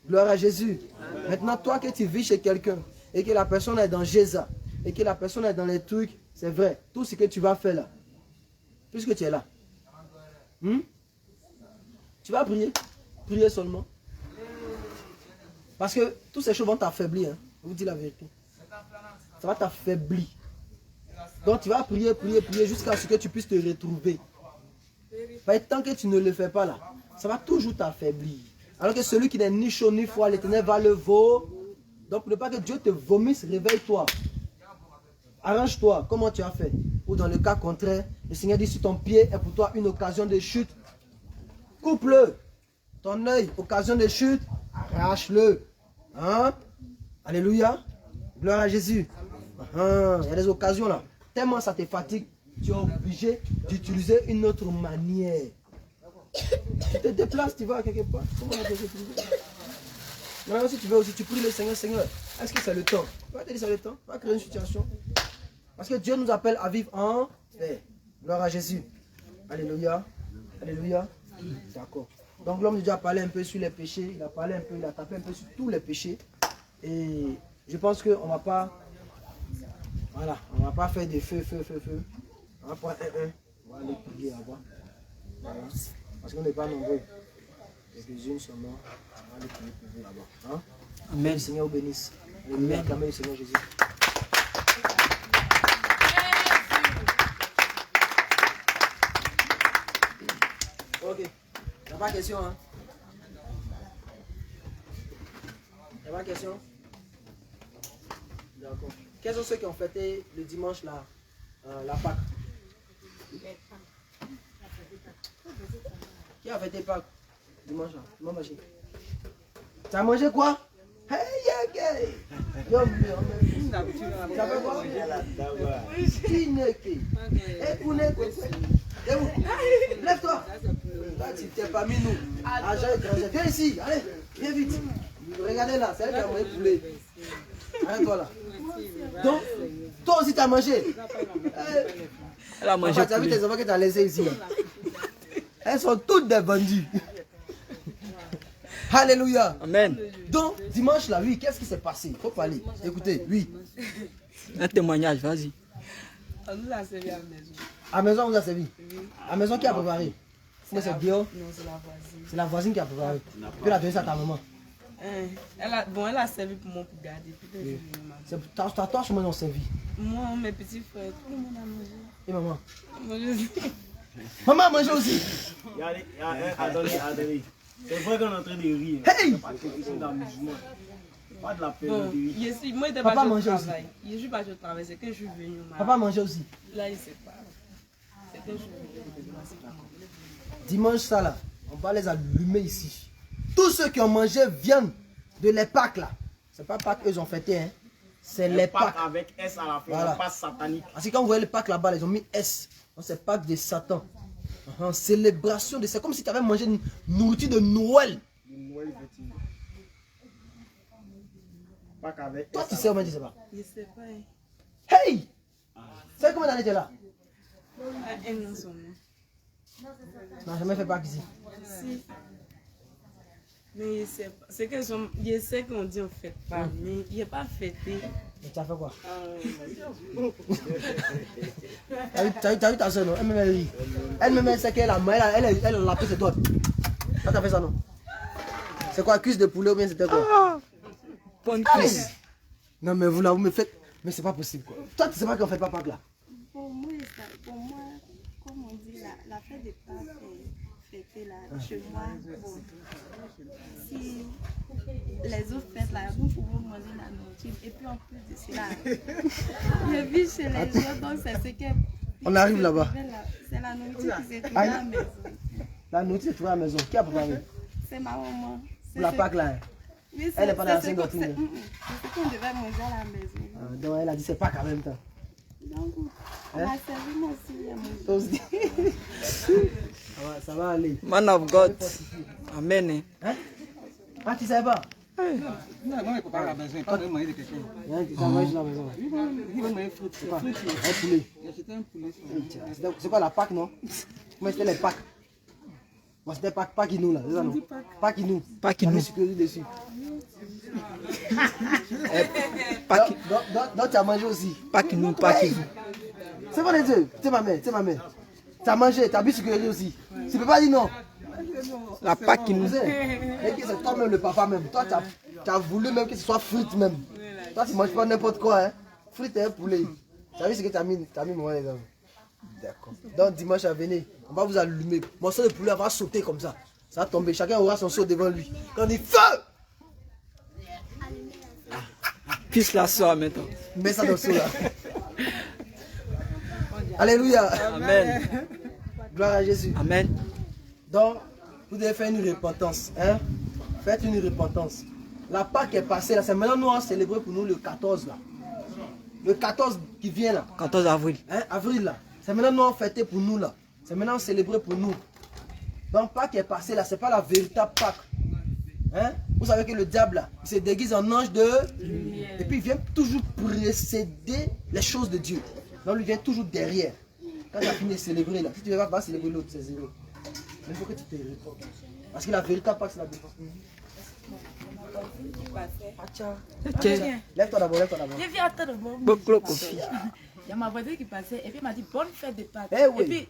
Gloire à Jésus. Maintenant, toi que tu vis chez quelqu'un et que la personne est dans Jésus et que la personne est dans les trucs, c'est vrai. Tout ce que tu vas faire là, puisque tu es là, tu vas prier. Prier seulement. Parce que toutes ces choses vont t'affaiblir. Hein. Je vous dis la vérité. Ça va t'affaiblir. Donc tu vas prier, prier, prier jusqu'à ce que tu puisses te retrouver. Tant que tu ne le fais pas là, ça va toujours t'affaiblir. Alors que celui qui n'est ni chaud ni froid, l'Éternel va le vaut. Donc pour ne pas que Dieu te vomisse, réveille-toi. Arrange-toi. Comment tu as fait? Ou dans le cas contraire, le Seigneur dit si ton pied est pour toi une occasion de chute, coupe-le. Ton œil, occasion de chute, arrache-le. Hein? Alléluia. Gloire à Jésus. Il y a des occasions là. Tellement ça te fatigue, tu es obligé d'utiliser une autre manière. Tu te déplaces, tu vas quelque part. Comment on peut utiliser? Maintenant, si tu veux aussi, tu pries le Seigneur, Seigneur, est-ce que c'est le temps? Tu vas te dire c'est le temps. Tu vas créer une situation. Parce que Dieu nous appelle à vivre en paix. Gloire à Jésus. Alléluia. Alléluia. D'accord. Donc l'homme de Dieu a parlé un peu sur les péchés, il a parlé un peu, il a tapé un peu sur tous les péchés. Et je pense qu'on ne va pas, voilà, on va pas faire des feux. On va prendre un. On va aller prier là-bas. Voilà. Parce qu'on n'est pas nombreux. Quelques-unes seulement. On va aller prier là-bas. Hein? Amen. Le Seigneur vous bénisse. Amen. Acclamez le Seigneur Jésus. Ok. Il n'y a pas de question, hein? Il n'y a pas de question? D'accord. Quels sont ceux qui ont fêté le dimanche la Pâque? Qui a fêté Pâque? Dimanche là? Tu m'as mangé. Tu as mangé quoi? Hey, hey, ça fait quoi? Lève-toi. Là, tu t'es pas mis nous. Agent étranger. Viens ici. Allez, viens vite. Regardez là, c'est elle qui a mangé poulet. Arrête-toi là. Donc, toi aussi tu as mangé. Elle a mangé. Tu as vu tes enfants que tu as laissés ici. Elles sont toutes des bandits. Alléluia. Amen. Donc, dimanche là, oui, qu'est-ce qui s'est passé? Il faut parler. Écoutez, oui. Un témoignage, vas-y. On nous a servi à la maison. À la maison, on vous a servi? À la maison, qui a préparé? C'est dehors? Non, c'est la voisine. C'est la voisine qui a préparé. Puis elle a donné ça à ta maman. Elle a servi pour moi pour garder. C'est toi, je m'en ai servi. Moi, mes petits frères, tout le monde a mangé. Et maman? Mangé aussi. Maman a mangé aussi? Attendez. C'est vrai qu'on est en train de rire. Hey! Pas de la peine Bon, de rire. moi, je n'étais Papa pas au mangeait aussi. travail. Je ne suis pas au travail, c'est que je suis venu. Papa a mangé aussi. Là, il ne sait pas. C'est que je suis venu. Dimanche, ça là, on va les allumer ici. Tous ceux qui ont mangé viande de les Pâques là. C'est pas Pâques qu'ils ont fêté, hein. C'est les Pâques. Avec S à la fin, Voilà. pas satanique. Parce que quand vous voyez les Pâques là-bas, ils ont mis S. Donc c'est Pâques de Satan. Célébration de... C'est comme si tu avais mangé une nourriture de Noël. Noël, effectivement. Pas qu'avec Toi, S tu à sais la au moins, tu sais pas. Je ne sais pas. Hey! Tu sais combien d'années tu es là? Un an seulement. Tu n'as jamais fait Pâques ici. Si. Mais je sais pas. C'est que je sais qu'on dit on ne fête pas, mais il n'est pas fêté. Tu as fait quoi? T'as vu ta soeur, non? Elle-même, elle rit. Elle-même, elle sait qu'elle a la paix, c'est toi. Quand t'as fait ça, non? C'est quoi, cuisse de poulet ou bien c'était quoi? Bonne cuisse. Non, mais vous là, vous me faites. Mais c'est pas possible, quoi. Toi, tu sais pas qu'on fait pas Pâques là? Pour moi, comme on dit, la fête de Pâques est fêtée là, chez moi. Bon, si les autres fêtes là, nous pouvons manger la nourriture. Et puis en plus de cela, je vis chez les autres, donc c'est ce que. On arrive là-bas. C'est la nourriture qui s'est trouvée à la maison. La nourriture est trouvée à la maison. Qui a préparé? C'est ma maman. Pour la Pâques là. Oui, Elle n'est pas dans la c'est Sainte-Gotine. ce qu'on devait manger à la maison. Donc elle a dit c'est Pâques en même temps. Donc, on a servi moi aussi à manger. Toi aussi. Ça va aller. Man of God. Amen. Hein? Ah, tu savais pas? Non, il faut pas à la maison, il faut manger de quelqu'un. Ça mange à la maison. Il va manger fruit. Un poulet. C'était un poulet. C'est quoi la Pâques, non? Comment c'était les Pâques? Bon, c'était Pâques Inou là, c'est ça non? Pâques Inou. Pâques Inou. Dessus. Pâques. Donc tu as mangé aussi. Pâques nous, Pâques nous. C'est pas les deux. C'est ma mère, Tu as mangé, tu as bu sucrerie aussi. Tu peux pas dire non. La Pâques nous. Et que c'est toi-même le papa même. Toi, tu as voulu même que ce soit frites même. Toi, tu manges pas n'importe quoi. Hein. Frites et poulet. Tu as vu ce que tu as mis moi les gars. D'accord. Donc dimanche à venir, on va vous allumer. Mon seau de poulet va sauter comme ça. Ça va tomber. Chacun aura son seau devant lui. Quand on dit feu! Puisse la soeur maintenant. Mets ça dans le seau là. Alléluia. Amen. Gloire à Jésus. Amen. Donc, vous devez faire une repentance. Hein? Faites une repentance. La Pâque est passée là. C'est maintenant nous allons célébrer pour nous le 14 là. Le 14 qui vient là. 14 avril. Hein? Avril là. C'est maintenant nous allons fêter pour nous là. C'est maintenant célébrer pour nous. Donc Pâque est passée là. C'est pas la véritable Pâque. Hein? Vous savez que le diable là, il se déguise en ange de lumière. Et puis il vient toujours précéder les choses de Dieu. Donc il vient toujours derrière. Quand tu as fini de célébrer là, si tu ne vas pas célébrer l'autre, c'est zéro. Mais il faut que tu te répondes. Parce que la véritable Pâque, c'est la défense. Lève-toi d'abord, Je viens attendre mon Beaucoup de conflit. Il y a ma voisine qui passait et puis elle m'a dit bonne fête de Pâques. Eh oui. Et puis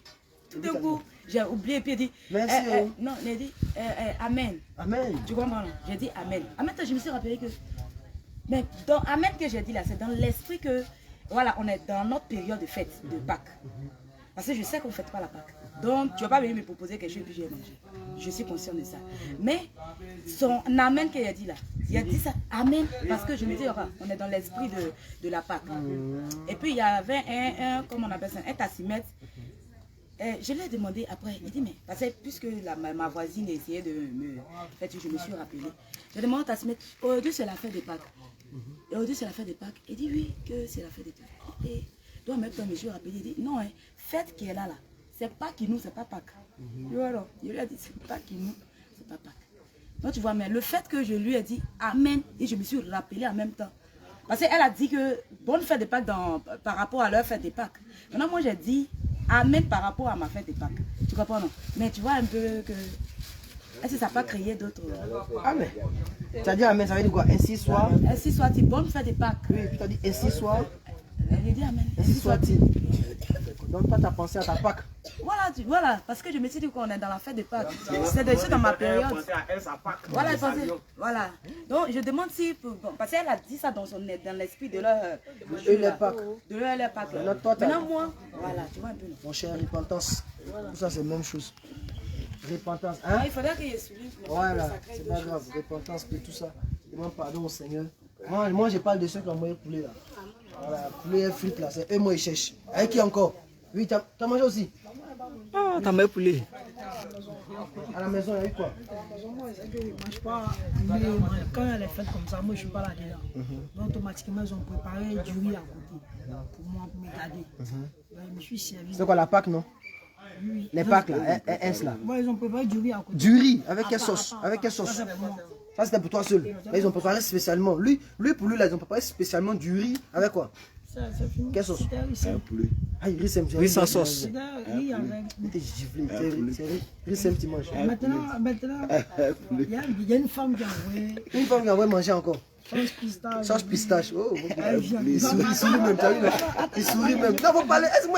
tout d'un coup, j'ai oublié et puis elle dit merci. non, elle dit Amen. Amen. Tu comprends? J'ai dit Amen. En même temps, je me suis rappelé que mais dans Amen que j'ai dit là, c'est dans l'esprit que voilà, on est dans notre période de fête de Pâques. Parce que je sais qu'on ne fête pas la Pâques. Donc, tu ne vas pas venir me proposer quelque chose que j'ai mangé. Je suis consciente de ça. Mais son Amen qu'il a dit là, il a dit ça, Amen, parce que je me dis, on est dans l'esprit de la Pâque. Et puis, il y avait comment on appelle ça, un tassimètre. Je lui ai demandé après, il dit, mais parce que puisque ma voisine essayait de me... En fait, je me suis rappelé. J'ai demandé au tassimètre, aujourd'hui c'est la fête de Pâques. Et aujourd'hui c'est la fête de Pâques. Il dit oui, que c'est la fête de Pâques. Et donc, en même temps, je me suis rappelé, il dit, non, hein, fête qui est là, c'est pas qui nous, c'est pas Pâques. Voilà. Je lui ai dit, c'est pas qui nous, c'est pas Pâques. Donc tu vois, mais le fait que je lui ai dit Amen, et je me suis rappelé en même temps. Parce qu'elle a dit que bonne fête de Pâques par rapport à leur fête de Pâques. Maintenant, moi j'ai dit Amen par rapport à ma fête de Pâques. Tu comprends, non? Mais tu vois un peu que... Est-ce que ça n'a pas créé d'autres... Amen. Tu as dit Amen, ça veut dire quoi? Ainsi soit. Ainsi soit-il, bonne fête de Pâques. Oui, puis tu as dit ainsi soit. Elle dit Amen. Ainsi soit-il. Donc toi, tu as pensé à ta Pâques. Voilà, parce que je me suis dit qu'on est dans la fête de Pâques. C'est dans ma période. Voilà, voilà. Donc je demande si, parce qu'elle a dit ça dans l'esprit de leur Pâques. De leur Pâques. Maintenant moi, voilà, tu vois un peu. Mon cher, repentance. Tout ça, c'est la même chose. Repentance, hein? Il faudrait qu'il y ait suivi. Voilà, c'est pas grave. Repentance, puis tout ça. Demande pardon au Seigneur. Moi je parle de ceux qui ont mangé poulet là. Voilà, poulet et frites là, c'est eux moi ils cherchent. Avec qui encore? Oui, t'as mangé aussi? Ah, t'as mangé poulet. À la maison, il y a eu quoi? À la maison, moi, je ne mange pas. Mais quand il y a les fêtes comme ça, moi je ne suis pas là-dedans. Donc automatiquement, ils ont préparé du riz à côté pour moi, pour me garder. Je me suis servi. C'est quoi la Pâques, non? Oui. Les Pâques là, S là. Moi, ils ont préparé du riz à côté. Du riz, avec quelle sauce? Avec quelle sauce? Ça c'était pour toi seul. Là, ils ont préparé spécialement. Lui pour lui là, ils ont préparé spécialement du riz avec quoi? C'est fini. Quelle sauce? C'est un poulet. Ah, riz c'est riz sans sauce. C'est riz avec. T'es giflé, c'est riz c'est tu manges. Maintenant, il y a une femme qui a envoyé. Une femme qui a envoyé manger encore. Sauce pistache. Oh, il sourit même, t'as vu là? Il sourit même. Non, faut parler. Est-ce que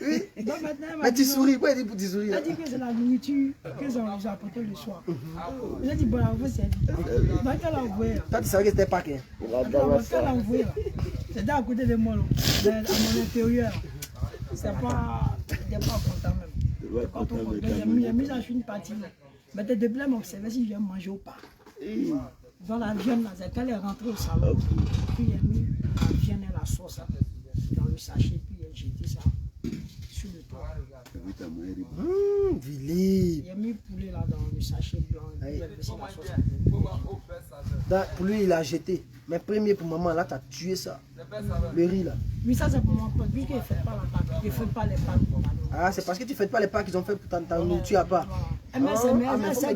oui. Mais tu souris, pourquoi il dit pour tu souris? Il a dit que c'est la nourriture que j'ai apporté le soir. Il a dit, bon, la c'est donc elle a envoyé. Toi, tu savais que c'était pas qu'un. Elle a envoyé. C'était à côté de moi, à mon intérieur. C'était pas content même. Quand on compte, il a mis en une partie. Mais depuis là, m'observer si je viens manger ou pas. Dans la viande, là, quand elle est rentrée au salon, puis il a mis la viande et la sauce dans le sachet, puis il a jeté ça sur le toit. Il a mis le poulet là dans le sachet blanc, puis il a laissé la sauce. Pour lui, il a jeté. Mais premier pour maman, là, tu as tué ça. Le riz là. Oui, ça c'est pour moi, puisqu'il ne fait pas la pâte. Il ne fait pas les pâtes. Ah, c'est parce que tu ne fais pas les pâtes qu'ils ont fait pour ta nourriture à part. Mais elle sait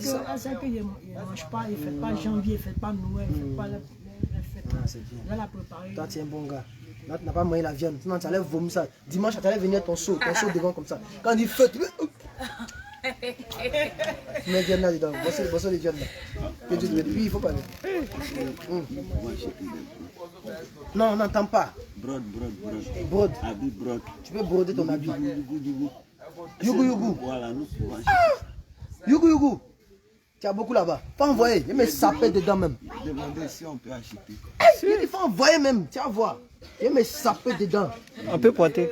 qu'il ne mange pas, il ne fait pas janvier, il ne fait pas Noël, il ne fait pas les fêtes. C'est bien. Elle a préparé. Toi, tu es un bon gars. Là, tu n'as pas mangé la viande. Sinon, tu allais vomir ça. Dimanche, tu allais venir ton seau devant comme ça. Quand il fait, tu mets viande là dedans. Bossez les viandes là. Puis il faut pas aller. Non, on n'entend pas. Brode. Tu peux broder ton habit. Yougou. Voilà, nous Yougou. Tu as beaucoup là-bas. Faut envoyer. Il me sapait dedans même. Demandez si on peut acheter. Il faut envoyer même. Tu vas voir. Il me sapait dedans. On peut porter.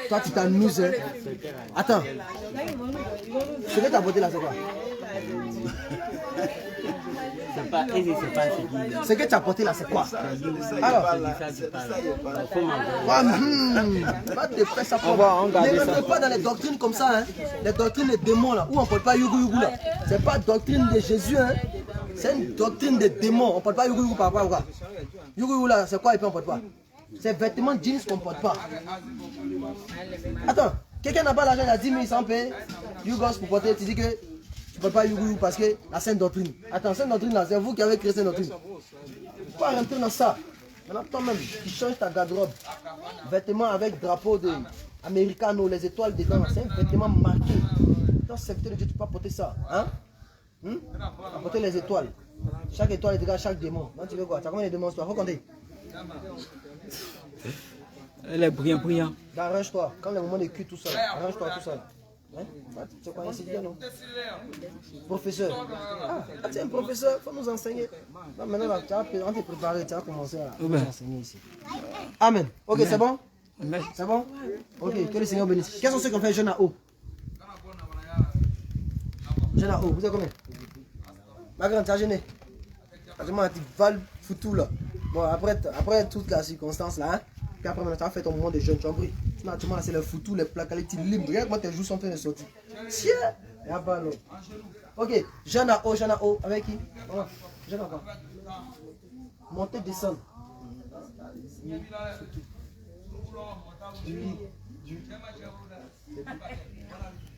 Toi, tu t'amuses. Hein? Attends. Ce que tu as porté là, c'est quoi? C'est pas aisé, c'est pas ce Ce que tu as porté là, c'est quoi? Alors, va te faire ça pour moi. Ne rentre pas dans les doctrines comme ça, hein. Les doctrines des démons là, où on ne porte pas yougou là. C'est pas doctrine de Jésus, hein. C'est une doctrine des démons. On ne porte pas yougou par rapport à quoi? Yougou là, c'est quoi et puis on ne porte pas? C'est vêtements jeans qu'on ne porte pas. Attends, quelqu'un n'a pas l'argent, il a 10 000 100 payer. Yougos pour porter, tu dis que tu ne portes pas yougou parce que la sainte doctrine. Attends, sainte doctrine là, c'est vous qui avez créé cette doctrine. Il faut pas rentrer dans ça. Maintenant, toi-même, tu changes ta garde-robe. Vêtements avec drapeau de Americano, les étoiles dedans. C'est un vêtement marqué. Dans ce serviteur de Dieu, tu peux pas porter ça. Hein? Porter les étoiles. Chaque étoile est égale à chaque démon. Donc tu veux quoi? Tu as combien de démons? Il faut compter. Elle est brillant. Arrange-toi. Quand le moment de cul tout seul. Arrange-toi tout seul. Hein? Tu connais c'est bien, non? Professeur. Ah, tu es un professeur, il faut nous enseigner. Non, maintenant, là, on t'est préparé, tu vas commencer à nous enseigner ici. Amen. Ok, c'est bon? C'est bon? Ok, que le Seigneur bénisse. Quels sont ceux qui ont fait jeûne à eau? Jeûne à eau, vous êtes combien? Ma grande, tu as jeûné? Tu vas le foutu là. Bon, après toute la circonstance là, hein? Puis après, maintenant, tu as fait ton moment de jeûne, tu as compris? Naturellement, c'est le foutu, les plaques, les petits libres. Regarde comment tes joues sont en train de sortir. Tiens! Il n'y a pas l'eau. Ok, jeûne à eau. Avec qui? Voilà. Jeûne à quoi? Monter, descendre. Du lit.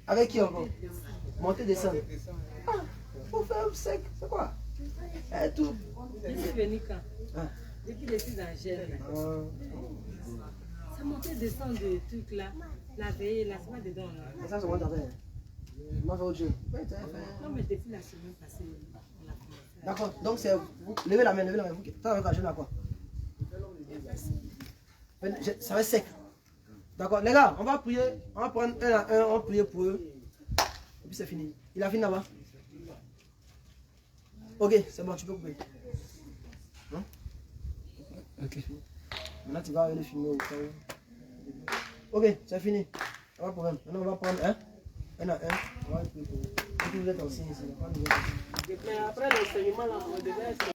Avec qui encore? Monter, descendre. Ah, faut faire sec. C'est quoi? Et tout. Je suis venu quand? Depuis que je suis dans jeûne. Ça montait descendre de trucs là. La veille, là, c'est pas dedans là. Ça, c'est moi t'avais. Je m'en fais autre chose. Non, mais depuis la semaine passée, on a commencé. D'accord, donc c'est vous. Levez la main. Vous, t'as avec la jeune à quoi? Ça va être sec. D'accord, les gars, on va prier. On va prendre un à un, on va prier pour eux. Et puis c'est fini. Il a fini là-bas. Ok, c'est bon, tu peux couper. Hein? Ok. Maintenant, tu vas aller filmer au cas où. Ok, c'est fini. Pas de problème. Maintenant, on va prendre un à un. On va prier pour eux. Et puis vous êtes en signe ici. Mais après l'enseignement, là, on devait être...